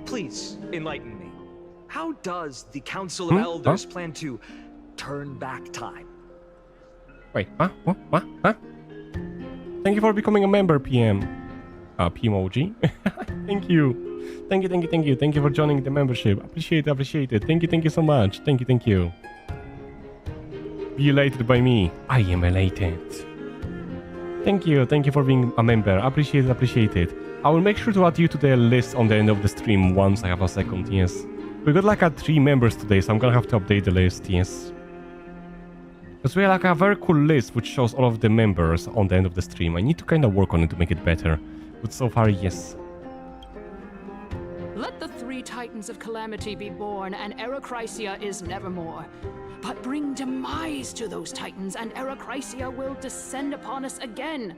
Please, enlighten me. How does the Council of Elders plan to turn back time? Wait, what? Huh? Thank you for becoming a member, PM. PMOG. Thank you. Thank you. Thank you for joining the membership. Appreciate it. Thank you so much. Thank you. Be elated by me. I am elated. Thank you for being a member. Appreciate it. I will make sure to add you to the list on the end of the stream once I have a second, yes. We got like 3 members today, so I'm gonna have to update the list, yes. Because we have like a very cool list which shows all of the members on the end of the stream. I need to kind of work on it to make it better. But so far, yes. Let the 3 Titans of Calamity be born, and Era Chrysia is nevermore. But bring demise to those Titans, and Era Chrysia will descend upon us again.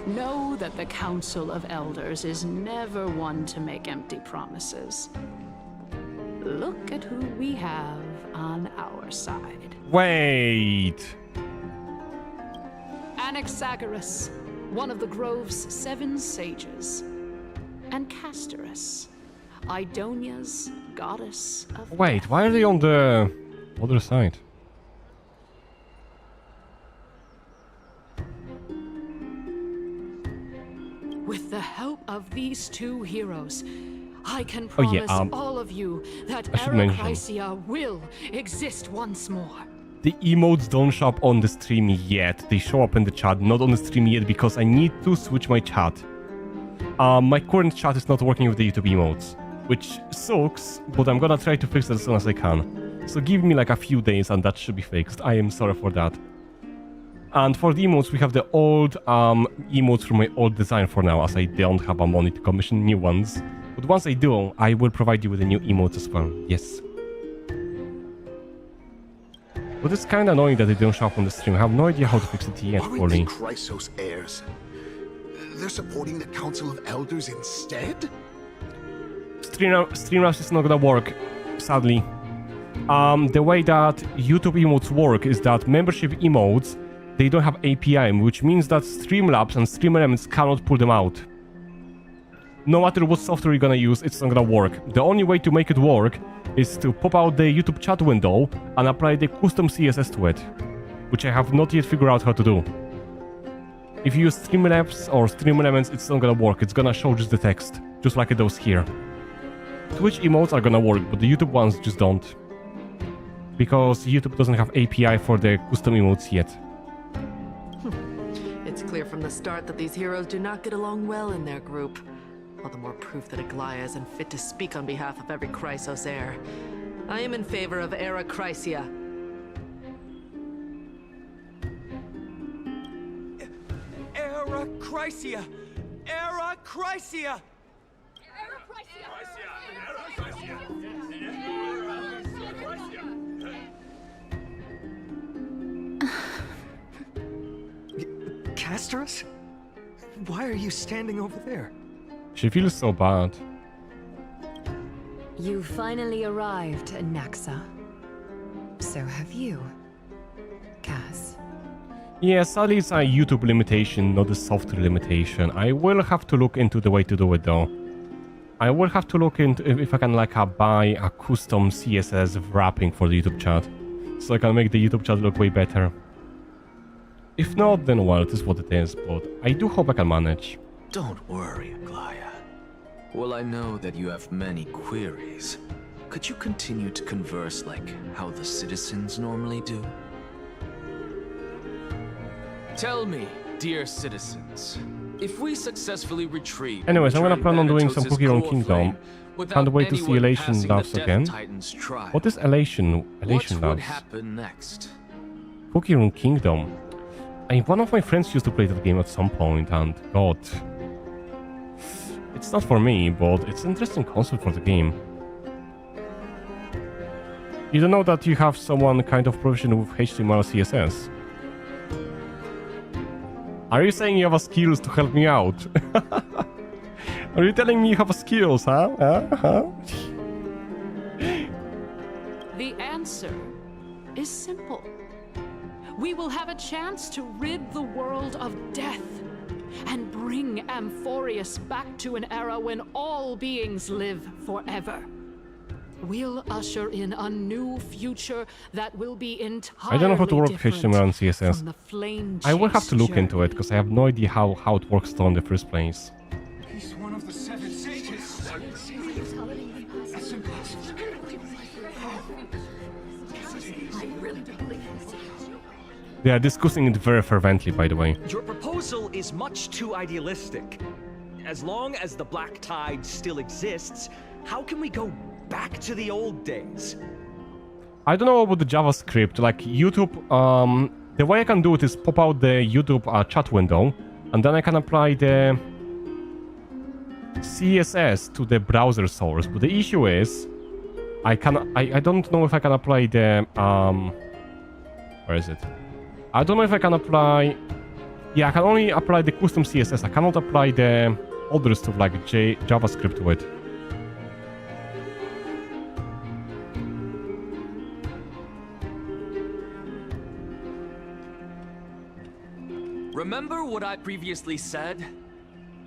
Know that the Council of Elders is never one to make empty promises. Look at who we have on our side. Wait. Anaxagoras, one of the Grove's 7 sages, and Castorus, Idonia's goddess of Wait, why are they on the other side? With the help of these 2 heroes, I can promise all of you that Era Chrysia will exist once more. The emotes don't show up on the stream yet. They show up in the chat, not on the stream yet because I need to switch my chat. My current chat is not working with the YouTube emotes, which sucks, but I'm gonna try to fix it as soon as I can. So give me like a few days and that should be fixed. I am sorry for that. And for the emotes, we have the old emotes from my old design for now, as I don't have a money to commission new ones. But once I do, I will provide you with the new emotes as well. Yes. But it's kind of annoying that they don't show up on the stream. I have no idea how to fix it yet, Aren't fully. the Chrysos heirs? They're supporting the Council of Elders instead? Streamlabs is not gonna work, sadly. The way that YouTube emotes work is that membership emotes, they don't have API, which means that Streamlabs and StreamElements cannot pull them out. No matter what software you're gonna use, it's not gonna work. The only way to make it work is to pop out the YouTube chat window and apply the custom CSS to it, which I have not yet figured out how to do. If you use Streamlabs or Stream Elements, it's not gonna work. It's gonna show just the text, just like it does here. Twitch emotes are gonna work, but the YouTube ones just don't. Because YouTube doesn't have API for the custom emotes yet. It's clear from the start that these heroes do not get along well in their group. All the more proof that Aglaya isn't fit to speak on behalf of every Chrysos heir. I am in favor of Era Chrysia. Era Chrysia! Era Chrysia! Castorus? Why are you standing over there? She feels so bad. You finally arrived, Naxa. So have you, Cass. Yeah, sadly it's a YouTube limitation, not a software limitation. I will have to look into the way to do it though. I will have to look into if I can like buy a custom CSS wrapping for the YouTube chat. So I can make the YouTube chat look way better. If not, then well, it is what it is, but I do hope I can manage. Don't worry, Aglaya. Well, I know that you have many queries. Could you continue to converse like how the citizens normally do? Tell me, dear citizens, if we successfully retrieve... Anyways, I'm gonna plan on doing some Cookie Run Kingdom. Can't wait to see Elation Labs again. What is Elation Labs? What would happen next? Cookie Run Kingdom. One of my friends used to play that game at some point, and god... It's not for me, but it's an interesting concept for the game. You don't know that you have someone kind of proficient with HTML CSS. Are you saying you have a skills to help me out? Are you telling me you have a skills, huh? The answer is simple. We will have a chance to rid the world of death and bring Amphoreus back to an era when all beings live forever. We'll usher in a new future that will be entirely I don't know how to work with different HTML and CSS. from the flame I will have to look chase into it, because I have no idea how it works though in the first place. He's one of the 7 sages. That's impossible. They are discussing it very fervently, by the way. Your proposal is much too idealistic. As long as the Black Tide still exists, how can we go back to the old days? I don't know about the JavaScript, like YouTube, the way I can do it is pop out the YouTube chat window, and then I can apply the CSS to the browser source, but the issue is, I don't know if I can apply the, where is it? I don't know if I can apply, yeah, I can only apply the custom CSS, I cannot apply the other stuff like JavaScript to it. Remember what I previously said?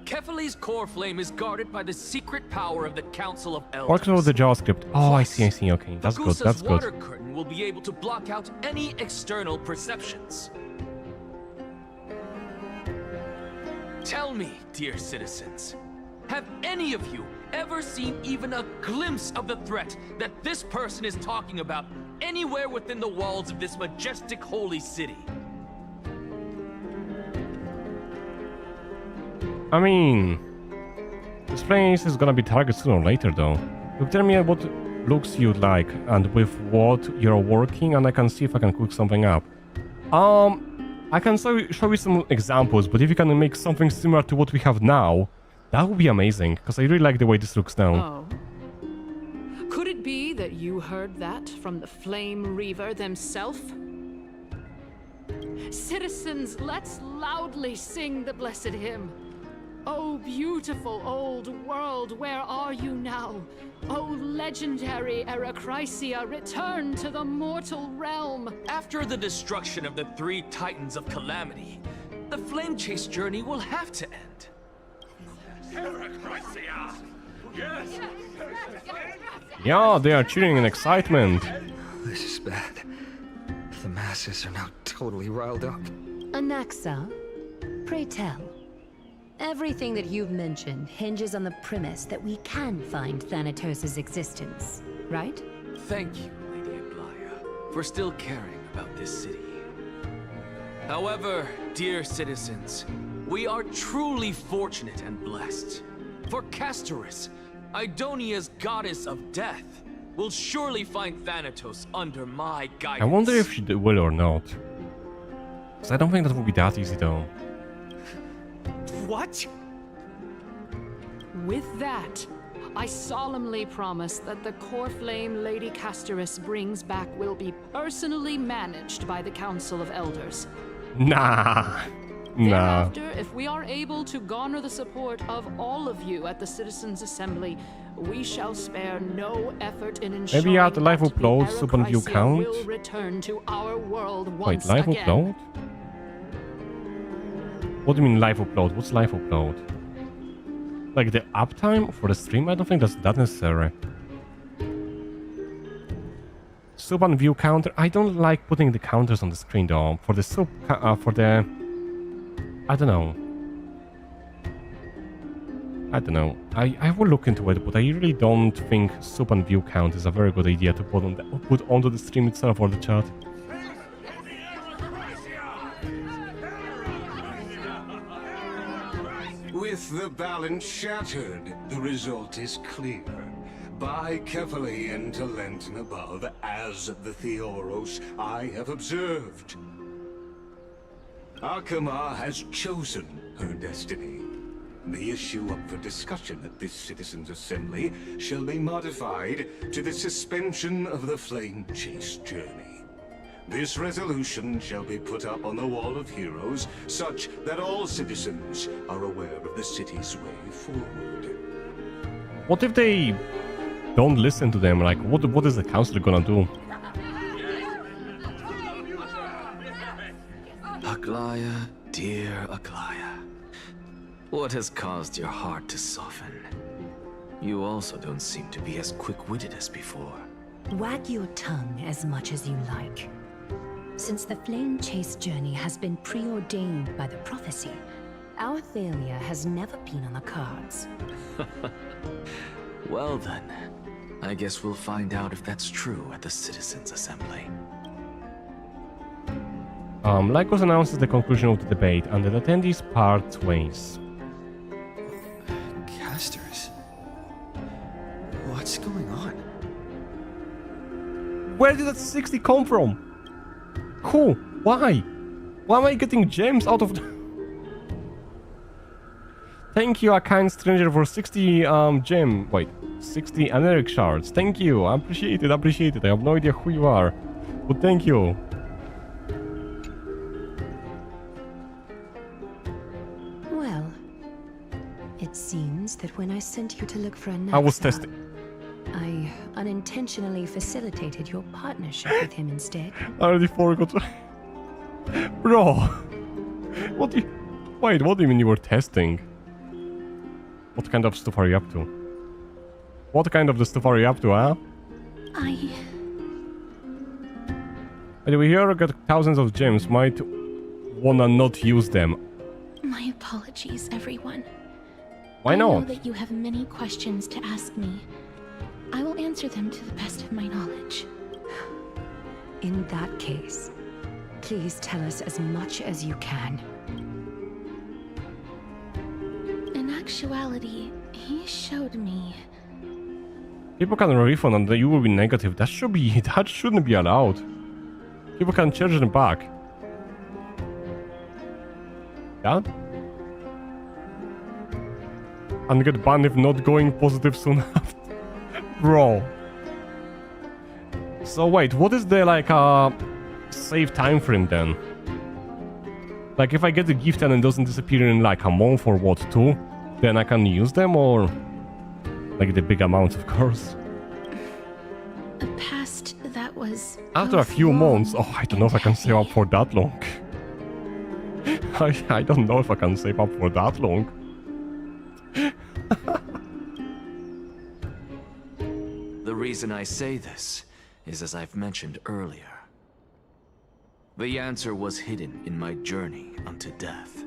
Kefali's core flame is guarded by the secret power of the Council of Elders. Works with the JavaScript. Oh, I see, okay. That's good, that's good. The water curtain will be able to block out any external perceptions. Tell me, dear citizens, have any of you ever seen even a glimpse of the threat that this person is talking about anywhere within the walls of this majestic holy city? I mean, this place is gonna be targeted sooner or later though. You tell me what looks you'd like and with what you're working, and I can see if I can cook something up. I can show you some examples, but if you can make something similar to what we have now, that would be amazing, because I really like the way this looks now. Oh. Could it be that you heard that from the Flame Reaver themselves? Citizens, let's loudly sing the blessed hymn. Oh, beautiful old world, where are you now? Oh, legendary Erechrysia, return to the mortal realm. After the destruction of the 3 Titans of Calamity, the Flame Chase journey will have to end. Erechrysia! Yes! Yeah, they are cheering in excitement. This is bad. The masses are now totally riled up. Anaxa, Pray tell. Everything that you've mentioned hinges on the premise that we can find Thanatos' existence, right? Thank you, Lady Aglaya, for still caring about this city. However, dear citizens, we are truly fortunate and blessed. For Castorus, Idonia's goddess of death, will surely find Thanatos under my guidance. I wonder if she will or not. Because I don't think that would be that easy though. What? With that, I solemnly promise that the core flame Lady Castorus brings back will be personally managed by the Council of Elders. Nah. Thereafter, if we are able to garner the support of all of you at the Citizens' Assembly, we shall spare no effort in ensuring Maybe add live that upload, the sub and view Arachisia count. will return to our world Wait, once live again. upload? What do you mean live upload? What's live upload? Like the uptime for the stream? I don't think that's that necessary. Sub and view counter. I don't like putting the counters on the screen though. For the sub, for the, I don't know. I will look into it, but I really don't think sub and view count is a very good idea to put onto the stream itself or the chat. With the balance shattered, the result is clear. Buy carefully into Lenten above, as the Theoros I have observed. Akama has chosen her destiny. The issue up for discussion at this Citizens' Assembly shall be modified to the suspension of the Flame Chase journey. This resolution shall be put up on the Wall of Heroes, such that all citizens are aware of the city's way forward. What if they don't listen to them? Like, what is the council gonna do? Aglaya, dear Aglaya, what has caused your heart to soften? You also don't seem to be as quick-witted as before. Wag your tongue as much as you like. Since the Flame Chase journey has been preordained by the prophecy, our failure has never been on the cards. Well then, I guess we'll find out if that's true at the Citizens' Assembly. Lycos announces the conclusion of the debate, and the attendees part ways. Casters? What's going on? Where did that 60 come from? Who? Why? Why am I getting gems out of the... Thank you, a kind stranger, for 60 gem... Wait, 60 Aneric shards. Thank you, I appreciate it, I have no idea who you are. But thank you. Well, it seems that when I sent you to look for a I was Naxa, testing. I unintentionally facilitated your partnership with him instead. I already forgot. Bro. What do you... Wait, what do you mean you were testing? What kind of stuff are you up to? What kind of the stuff are you up to, huh? Anyway, here I got thousands of gems. Might wanna not use them. My apologies, everyone. Why I know not? that you have many questions to ask me. I will answer them to the best of my knowledge. In that case, please tell us as much as you can. In actuality, he showed me. People can refund and you will be negative. That shouldn't be allowed. People can charge them back. Yeah? And get banned if not going positive soon after. Bro. So wait, what is the like save time frame then? Like if I get the gift and it doesn't disappear in like a month or what, 2, then I can use them, or like the big amounts, of course. Past that was After a few months, oh, I don't know if I can save up for that long. I don't know if I can save up for that long. The reason I say this is as I've mentioned earlier. The answer was hidden in my journey unto death.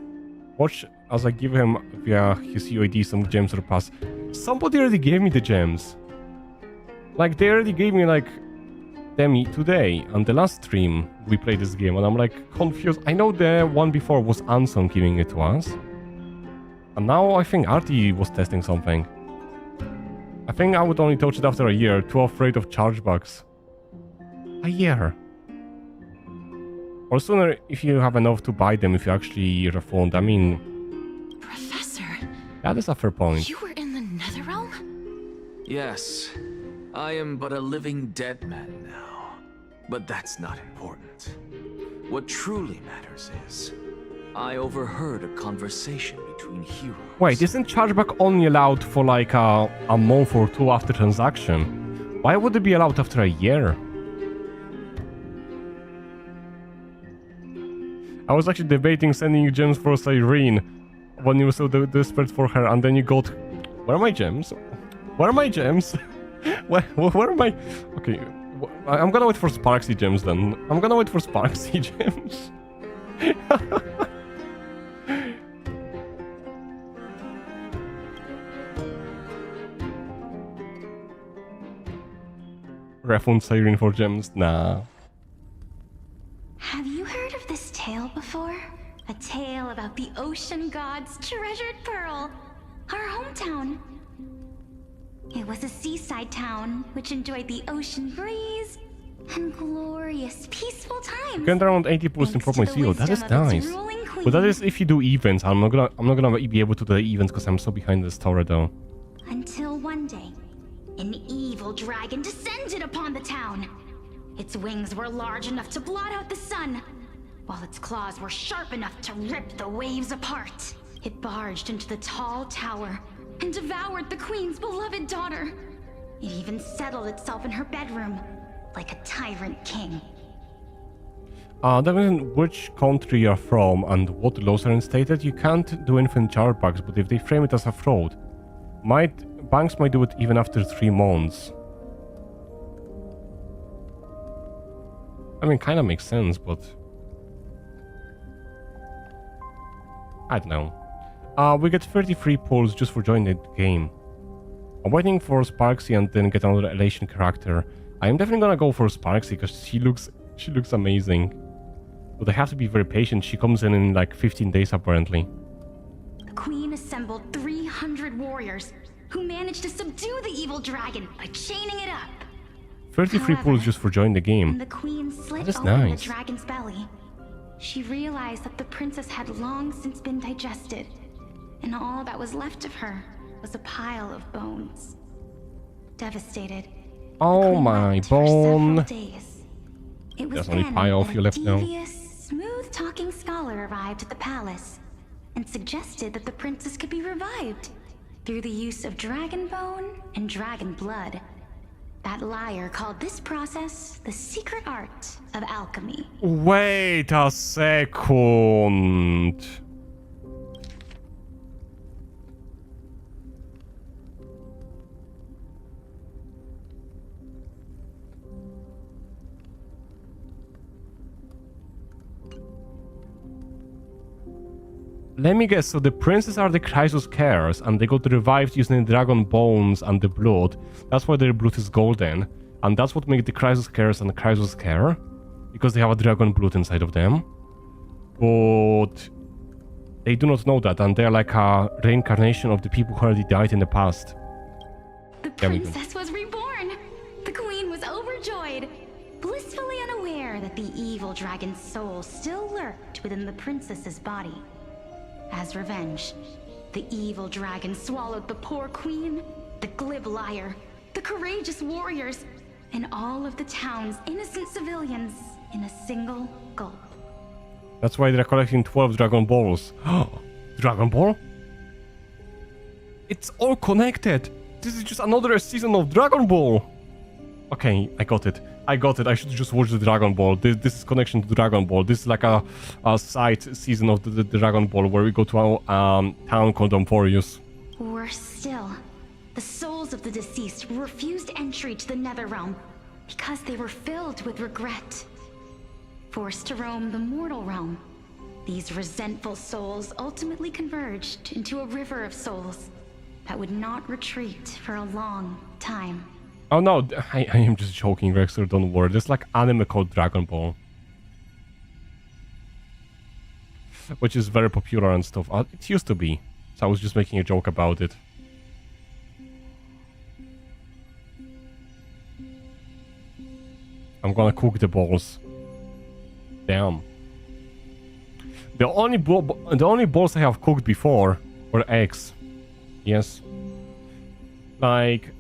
Watch as I give him via his UID some gems or pass. Somebody already gave me the gems. Like, they already gave me, like, them today. On the last stream, we played this game, and I'm, like, confused. I know the one before was Anson giving it to us. And now I think Artie was testing something. I think I would only touch it after a year, too afraid of chargebacks. A year. Or sooner if you have enough to buy them if you actually refund. I mean... Professor... That is a fair point. You were in the Netherrealm? Yes. I am but a living dead man now. But that's not important. What truly matters is... I overheard a conversation between heroes. Wait, isn't chargeback only allowed for like a month or two after transaction? Why would it be allowed after a year? I was actually debating sending you gems for Cyrene when you were so desperate for her, and then you got... Where are my gems? Where are my gems? where are my... Okay, I'm gonna wait for Sparksy gems then. I'm gonna wait for Sparksy gems. Refund Cyrene for gems? Nah. Have you heard of this tale before? A tale about the ocean god's treasured pearl, our hometown. It was a seaside town which enjoyed the ocean breeze and glorious, peaceful times. Get around 80 pools in 4.0. That is nice. But that is if you do events. I'm not gonna be able to do the events because I'm so behind the story though. Until one day, an evil dragon descended upon the town. Its wings were large enough to blot out the sun, while its claws were sharp enough to rip the waves apart. It barged into the tall tower and devoured the queen's beloved daughter. It even settled itself in her bedroom, like a tyrant king. Depending on which country you're from and what laws are instated, you can't do anything chargebacks, but if they frame it as a fraud, banks might do it even after 3 months. I mean, kinda makes sense, but... I don't know. We get 33 pulls just for joining the game. I'm waiting for Sparksy and then get another elation character. I am definitely gonna go for Sparksy because she looks amazing. But I have to be very patient. She comes in like 15 days apparently. The queen assembled 300 warriors who managed to subdue the evil dragon by chaining it up. 33 pulls just for joining the game. When the queen slit That is open nice. the dragon's belly, she realized that the princess had long since been digested, and all that was left of her was a pile of bones. Devastated, Oh my bone. days. It was There's only then pile of that you a left now. devious, smooth-talking scholar arrived at the palace and suggested that the princess could be revived through the use of dragon bone and dragon blood. That liar called this process the secret art of alchemy. Wait a second. Let me guess, so the princes are the Chrysos Cares, and they got revived using the dragon bones and the blood. That's why their blood is golden. And that's what makes the Chrysos Cares and the Chrysos Care. Because they have a dragon blood inside of them. But they do not know that, and they're like a reincarnation of the people who already died in the past. The princess was reborn! The queen was overjoyed, blissfully unaware that the evil dragon's soul still lurked within the princess's body. As revenge, the evil dragon swallowed the poor queen, the glib liar, the courageous warriors, and all of the town's innocent civilians in a single gulp. That's why they're collecting 12 Dragon Balls. Dragon Ball? It's all connected! This is just another season of Dragon Ball! Okay, I got it. I should just watch the Dragon Ball. This is connection to Dragon Ball. This is like a side season of the Dragon Ball where we go to a town called Amphoreus. Worse still, the souls of the deceased refused entry to the Netherrealm because they were filled with regret. Forced to roam the mortal realm, These resentful souls ultimately converged into a river of souls that would not retreat for a long time. Oh no, I am just joking, Rexer, don't worry. There's like anime called Dragon Ball, which is very popular and stuff. It used to be, so I was just making a joke about it. I'm gonna cook the balls. Damn. The only balls I have cooked before were eggs. Yes. Like,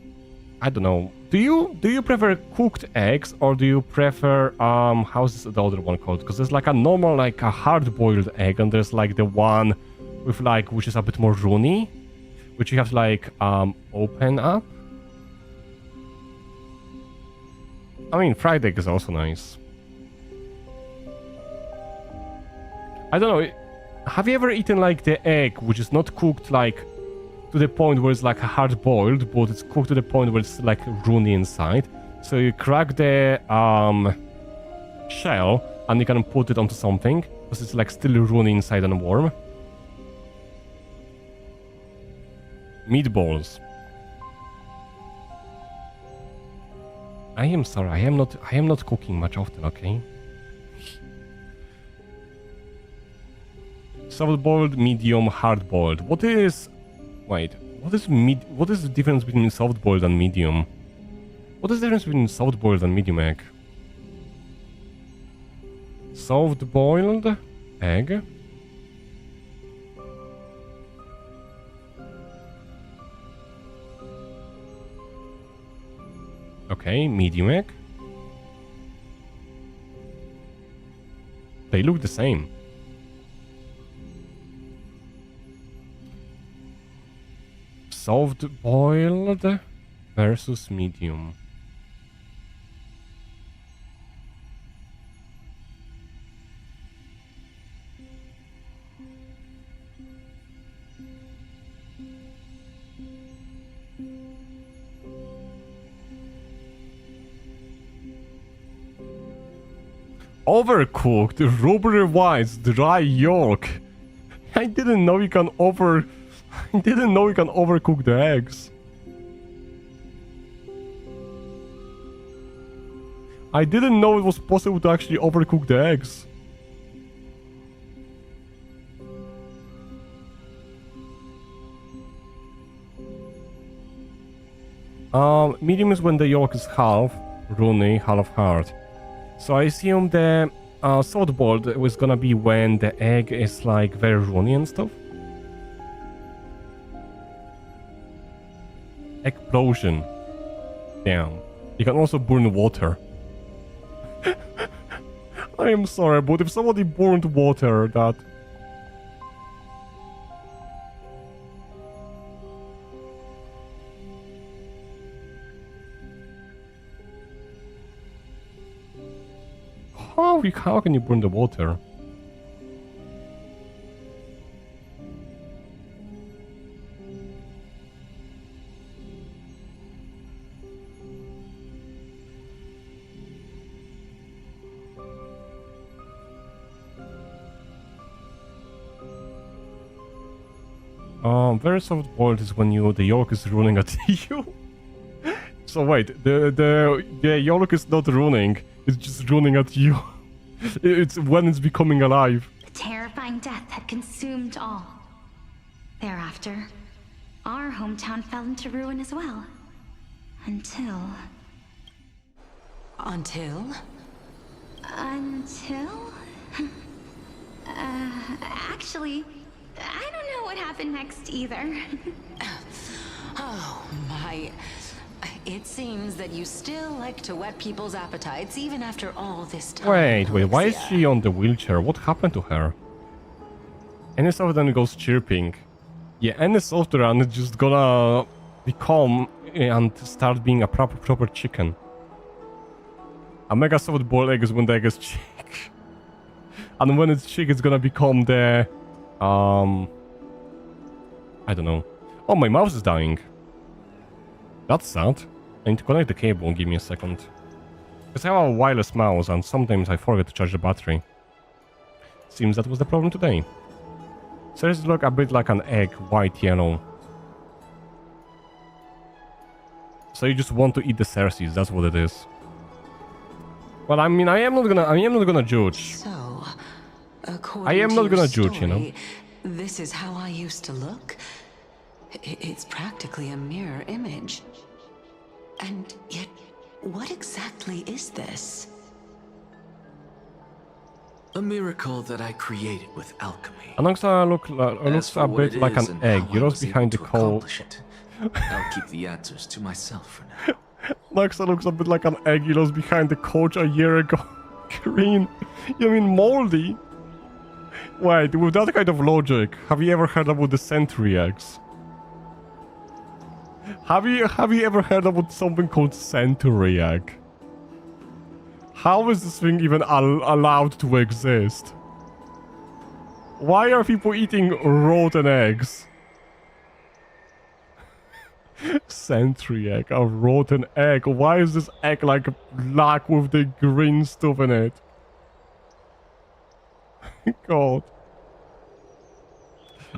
I don't know. Do you prefer cooked eggs, or do you prefer how's the other one called? Because there's like a normal, like a hard-boiled egg, and there's like the one with like, which is a bit more runny, which you have to like open up. I mean, fried egg is also nice. I don't know. Have you ever eaten like the egg which is not cooked like to the point where it's like a hard boiled, but it's cooked to the point where it's like runny inside? So you crack the shell and you can put it onto something because it's like still runny inside and warm. Meatballs. I am sorry, I am not cooking much often, okay? Soft-boiled, medium, hard-boiled. What is... Wait, what is the difference between soft-boiled and medium? What is the difference between soft-boiled and medium egg? Soft-boiled egg. Okay, medium egg. They look the same. Soft-boiled versus medium. Overcooked, rubbery whites, dry yolk. I didn't know you can overcook the eggs. I didn't know it was possible to actually overcook the eggs. Medium is when the yolk is half runny, half hard. So I assume the soft-boiled was gonna be when the egg is like very runny and stuff. Explosion. Damn. You can also burn water. I am sorry, but if somebody burned water, that... How can you burn the water? Very soft boiled is when the yolk is running at you. So wait, the yolk is not running, it's just running at you. It's when it's becoming alive. The terrifying death had consumed all. Thereafter, our hometown fell into ruin as well. Until... Until? Actually, I don't know what happened next either. Oh my... It seems that you still like to whet people's appetites even after all this time. Wait, why is she on the wheelchair? What happened to her? Any software goes chirping. Yeah, any software and it's just gonna become and start being a proper chicken. A mega soft boiled egg is when the egg is chick. And when it's chick, it's gonna become the... I don't know. Oh, my mouse is dying. That's sad. I need to connect the cable, give me a second. Because I have a wireless mouse and sometimes I forget to charge the battery. seems that was the problem today. Ceres look a bit like an egg, white, yellow. So you just want to eat the Cerces, that's what it is. Well, I mean, I am not gonna judge. So, I am not gonna judge, you know. This is how I used to look. It's practically a mirror image. And yet, what exactly is this? A miracle that I created with alchemy. Anaxa looks a bit like an egg. You lost behind the coal. I'll keep the answers to myself for now. Anaxa looks a bit like an egg you lost behind the coach a year ago. Green. You mean moldy? Wait, with that kind of logic, have you ever heard about the century eggs? Have you ever heard about something called century egg? How is this thing even allowed to exist? Why are people eating rotten eggs? Century egg, a rotten egg. Why is this egg like black with the green stuff in it? God.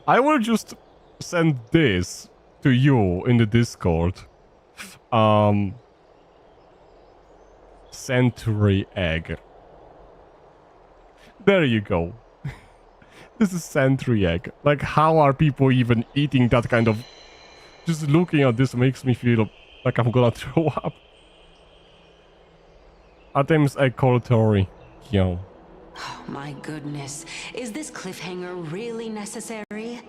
I will just send this to you in the Discord. Century egg. There you go. This is century egg. Like, how are people even eating that kind of... Just looking at this makes me feel like I'm gonna throw up. Artemis egg Colatory. Yo. Oh, my goodness. Is this cliffhanger really necessary?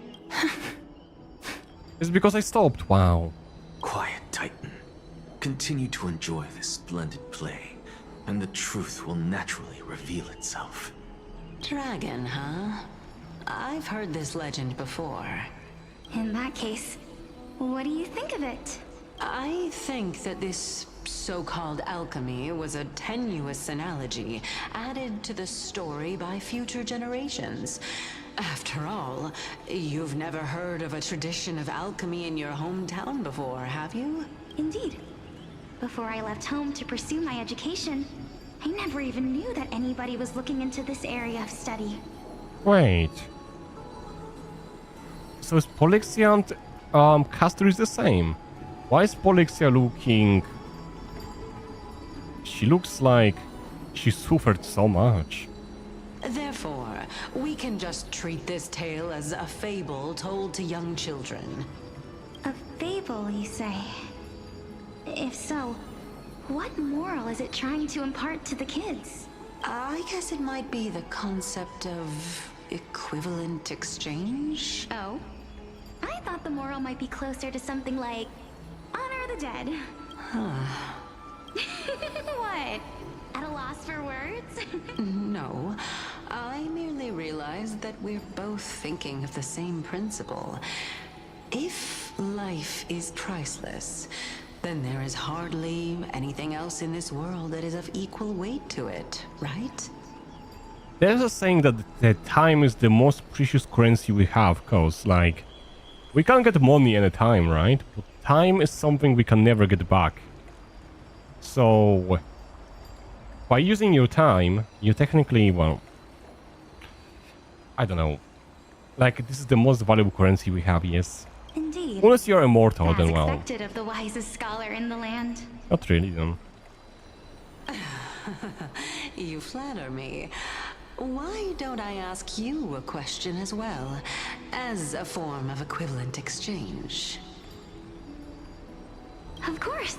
It's because I stopped. Wow. Quiet, Titan. Continue to enjoy this splendid play, and the truth will naturally reveal itself. Dragon, huh? I've heard this legend before. In that case, what do you think of it? I think that this so-called alchemy was a tenuous analogy added to the story by future generations. After all, you've never heard of a tradition of alchemy in your hometown before, have you? Indeed. Before I left home to pursue my education, I never even knew that anybody was looking into this area of study. Wait. So is Polixia and Castor is the same? Why is Polixia looking... She looks like she suffered so much. Therefore, we can just treat this tale as a fable told to young children. A fable, you say? If so, what moral is it trying to impart to the kids? I guess it might be the concept of equivalent exchange. Oh? I thought the moral might be closer to something like honor the dead. Huh. What? At a loss for words? No. I merely realized that we're both thinking of the same principle. If life is priceless, then there is hardly anything else in this world that is of equal weight to it, right? There's a saying that the time is the most precious currency we have, cause like we can't get money anytime, right? But time is something we can never get back. So by using your time, you technically, well, I don't know. Like, this is the most valuable currency we have, yes. Indeed. Unless you're immortal, That's then well. expected of the wisest scholar in the land. Not really, then. You flatter me. Why don't I ask you a question as well, as a form of equivalent exchange? Of course.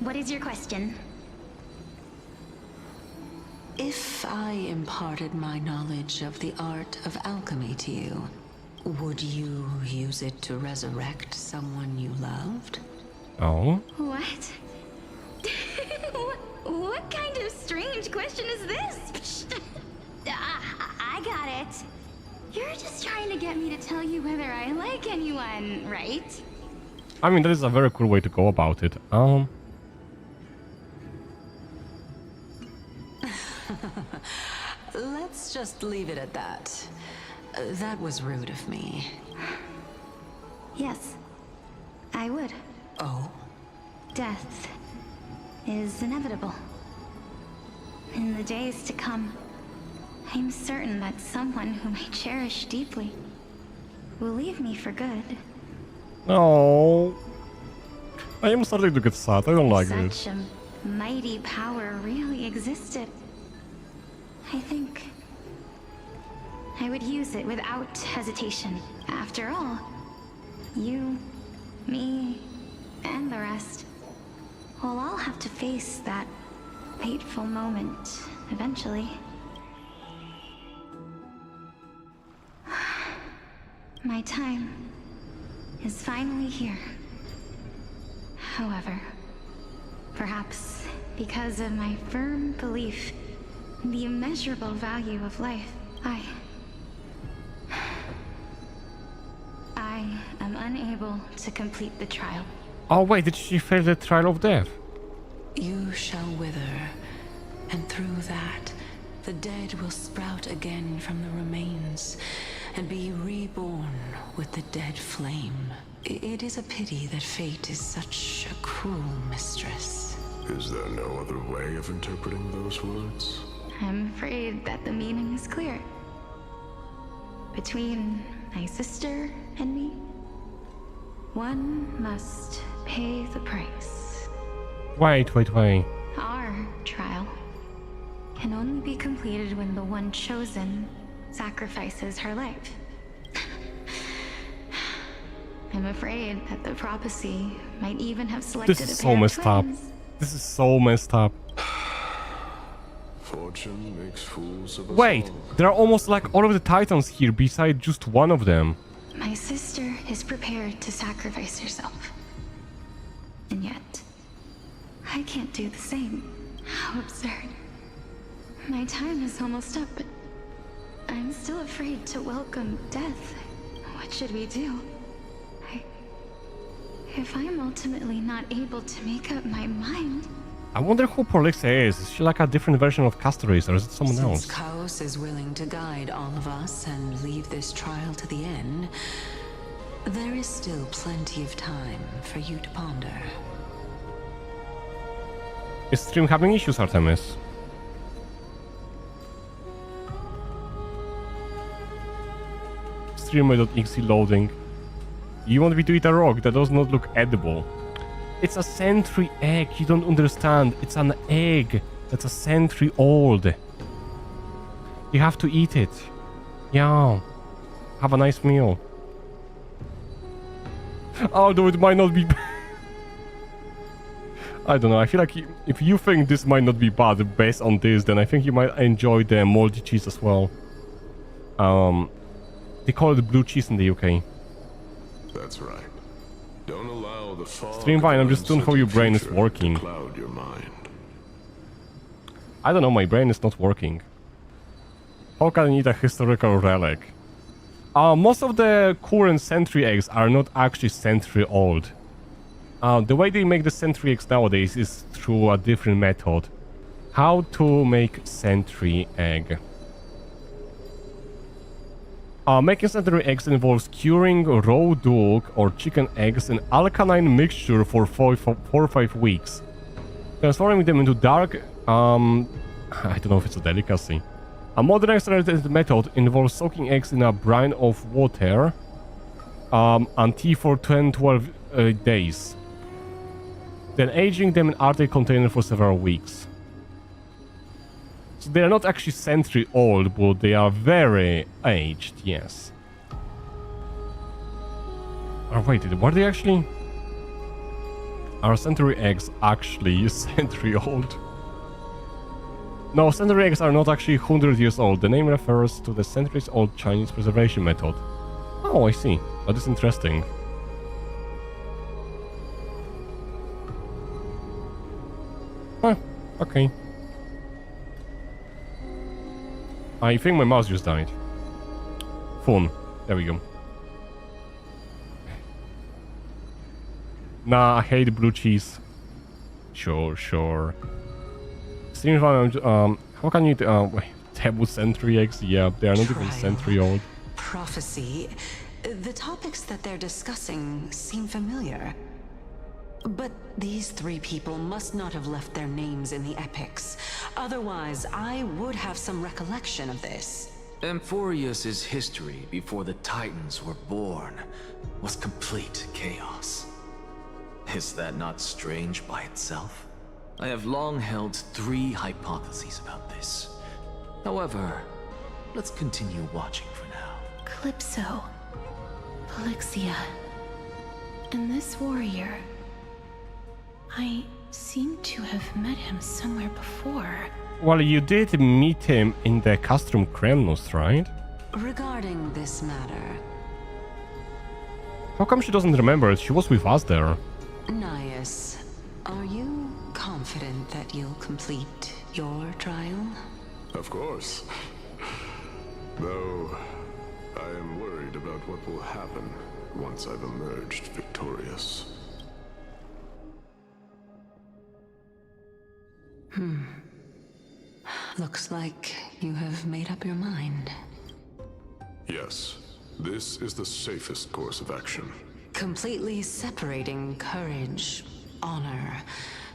What is your question? If I imparted my knowledge of the art of alchemy to you, would you use it to resurrect someone you loved? Oh? What? What kind of strange question is this? I got it. You're just trying to get me to tell you whether I like anyone, right? I mean, that is a very cool way to go about it. Let's just leave it at that. That was rude of me. Yes, I would. Oh? Death is inevitable. In the days to come, I'm certain that someone whom I cherish deeply will leave me for good. No. I am starting to get sad. I don't like Such this. a mighty power really existed. I think I would use it without hesitation. After all, you, me, and the rest will all have to face that fateful moment eventually. My time is finally here. However, perhaps because of my firm belief in the immeasurable value of life, I am unable to complete the trial. Oh wait, did she fail the trial of death? You shall wither, and through that, the dead will sprout again from the remains, and be reborn with the dead flame. It is a pity that fate is such a cruel mistress. Is there no other way of interpreting those words? I'm afraid that the meaning is clear. Between my sister and me, one must pay the price. Wait. Our trial can only be completed when the one chosen sacrifices her life. I'm afraid that the prophecy might even have selected This is a so pair of messed up. twins. This is so messed up. Fortune makes fools of us Wait, all. there are almost like all of the titans here beside just one of them. My sister is prepared to sacrifice herself. And yet, I can't do the same. How absurd. My time is almost up, but I'm still afraid to welcome death. What should we do? If I'm ultimately not able to make up my mind... I wonder who Prolixa is. Is she like a different version of Castoris, or is it someone Since else? Chaos is willing to guide all of us and leave this trial to the end, there is still plenty of time for you to ponder. Is stream having issues, Artemis? Streamer.exe loading. You want me to eat a rock? That does not look edible. It's a century egg. You don't understand. It's an egg that's a century old. You have to eat it. Yeah. Have a nice meal. Although it might not be... I don't know. I feel like if you think this might not be bad based on this, then I think you might enjoy the moldy cheese as well. They call it blue cheese in the UK. That's right. Don't allow the fog Streamvine, I'm of just doing how your brain is future to working. cloud your mind. I don't know, my brain is not working. How can I eat a historical relic? Most of the current century eggs are not actually century old. The way they make the century eggs nowadays is through a different method. How to make century egg. Making century eggs involves curing raw duck or chicken eggs in alkaline mixture for 4 or 5 weeks. Transforming them into dark... I don't know if it's a delicacy. A modern accelerated method involves soaking eggs in a brine of water and tea for 10-12 days. Then aging them in Arctic container for several weeks. So they are not actually century old, but they are very aged, yes. Oh wait, were they actually... Are century eggs actually century old? No, century eggs are not actually 100 years old. The name refers to the centuries old Chinese preservation method. Oh, I see. That is interesting. Huh, okay. I think my mouse just died. Fun. There we go. Nah, I hate blue cheese. Sure. Stream how can you wait, taboo century eggs? Yeah, they are not even century old. Prophecy. The topics that they're discussing seem familiar. But these three people must not have left their names in the epics. Otherwise, I would have some recollection of this. Amphoreus' history before the Titans were born was complete chaos. Is that not strange by itself? I have long held 3 hypotheses about this. However, let's continue watching for now. Calypso, Polixia, and this warrior. I seem to have met him somewhere before. Well, you did meet him in the Castrum Kremnos, right? Regarding this matter... How come she doesn't remember it? She was with us there. Nias, are you confident that you'll complete your trial? Of course. Though, I am worried about what will happen once I've emerged victorious. Looks like you have made up your mind. Yes, this is the safest course of action. Completely separating courage, honor,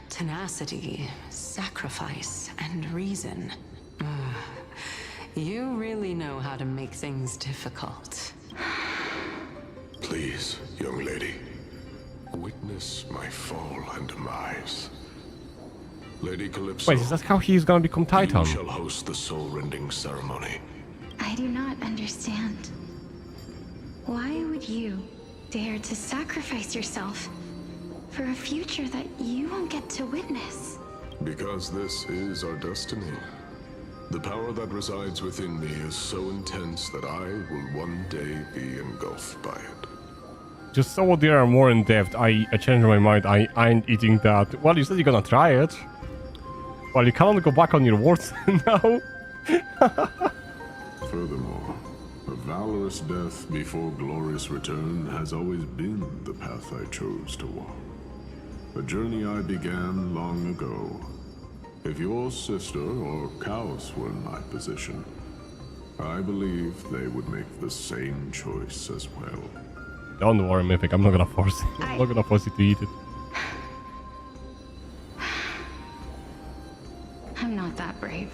tenacity, sacrifice, and reason. You really know how to make things difficult. Please, young lady, witness my fall and demise. Lady Calypso. Wait, is that how he's gonna become Titan? You shall host the soul-rending ceremony. I do not understand. Why would you dare to sacrifice yourself for a future that you won't get to witness? Because this is our destiny. The power that resides within me is so intense that I will one day be engulfed by it. Just so they are more in depth, I changed my mind. I ain't eating that. Well, you said you're gonna try it. Well, you cannot go back on your words now. Furthermore, a valorous death before glorious return has always been the path I chose to walk. A journey I began long ago. If your sister or Chaos were in my position, I believe they would make the same choice as well. Don't worry, Mythic. I'm not gonna force it. I'm not gonna force you to eat it. I'm not that brave.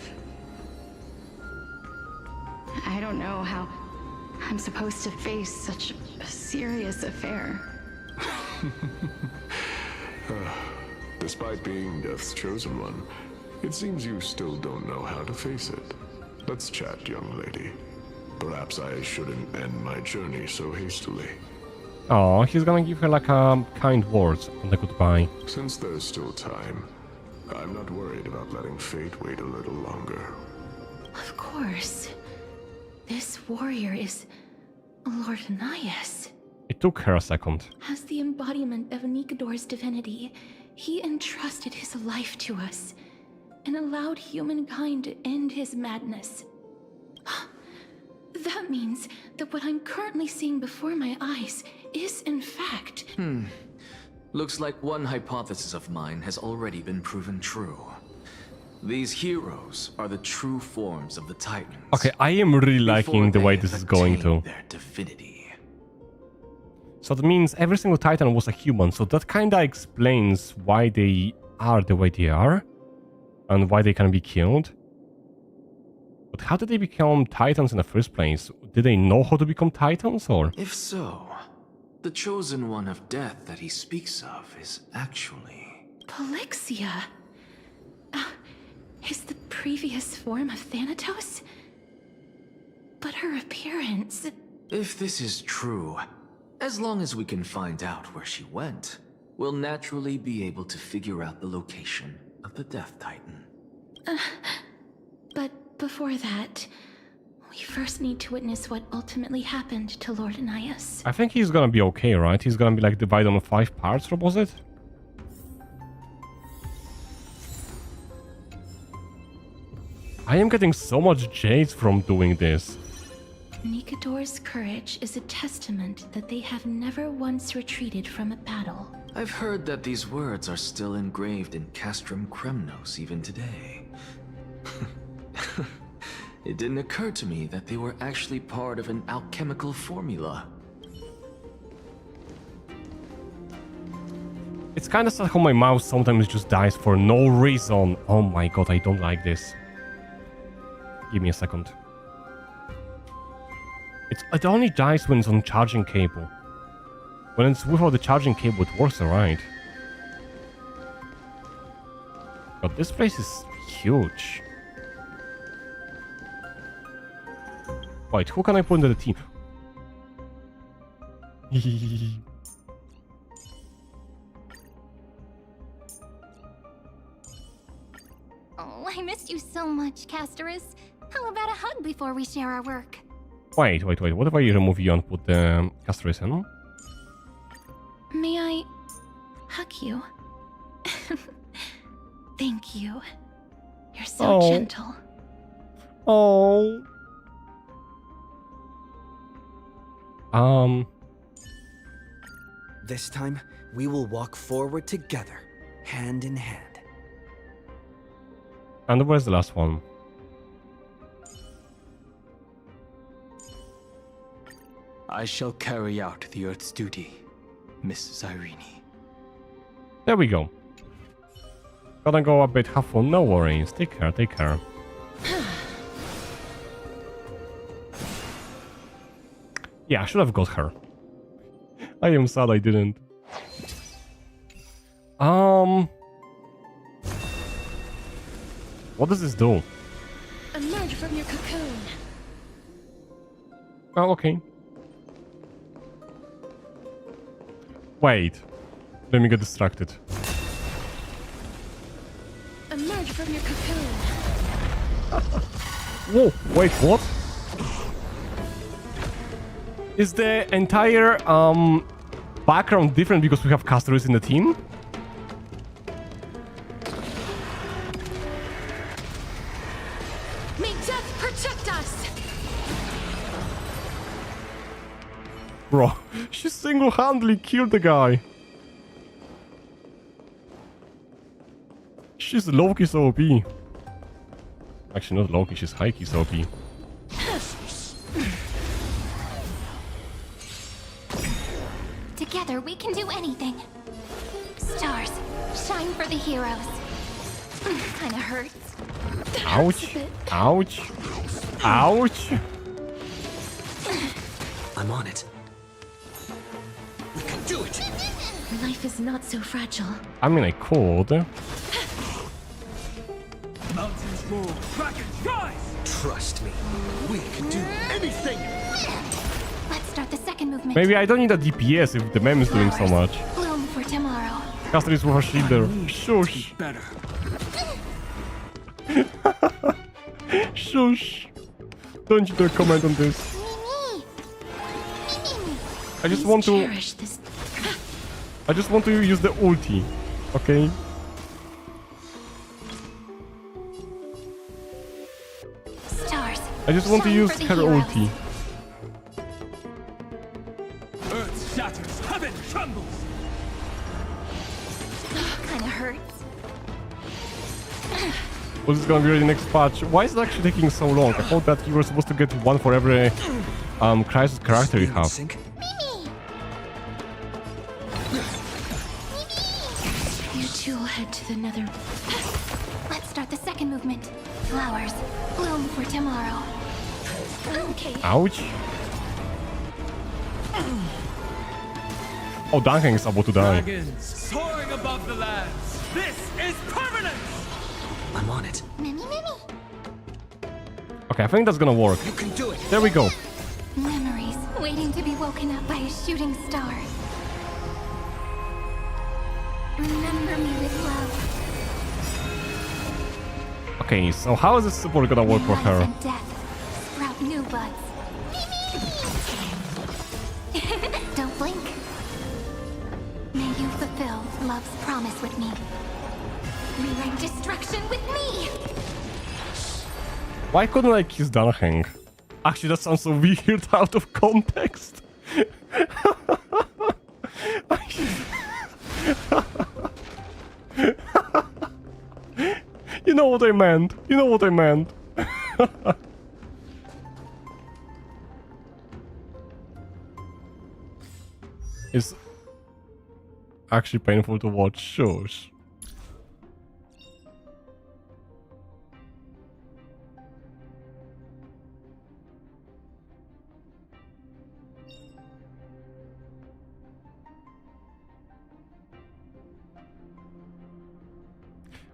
I don't know how I'm supposed to face such a serious affair. Despite being Death's chosen one, it seems you still don't know how to face it. Let's chat, young lady. Perhaps I shouldn't end my journey so hastily. Oh, he's gonna give her like kind words and a goodbye. Since there's still time, I'm not worried about letting fate wait a little longer. Of course. This warrior is Lord Nias. It took her a second. As the embodiment of Nikador's divinity, he entrusted his life to us and allowed humankind to end his madness. That means that what I'm currently seeing before my eyes is in fact... Looks like one hypothesis of mine has already been proven true. These heroes are the true forms of the Titans. Okay, I am really liking the way this is going to. Their divinity. So that means every single Titan was a human, so that kinda explains why they are the way they are and why they can be killed. But how did they become Titans in the first place? Did they know how to become Titans, or? If so, the chosen one of death that he speaks of is actually... Polixia? Is the previous form of Thanatos? But her appearance... If this is true, as long as we can find out where she went, we'll naturally be able to figure out the location of the Death Titan. But before that, we first need to witness what ultimately happened to Lord Nias. I think he's gonna be okay, right? He's gonna be like divided on 5 parts, or was it? I am getting so much jade from doing this. Nikador's courage is a testament that they have never once retreated from a battle. I've heard that these words are still engraved in Castrum Kremnos even today. It didn't occur to me that they were actually part of an alchemical formula. It's kind of sad how my mouse sometimes just dies for no reason. Oh my god, I don't like this. Give me a second. It only dies when it's on charging cable. When it's without the charging cable, it works alright. But this place is huge. Wait, who can I put into the team? Oh, I missed you so much, Castorus. How about a hug before we share our work? Wait. What if I remove you and put the Castorus in? May I hug you? Thank you. You're so gentle. Oh. This time, we will walk forward together, hand in hand. And where's the last one? I shall carry out the Earth's duty, Miss Irene. There we go. Gonna go a bit huffle, no worries. Take care, take care. Yeah, I should have got her. I am sad I didn't. What does this do? Emerge from your cocoon. Oh, okay. Wait. Let me get distracted. Emerge from your cocoon. Whoa, wait, what? Is the entire background different because we have Castorus in the team? May death protect us. Bro, she single-handedly killed the guy. She's Loki's OP. Actually, not Loki, she's Heiki's OP. Together we can do anything. Stars, shine for the heroes. Kinda hurts. Ouch. Ouch. Ouch. I'm on it. We can do it. Life is not so fragile. I mean, I could. Mountains roar, dragons rise! Trust me, we can do anything. Let's start the second movement. Maybe I don't need a DPS if the meme is doing so much. Bloom for tomorrow. Caster is with her shielder. Shush. Better. Shush. Don't you dare comment on this. I just want to... I just want to use the ulti. Okay? Stars. I just want to use her ulti. Earth shatters, heaven trembles. Kinda hurts. What's gonna be the next patch? Why is it actually taking so long? I thought that you were supposed to get one for every Crisis character you have. You two will head to the nether. Let's start the second movement. Flowers. Bloom for tomorrow. Okay. Ouch. Oh, Duncan is about to die. Dragons soaring above the lands. This is permanent. I'm on it. Mimi. Okay, I think that's gonna work. You can do it. There we go. Memories waiting to be woken up by a shooting star. Remember me with love. Okay, so how is this support gonna work for Life her? and death sprout new buds. Don't blink. May you fulfill love's promise with me. Rewrite destruction with me. Why couldn't I kiss Dunhang? Actually, that sounds so weird out of context. You know what I meant. You know what I meant. actually painful to watch. Shush.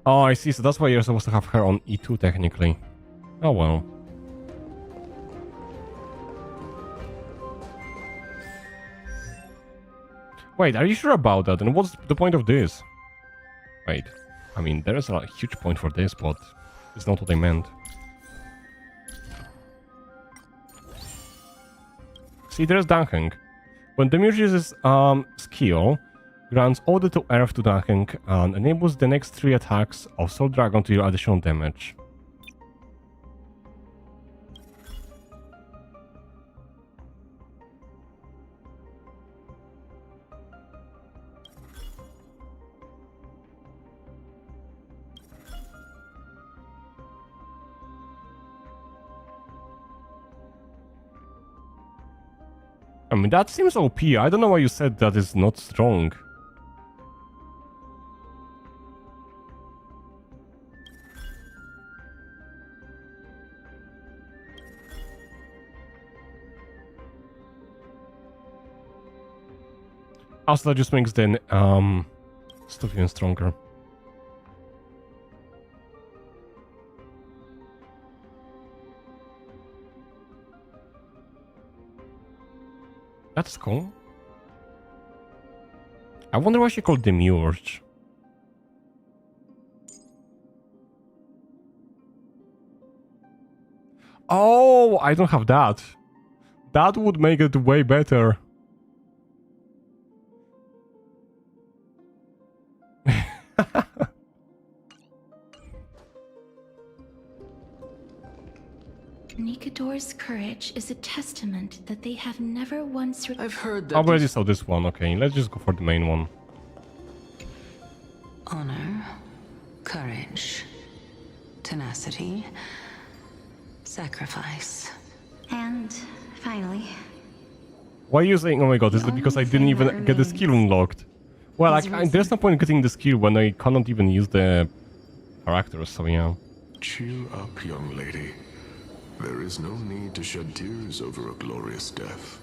Oh, I see. So that's why you're supposed to have her on E2 technically. Oh well. Wait, are you sure about that? And what's the point of this? Wait, I mean, there is a huge point for this, but it's not what I meant. See, there's Dankeng. When the mage uses skill, grants order to Earth to Dankeng and enables the next 3 attacks of Soul Dragon to deal additional damage. I mean, that seems OP. I don't know why you said that is not strong. Also, that just makes the stuff even stronger. That's cool. I wonder why she called Demiurge. Oh, I don't have that. That would make it way better. Nikador's courage is a testament that they have never once... I've heard that... I already saw this one. Okay, let's just go for the main one. Honor, courage, tenacity, sacrifice. And finally... Why are you saying, oh my god, is it because I didn't even get the skill unlocked? Well, there's no point in getting the skill when I cannot even use the characters, so yeah. Cheer up, young lady. There is no need to shed tears over a glorious death.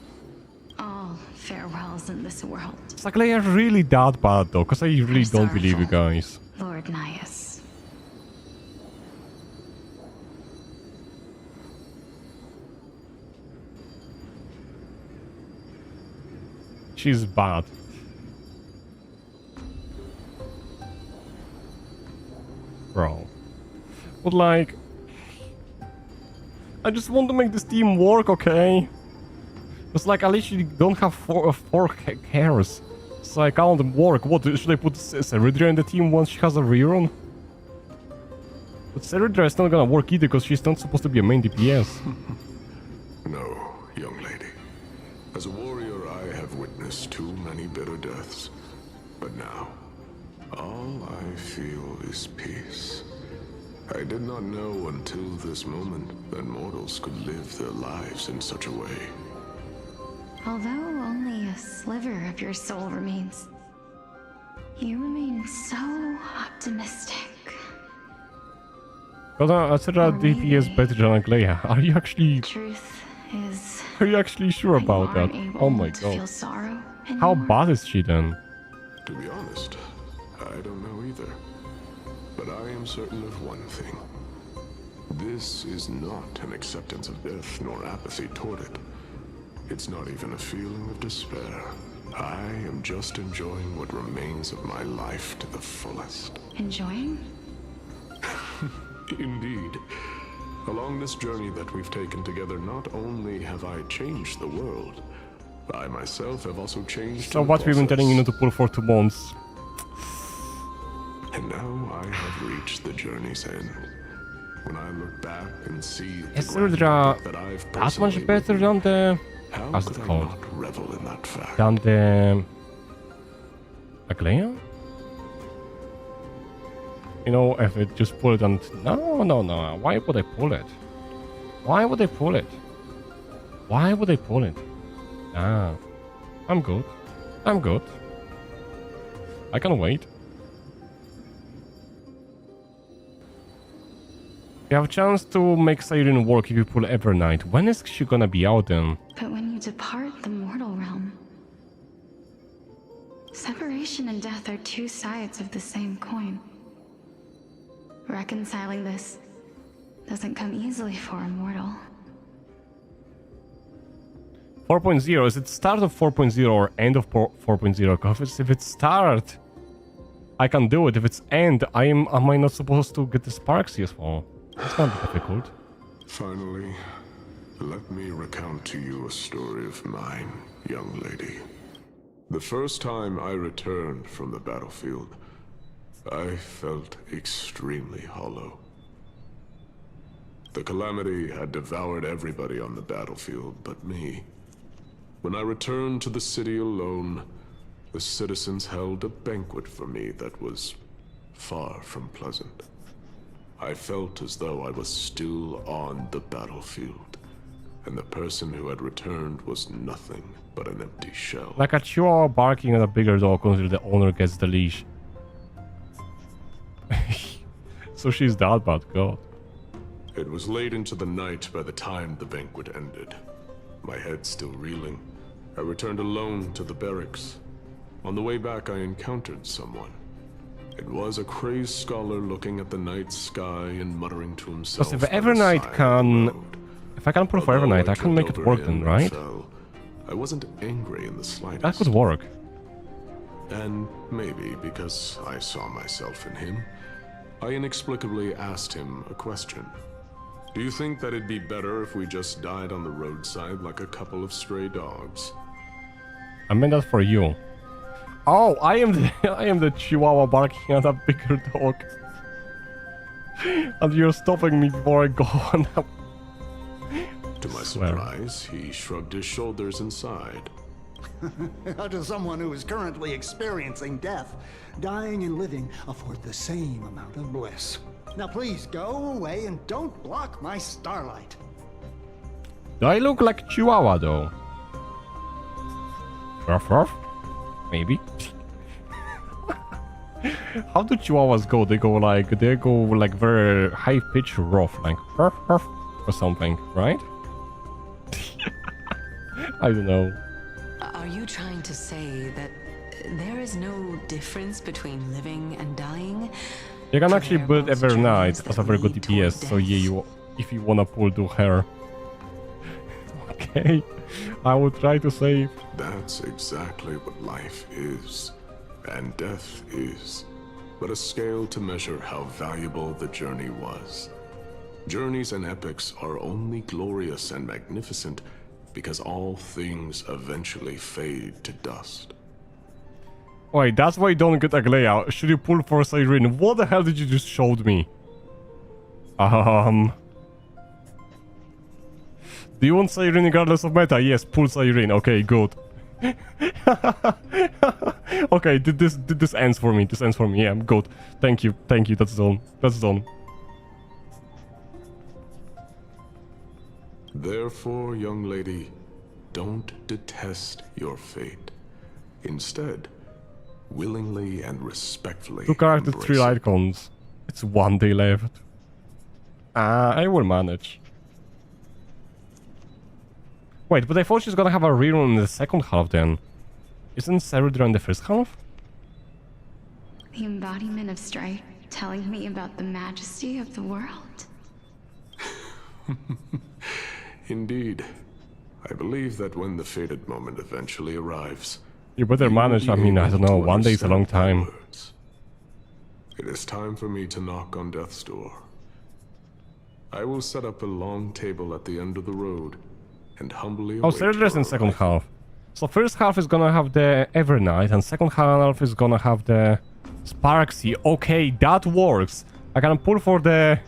All farewells in this world. It's like they are really that bad though, because I really don't believe you guys. Lord Nias. She's bad. Bro. But like... I just want to make this team work, okay? It's like I literally don't have four hairs. So I can't work. What, should I put Seridra in the team once she has a rerun? But Seridra is not gonna work either because she's not supposed to be a main DPS. No, young lady. As a warrior, I have witnessed too many bitter deaths. But now, all I feel is peace. I did not know until this moment that mortals could live their lives in such a way. Although only a sliver of your soul remains, you remain so optimistic. But Acera DPS better than Aglaia. Are you actually... Truth is... Are you actually sure about that? Oh my god. How bad is she then? To be honest, I don't know either. But I am certain of one thing. This is not an acceptance of death nor apathy toward it. It's not even a feeling of despair. I am just enjoying what remains of my life to the fullest. Enjoying? Indeed. Along this journey that we've taken together, not only have I changed the world, I myself have also changed. So what we've been telling you not to pull for 2 months. And now I have reached the journey's end. When I look back and see Is Seridra that much better than the... How's it called? Revel in that fact. Than the... Aglaia? You know, if it just pull it and... No. Why would I pull it? Why would I pull it? Why would I pull it? Ah. I'm good. I can wait. You have a chance to make Siren work if you pull Evernight. When is she gonna be out then? But when you depart the mortal realm, separation and death are two sides of the same coin. Reconciling this doesn't come easily for a mortal. 4.0, is it start of 4.0 or end of 4.0? Because if it's start, I can do it. If it's end, am I not supposed to get the sparks as well? It's not difficult. Finally, let me recount to you a story of mine, young lady. The first time I returned from the battlefield, I felt extremely hollow. The calamity had devoured everybody on the battlefield but me. When I returned to the city alone, the citizens held a banquet for me that was far from pleasant. I felt as though I was still on the battlefield, and the person who had returned was nothing but an empty shell. Like a chihuahua barking at a bigger dog until the owner gets the leash. So she's that bad, God. It was late into the night by the time the banquet ended. My head still reeling, I returned alone to the barracks. On the way back, I encountered someone. It was a crazed scholar looking at the night sky and muttering to himself. Because if Evernight can... If I can pull for Evernight, I can make it work then, right? I wasn't angry in the slightest. That could work. And maybe because I saw myself in him, I inexplicably asked him a question. Do you think that it'd be better if we just died on the roadside like a couple of stray dogs? I meant that for you. Oh, I am the chihuahua barking at a bigger dog. And you're stopping me before I go on that. To my surprise, he shrugged his shoulders and sighed. To someone who is currently experiencing death, dying and living afford the same amount of bliss. Now please go away and don't block my starlight. Do I look like chihuahua though? Ruff ruff? Maybe. How do chihuahuas go? They go like very high pitch rough, like ruff ruff or something, right? I don't know. Are you trying to say that there is no difference between living and dying? You can actually build Evernight as a very good DPS, so yeah, if you wanna pull to her. Okay, I will try to save. That's exactly what life is, and death is, but a scale to measure how valuable the journey was. Journeys and epics are only glorious and magnificent because all things eventually fade to dust. Wait, that's why you don't get Aglaya. Should you pull for Siren? What the hell did you just showed me? Do you want Siren regardless of meta? Yes, pull Siren. Okay, good. Okay, this ends for me. This ends for me. Yeah, I'm good. Thank you. Thank you. That's done. That's done. Therefore, young lady, don't detest your fate. Instead, willingly and respectfully 2 characters, 3 embrace it. icons. It's 1 day left. I will manage. Wait, but I thought she's gonna have a rerun in the second half then. Isn't Sarudra in the first half? The embodiment of strife, telling me about the majesty of the world. Indeed. I believe that when the fated moment eventually arrives, You better manage, I mean, I don't know, 1 day is a long time. it is time for me to knock on death's door. I will set up a long table at the end of the road and humbly Oh, await Sarudra's your in second half. So first half is gonna have the Evernight, and second half is gonna have the Sparksy. Okay, that works. I can pull for the...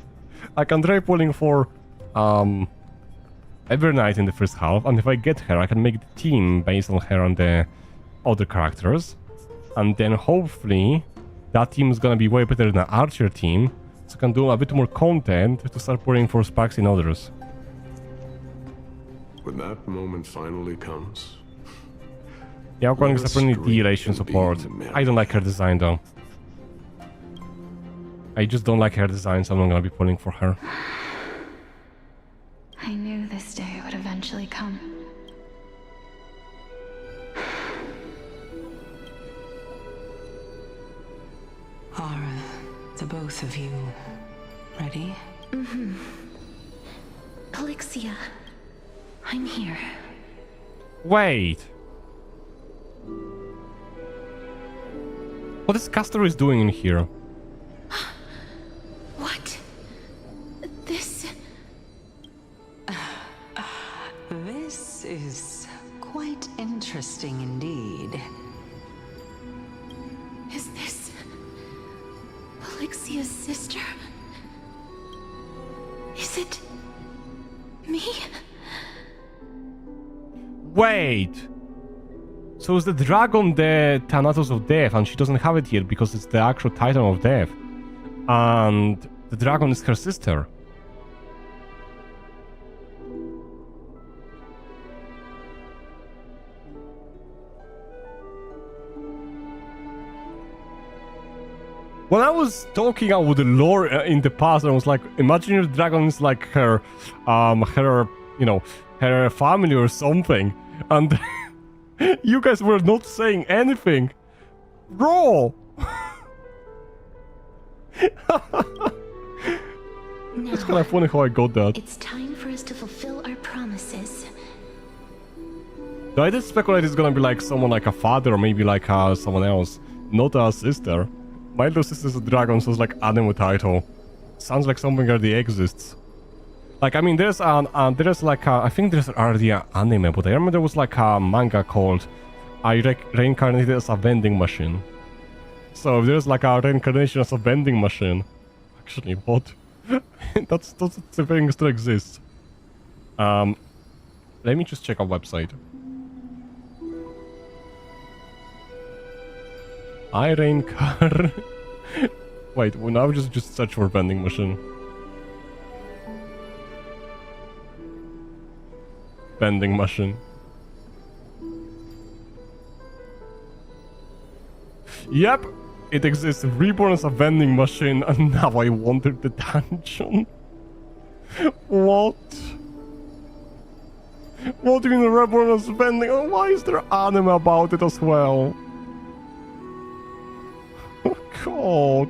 I can try pulling for Evernight in the first half, and if I get her, I can make the team based on her and the other characters. And then hopefully that team is gonna be way better than the Archer team, so I can do a bit more content to start pulling for Sparks in others. When that moment finally comes, Yeah, Aquatic is a friendly D-ration support. I don't like her design though. I just don't like her design, so I'm not gonna be pulling for her. I knew this day would eventually come. Are the both of you ready? Mm-hmm. Elixia, I'm here. Wait. What is Castor is doing in here? What? This... This is quite interesting indeed. Is this... Elixia's sister? Is it... me? Wait! So is the dragon the Thanatos of Death, and she doesn't have it here because it's the actual Titan of Death. And the dragon is her sister. When I was talking out with the lore in the past, I was like, imagine your dragon is like her, you know, her family or something. And you guys were not saying anything. Bro! It's kind of funny how I got that. It's time for us to fulfill our promises. I did speculate it's gonna be like someone like a father or maybe like someone else. Not a sister. My little sister's a dragon, so it's like anime title. Sounds like something already exists. Like, I mean, there's like I think there's already an anime, but I remember there was like a manga called I Reincarnated as a Vending Machine. So if there's like a reincarnation as a vending machine. Actually, what? that's the thing still exists. Let me just check our website. I reincarn. Wait, well now just search for vending machine. Vending machine. Yep, it exists. Reborn as a vending machine, and now I wanted the dungeon. What? What do you mean reborn as vending? Oh, why is there anime about it as well? Oh god.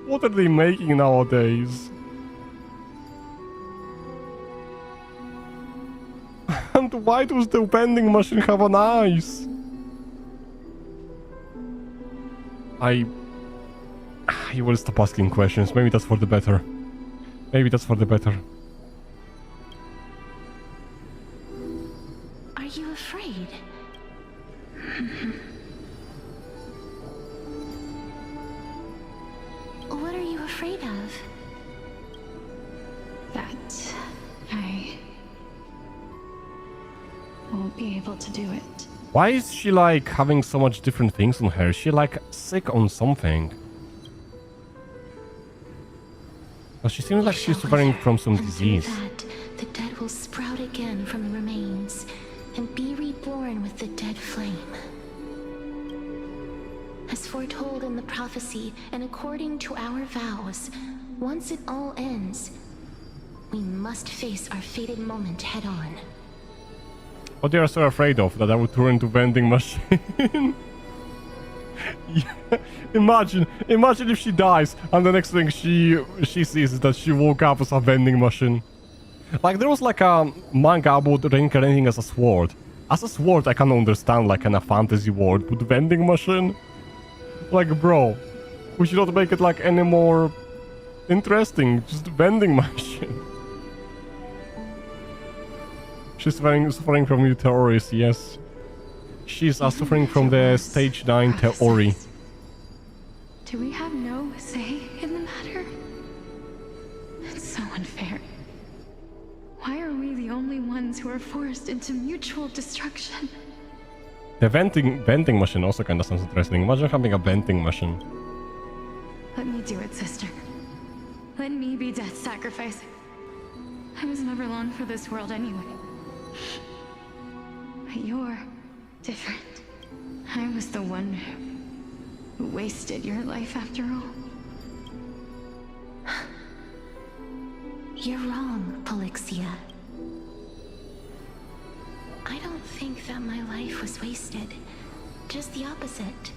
What are they making nowadays? And why does the vending machine have an eyes? You will stop asking questions. Maybe that's for the better. Maybe that's for the better. Are you afraid? What are you afraid of? That I won't be able to do it. Why is she like having so much different things on her? Is she like sick on something? Well, she seems like she's suffering from some disease. That, the dead will sprout again from the remains and be reborn with the dead flame. As foretold in the prophecy and according to our vows, once it all ends, we must face our fated moment head on. What they are so afraid of, that I would turn into vending machine? Yeah. Imagine if she dies and the next thing she sees is that she woke up as a vending machine. Like there was like a manga about reincarnating as a sword. As a sword I can understand like in a fantasy world, but vending machine? Like bro, we should not make it like any more interesting, just vending machine. She's suffering from Amphoreus, yes. She's suffering from the stage 9 theory. Do we have no say in the matter? It's so unfair. Why are we the only ones who are forced into mutual destruction? The vending machine also kind of sounds interesting. Imagine having a vending machine. Let me do it, sister. Let me be death's sacrifice. I was never long for this world anyway. But you're different. I was the one who wasted your life after all. You're wrong, Polixia. I don't think that my life was wasted. Just the opposite.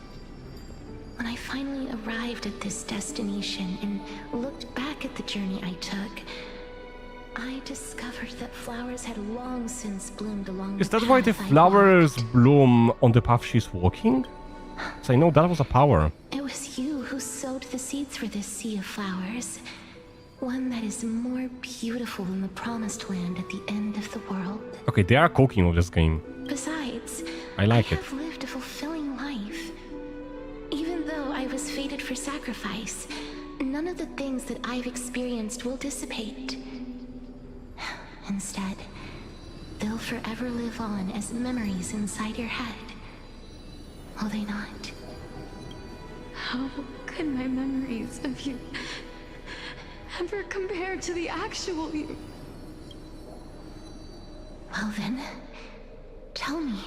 When I finally arrived at this destination and looked back at the journey I took, I discovered that flowers had long since bloomed along Is the that why the path I flowers bloom on the path she's walking? So I know that was a power. It was you who sowed the seeds for this sea of flowers. One that is more beautiful than the promised land at the end of the world. Okay, they are cooking with this game. Besides, I like it. have lived a fulfilling life. Even though I was fated for sacrifice, none of the things that I've experienced will dissipate. Instead, they'll forever live on as memories inside your head. Will they not? How could my memories of you ever compare to the actual you? Well then, tell me,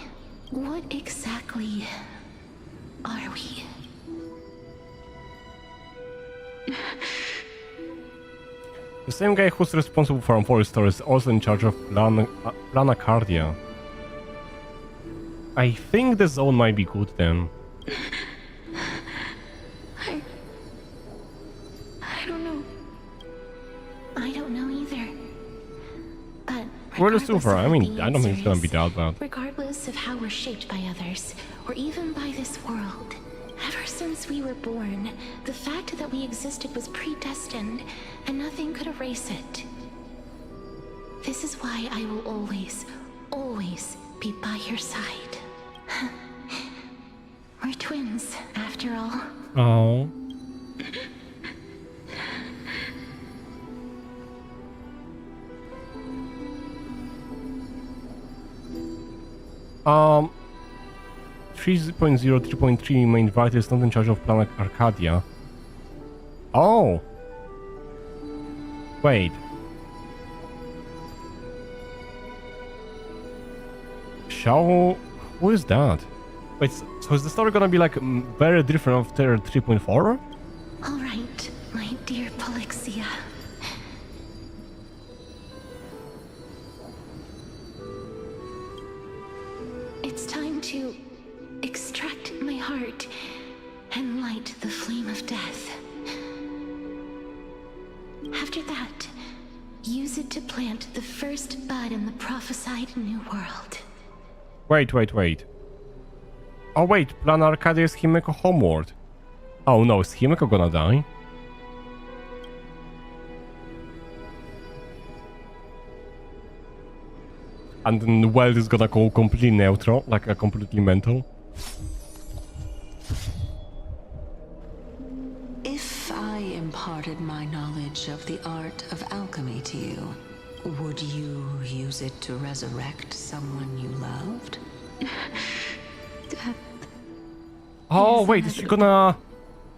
what exactly are we? The same guy who's responsible for Amphoreus Store is also in charge of Planacardia. I think the zone might be good then. I don't know. I don't know either. But We're the super. I mean, I don't think it's gonna be that bad. regardless of how we're shaped by others, or even by this world, ever since we were born, the fact that we existed was predestined, and nothing could erase it. This is why I will always, always be by your side. We're twins, after all. Oh. Um, 3.0, 3.3 main writer is not in charge of Planet Arcadia. Oh! Wait. Shao... Who is that? Wait, so is the story gonna be like very different after 3.4? All right, my dear Polixia. It's time to extract my heart and light the flame of death. After that, use it to plant the first bud in the prophesied new world. Wait. Oh wait, Plan Arcadia is Himeko Homeworld. Oh no, is Himeko gonna die? And then the world is gonna go completely neutral, like a completely mental. If I imparted my knowledge of the art of alchemy to you, would you use it to resurrect someone you loved? Oh wait, is she gonna...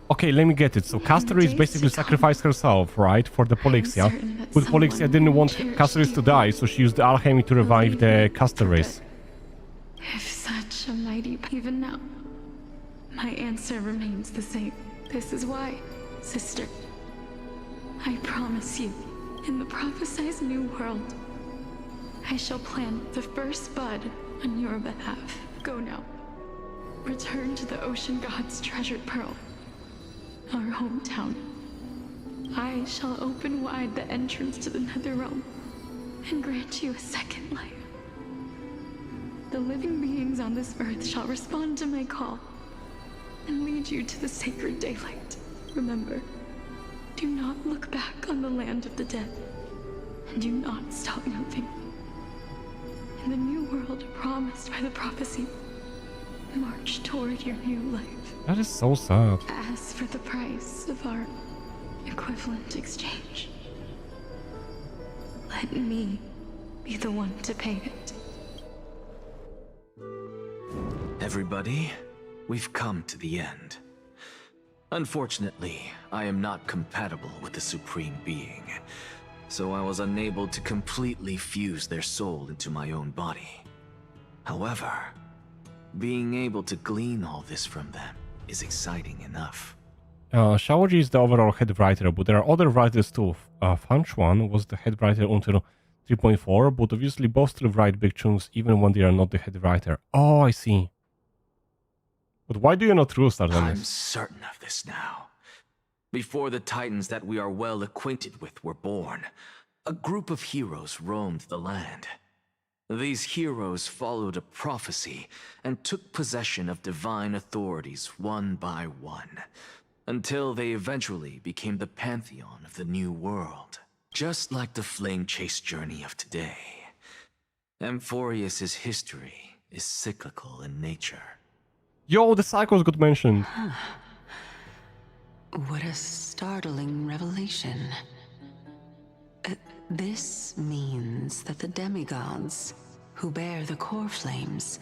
Okay, let me get it. So Castoris basically sacrificed herself, right? For the Polixia. But Polixia didn't want Castoris to die, so she used the alchemy to revive the Castoris. If such a mighty... Even now, my answer remains the same. This is why, sister, I promise you, in the prophesied new world, I shall plant the first bud on your behalf. Go now. Return to the ocean god's treasured pearl, our hometown. I shall open wide the entrance to the nether realm and grant you a second life. The living beings on this earth shall respond to my call and lead you to the sacred daylight. Remember, do not look back on the land of the dead, and do not stop moving. In the new world promised by the prophecy, march toward your new life. That is so sad. As for the price of our equivalent exchange, let me be the one to pay it. Everybody, we've come to the end. Unfortunately, I am not compatible with the Supreme Being, so I was unable to completely fuse their soul into my own body. However, Being able to glean all this from them is exciting enough. Shaoji is the overall head writer, but there are other writers too. Fanchuan was the head writer until 3.4, but obviously both still write big chunks even when they are not the head writer. Oh, I see. But why do you not trust them? I'm certain of this now. Before the Titans that we are well acquainted with were born, a group of heroes roamed the land. These heroes followed a prophecy and took possession of divine authorities one by one, until they eventually became the pantheon of the new world. Just like the flame chase journey of today, Amphoreus' history is cyclical in nature. Yo, the cycles got mentioned. What a startling revelation. This means that the demigods, who bear the core flames,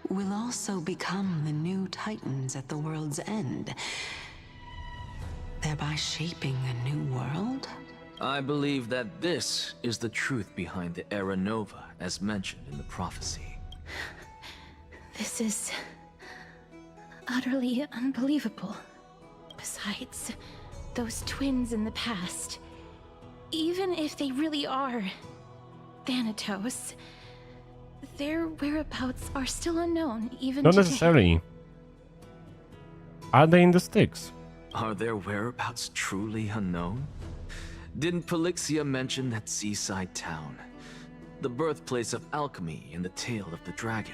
will also become the new Titans at the world's end, thereby shaping a new world? I believe that this is the truth behind the Era Nova, as mentioned in the prophecy. This is utterly unbelievable. Besides, those twins in the past, even if they really are Thanatos, their whereabouts are still unknown even Not today. necessarily. Are they in the sticks? Are their whereabouts truly unknown? Didn't Polixia mention that seaside town? The birthplace of alchemy and the tale of the dragon.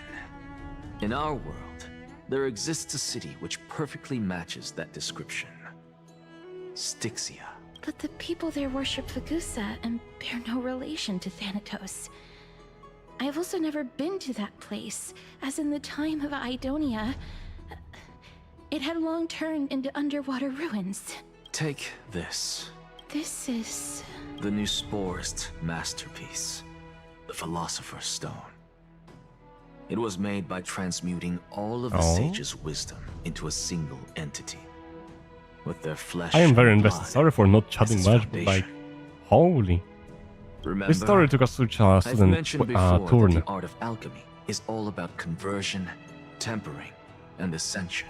In our world, there exists a city which perfectly matches that description. Styxia. But the people there worship Vagusa and bear no relation to Thanatos. I have also never been to that place, as in the time of Idonia, it had long turned into underwater ruins. Take this. This is... The new Sporist masterpiece. The Philosopher's Stone. It was made by transmuting all of the sage's wisdom into a single entity. With their flesh I am very and invested. blood Sorry for not as chatting its much, but like, holy. Remember, This story took us such a I've sudden mentioned before that turn. the art of alchemy is all about conversion, tempering, and ascension.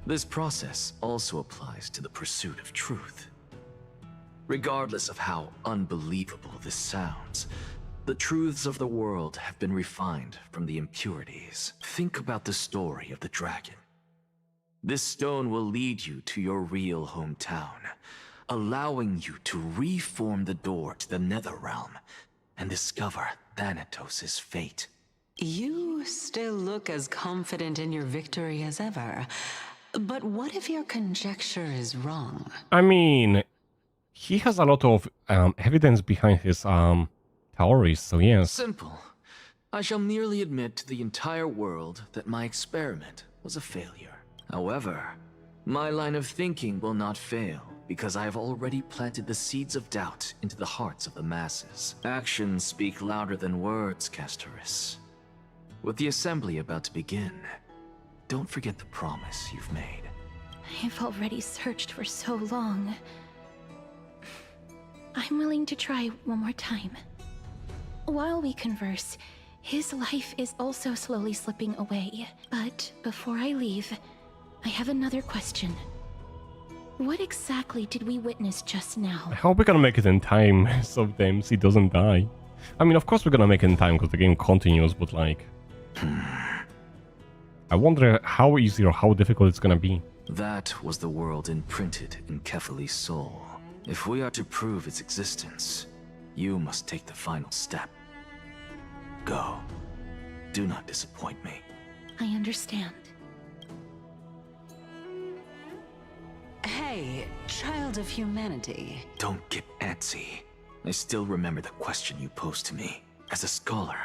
This process also applies to the pursuit of truth. Regardless of how unbelievable this sounds, the truths of the world have been refined from the impurities. Think about the story of the dragon. This stone will lead you to your real hometown, allowing you to reform the door to the Netherrealm and discover Thanatos' fate. You still look as confident in your victory as ever. But what if your conjecture is wrong? I mean, he has a lot of evidence behind his theories, so yes. Simple. I shall merely admit to the entire world that my experiment was a failure. However, my line of thinking will not fail, because I have already planted the seeds of doubt into the hearts of the masses. Actions speak louder than words, Castorus. With the assembly about to begin, don't forget the promise you've made. I've already searched for so long. I'm willing to try one more time. While we converse, his life is also slowly slipping away. But before I leave, I have another question. What exactly did we witness just now? I hope we're gonna make it in time so the MC doesn't die. I mean, of course we're gonna make it in time because the game continues, but like... I wonder how easy or how difficult it's gonna be. That was the world imprinted in Kefali's soul. If we are to prove its existence, you must take the final step. Go. Do not disappoint me. I understand. Hey, child of humanity. Don't get antsy. I still remember the question you posed to me. As a scholar,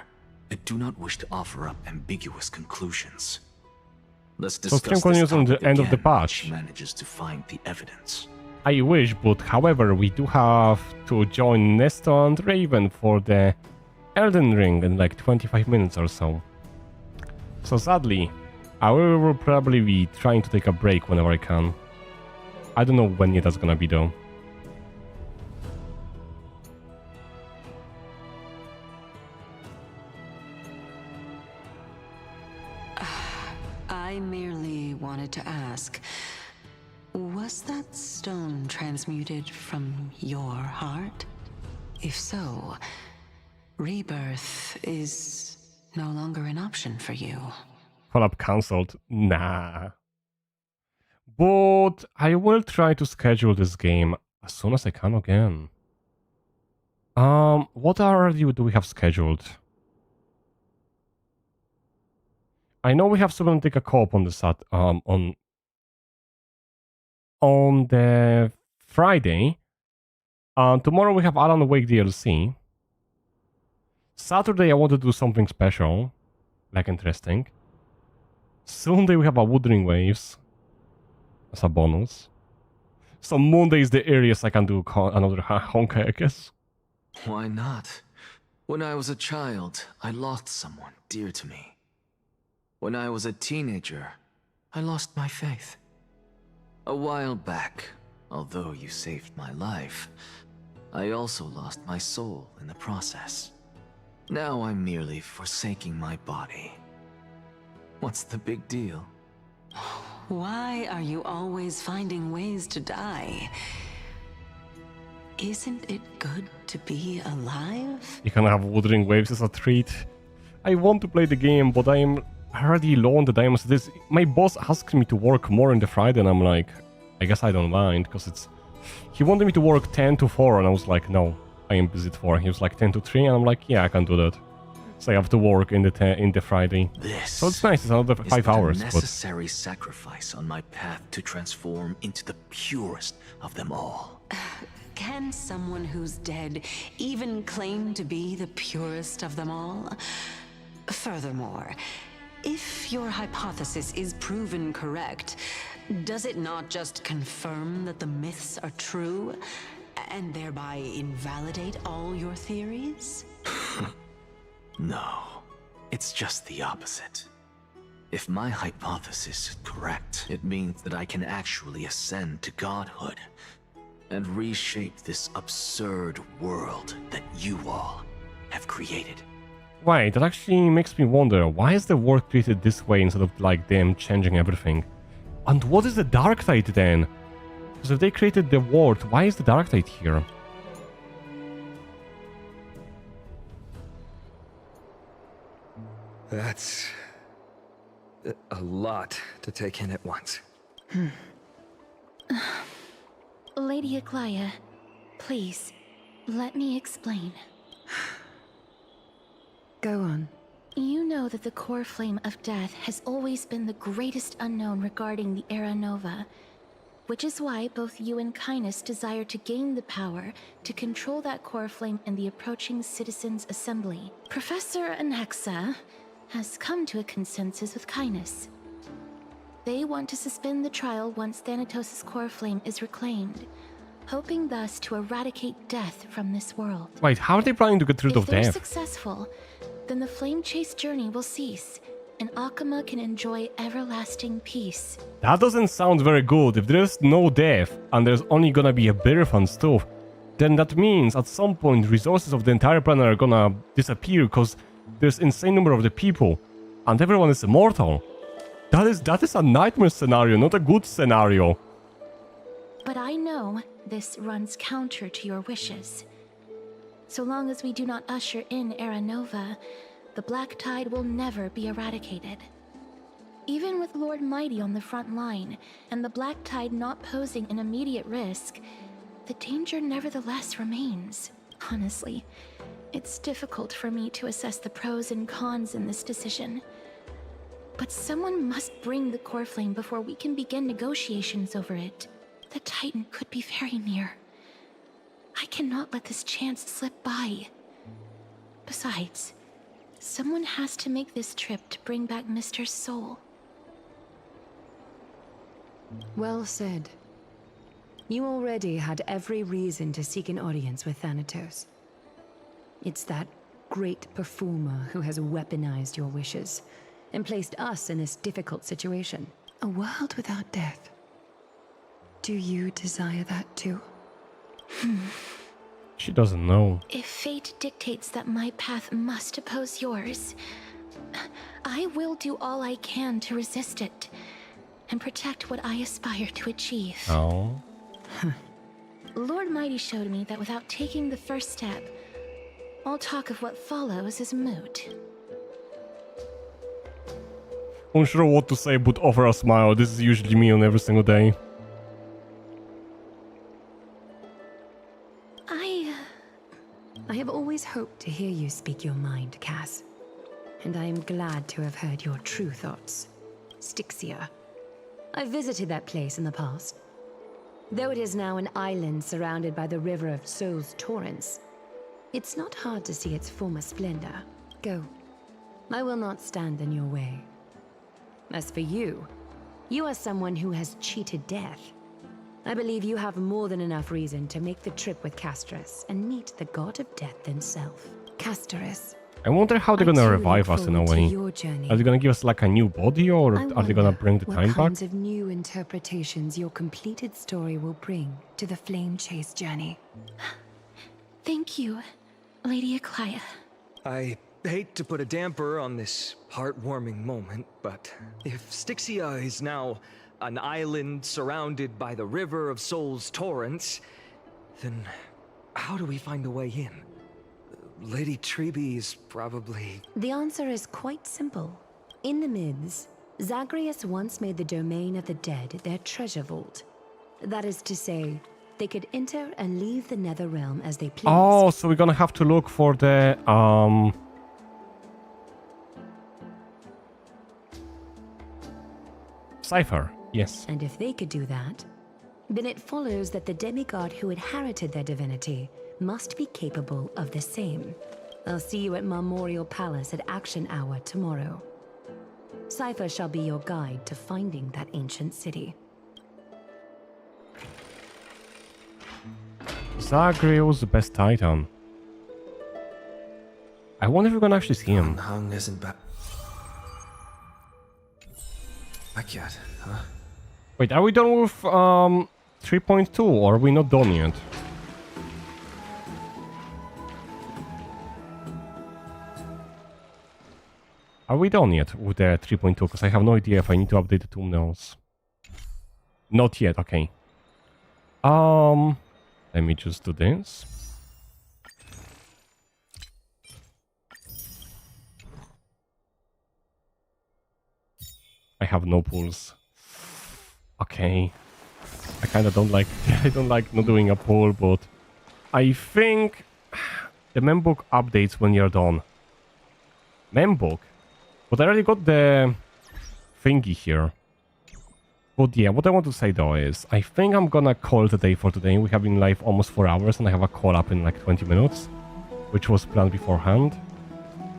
I do not wish to offer up ambiguous conclusions. Let's So discuss stream this continues on the topic end of the again when patch. she manages to find the evidence. I wish, but however, we do have to join Nesto and Raven for the Elden Ring in like 25 minutes or so. So sadly, I will probably be trying to take a break whenever I can. I don't know when that's gonna be though. I merely wanted to ask, was that stone transmuted from your heart? If so, rebirth is no longer an option for you. Collab cancelled. Nah. But I will try to schedule this game as soon as I can again. What already do we have scheduled? I know we have Subnautica Co-op on the on the Friday. Tomorrow we have Alan Wake DLC. Saturday I want to do something special, like interesting. Sunday we have a Wuthering Waves as a bonus. So Monday is the earliest I can do another Honkai, I guess. Why not? When I was a child, I lost someone dear to me. When I was a teenager, I lost my faith. A while back, although you saved my life, I also lost my soul in the process. Now I'm merely forsaking my body. What's the big deal? Why are you always finding ways to die? Isn't it good to be alive? You can have Wuthering Waves as a treat. I want to play the game, but I'm already low on the diamonds. My boss asked me to work more in the Friday, and I'm like, I guess I don't mind, because it's... He wanted me to work 10 to 4, and I was like, no, I am busy at 4. He was like 10 to 3, and I'm like, yeah, I can do that. So I have to work in the Friday. So it's nice, it's another 5 hours. Is a necessary sacrifice on my path to transform into the purest of them all. Can someone who's dead even claim to be the purest of them all? Furthermore, if your hypothesis is proven correct, does it not just confirm that the myths are true, and thereby invalidate all your theories? No, it's just the opposite. If my hypothesis is correct, it means that I can actually ascend to godhood and reshape this absurd world that you all have created. Wait, that actually makes me wonder, why is the world created this way instead of like them changing everything? And what is the dark tide then? Because if they created the world, why is the dark tide here? That's a lot to take in at once. Lady Aglaya, please, let me explain. Go on. You know that the core flame of death has always been the greatest unknown regarding the Era Nova, which is why both you and Kindness desire to gain the power to control that core flame in the approaching Citizens' Assembly. Professor Anaxa has come to a consensus with Kindness. They want to suspend the trial once Thanatos' core flame is reclaimed, hoping thus to eradicate death from this world. Wait, how are they planning to get rid of If they're death? successful, then the flame chase journey will cease, and Akama can enjoy everlasting peace. That doesn't sound very good. If there's no death, and there's only gonna be a birth and stuff, then that means at some point resources of the entire planet are gonna disappear, because there's insane number of the people, and everyone is immortal. That is a nightmare scenario, not a good scenario. But I know this runs counter to your wishes. So long as we do not usher in Era Nova, the Black Tide will never be eradicated. Even with Lord Mighty on the front line, and the Black Tide not posing an immediate risk, the danger nevertheless remains. Honestly, it's difficult for me to assess the pros and cons in this decision. But someone must bring the core flame before we can begin negotiations over it. The Titan could be very near. I cannot let this chance slip by. Besides, someone has to make this trip to bring back Mr. Soul. Well said. You already had every reason to seek an audience with Thanatos. It's that great performer who has weaponized your wishes and placed us in this difficult situation. A world without death. Do you desire that too? She doesn't know. If fate dictates that my path must oppose yours, I will do all I can to resist it and protect what I aspire to achieve. Oh. Lord Mighty showed me that without taking the first step, all talk of what follows is moot. Unsure what to say, but offer a smile. This is usually me on every single day. I have always hoped to hear you speak your mind, Cass. And I am glad to have heard your true thoughts. Styxia. I visited that place in the past. Though it is now an island surrounded by the river of Souls torrents, it's not hard to see its former splendor. Go. I will not stand in your way. As for you, you are someone who has cheated death. I believe you have more than enough reason to make the trip with Casterus and meet the god of death himself. Casterus. I wonder how they're gonna revive us in a way. Your journey. Are they gonna give us like a new body, or are they gonna bring the time what back? kinds of new interpretations your completed story will bring to the Flame Chase journey. Thank you, Lady Eclia. I hate to put a damper on this heartwarming moment, but if Styxia is now an island surrounded by the river of Souls torrents, then how do we find a way in? Lady Treby is probably... The answer is quite simple. In the myths, Zagreus once made the domain of the dead their treasure vault. That is to say, they could enter and leave the nether realm as they pleased. Oh, so we're gonna have to look for the cipher. Yes. And if they could do that, then it follows that the demigod who inherited their divinity must be capable of the same. I'll see you at Memorial Palace at Action Hour tomorrow. Cipher shall be your guide to finding that ancient city. Zagreus, the best titan. I wonder if we're gonna actually see him. Hung isn't back yet, huh? Wait, are we done with 3.2 or are we not done yet? Are we done yet with the 3.2? Because I have no idea if I need to update the thumbnails. Not yet, okay. Let me just do this. I have no pulls. Okay. I kind of don't like... I don't like not doing a pull, but... I think... The membook updates when you're done. Membook? But I already got the... thingy here. But yeah, what I want to say though is... I think I'm gonna call the day for today. We have been live almost 4 hours and I have a call up in like 20 minutes. Which was planned beforehand.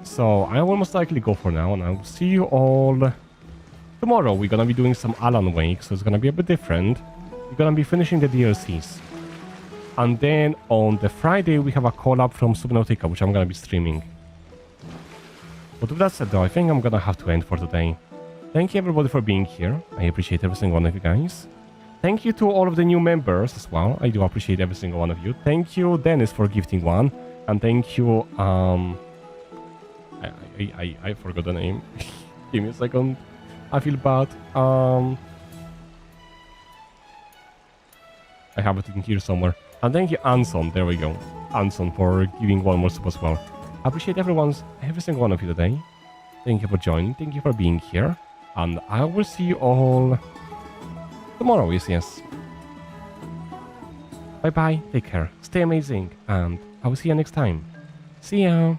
So I will most likely go for now and I will see you all... Tomorrow we're gonna be doing some Alan Wake, so it's gonna be a bit different. We're gonna be finishing the DLCs. And then on the Friday we have a call-up from Subnautica, which I'm gonna be streaming. But with that said though, I think I'm gonna have to end for today. Thank you everybody for being here. I appreciate every single one of you guys. Thank you to all of the new members as well. I do appreciate every single one of you. Thank you Dennis for gifting one. And thank you, I forgot the name. Give me a second. I feel bad. I have it in here somewhere. And thank you, Anson. There we go. Anson for giving one more sub as well. I appreciate every single one of you today. Thank you for joining. Thank you for being here. And I will see you all tomorrow. Yes. Bye bye. Take care. Stay amazing. And I will see you next time. See ya.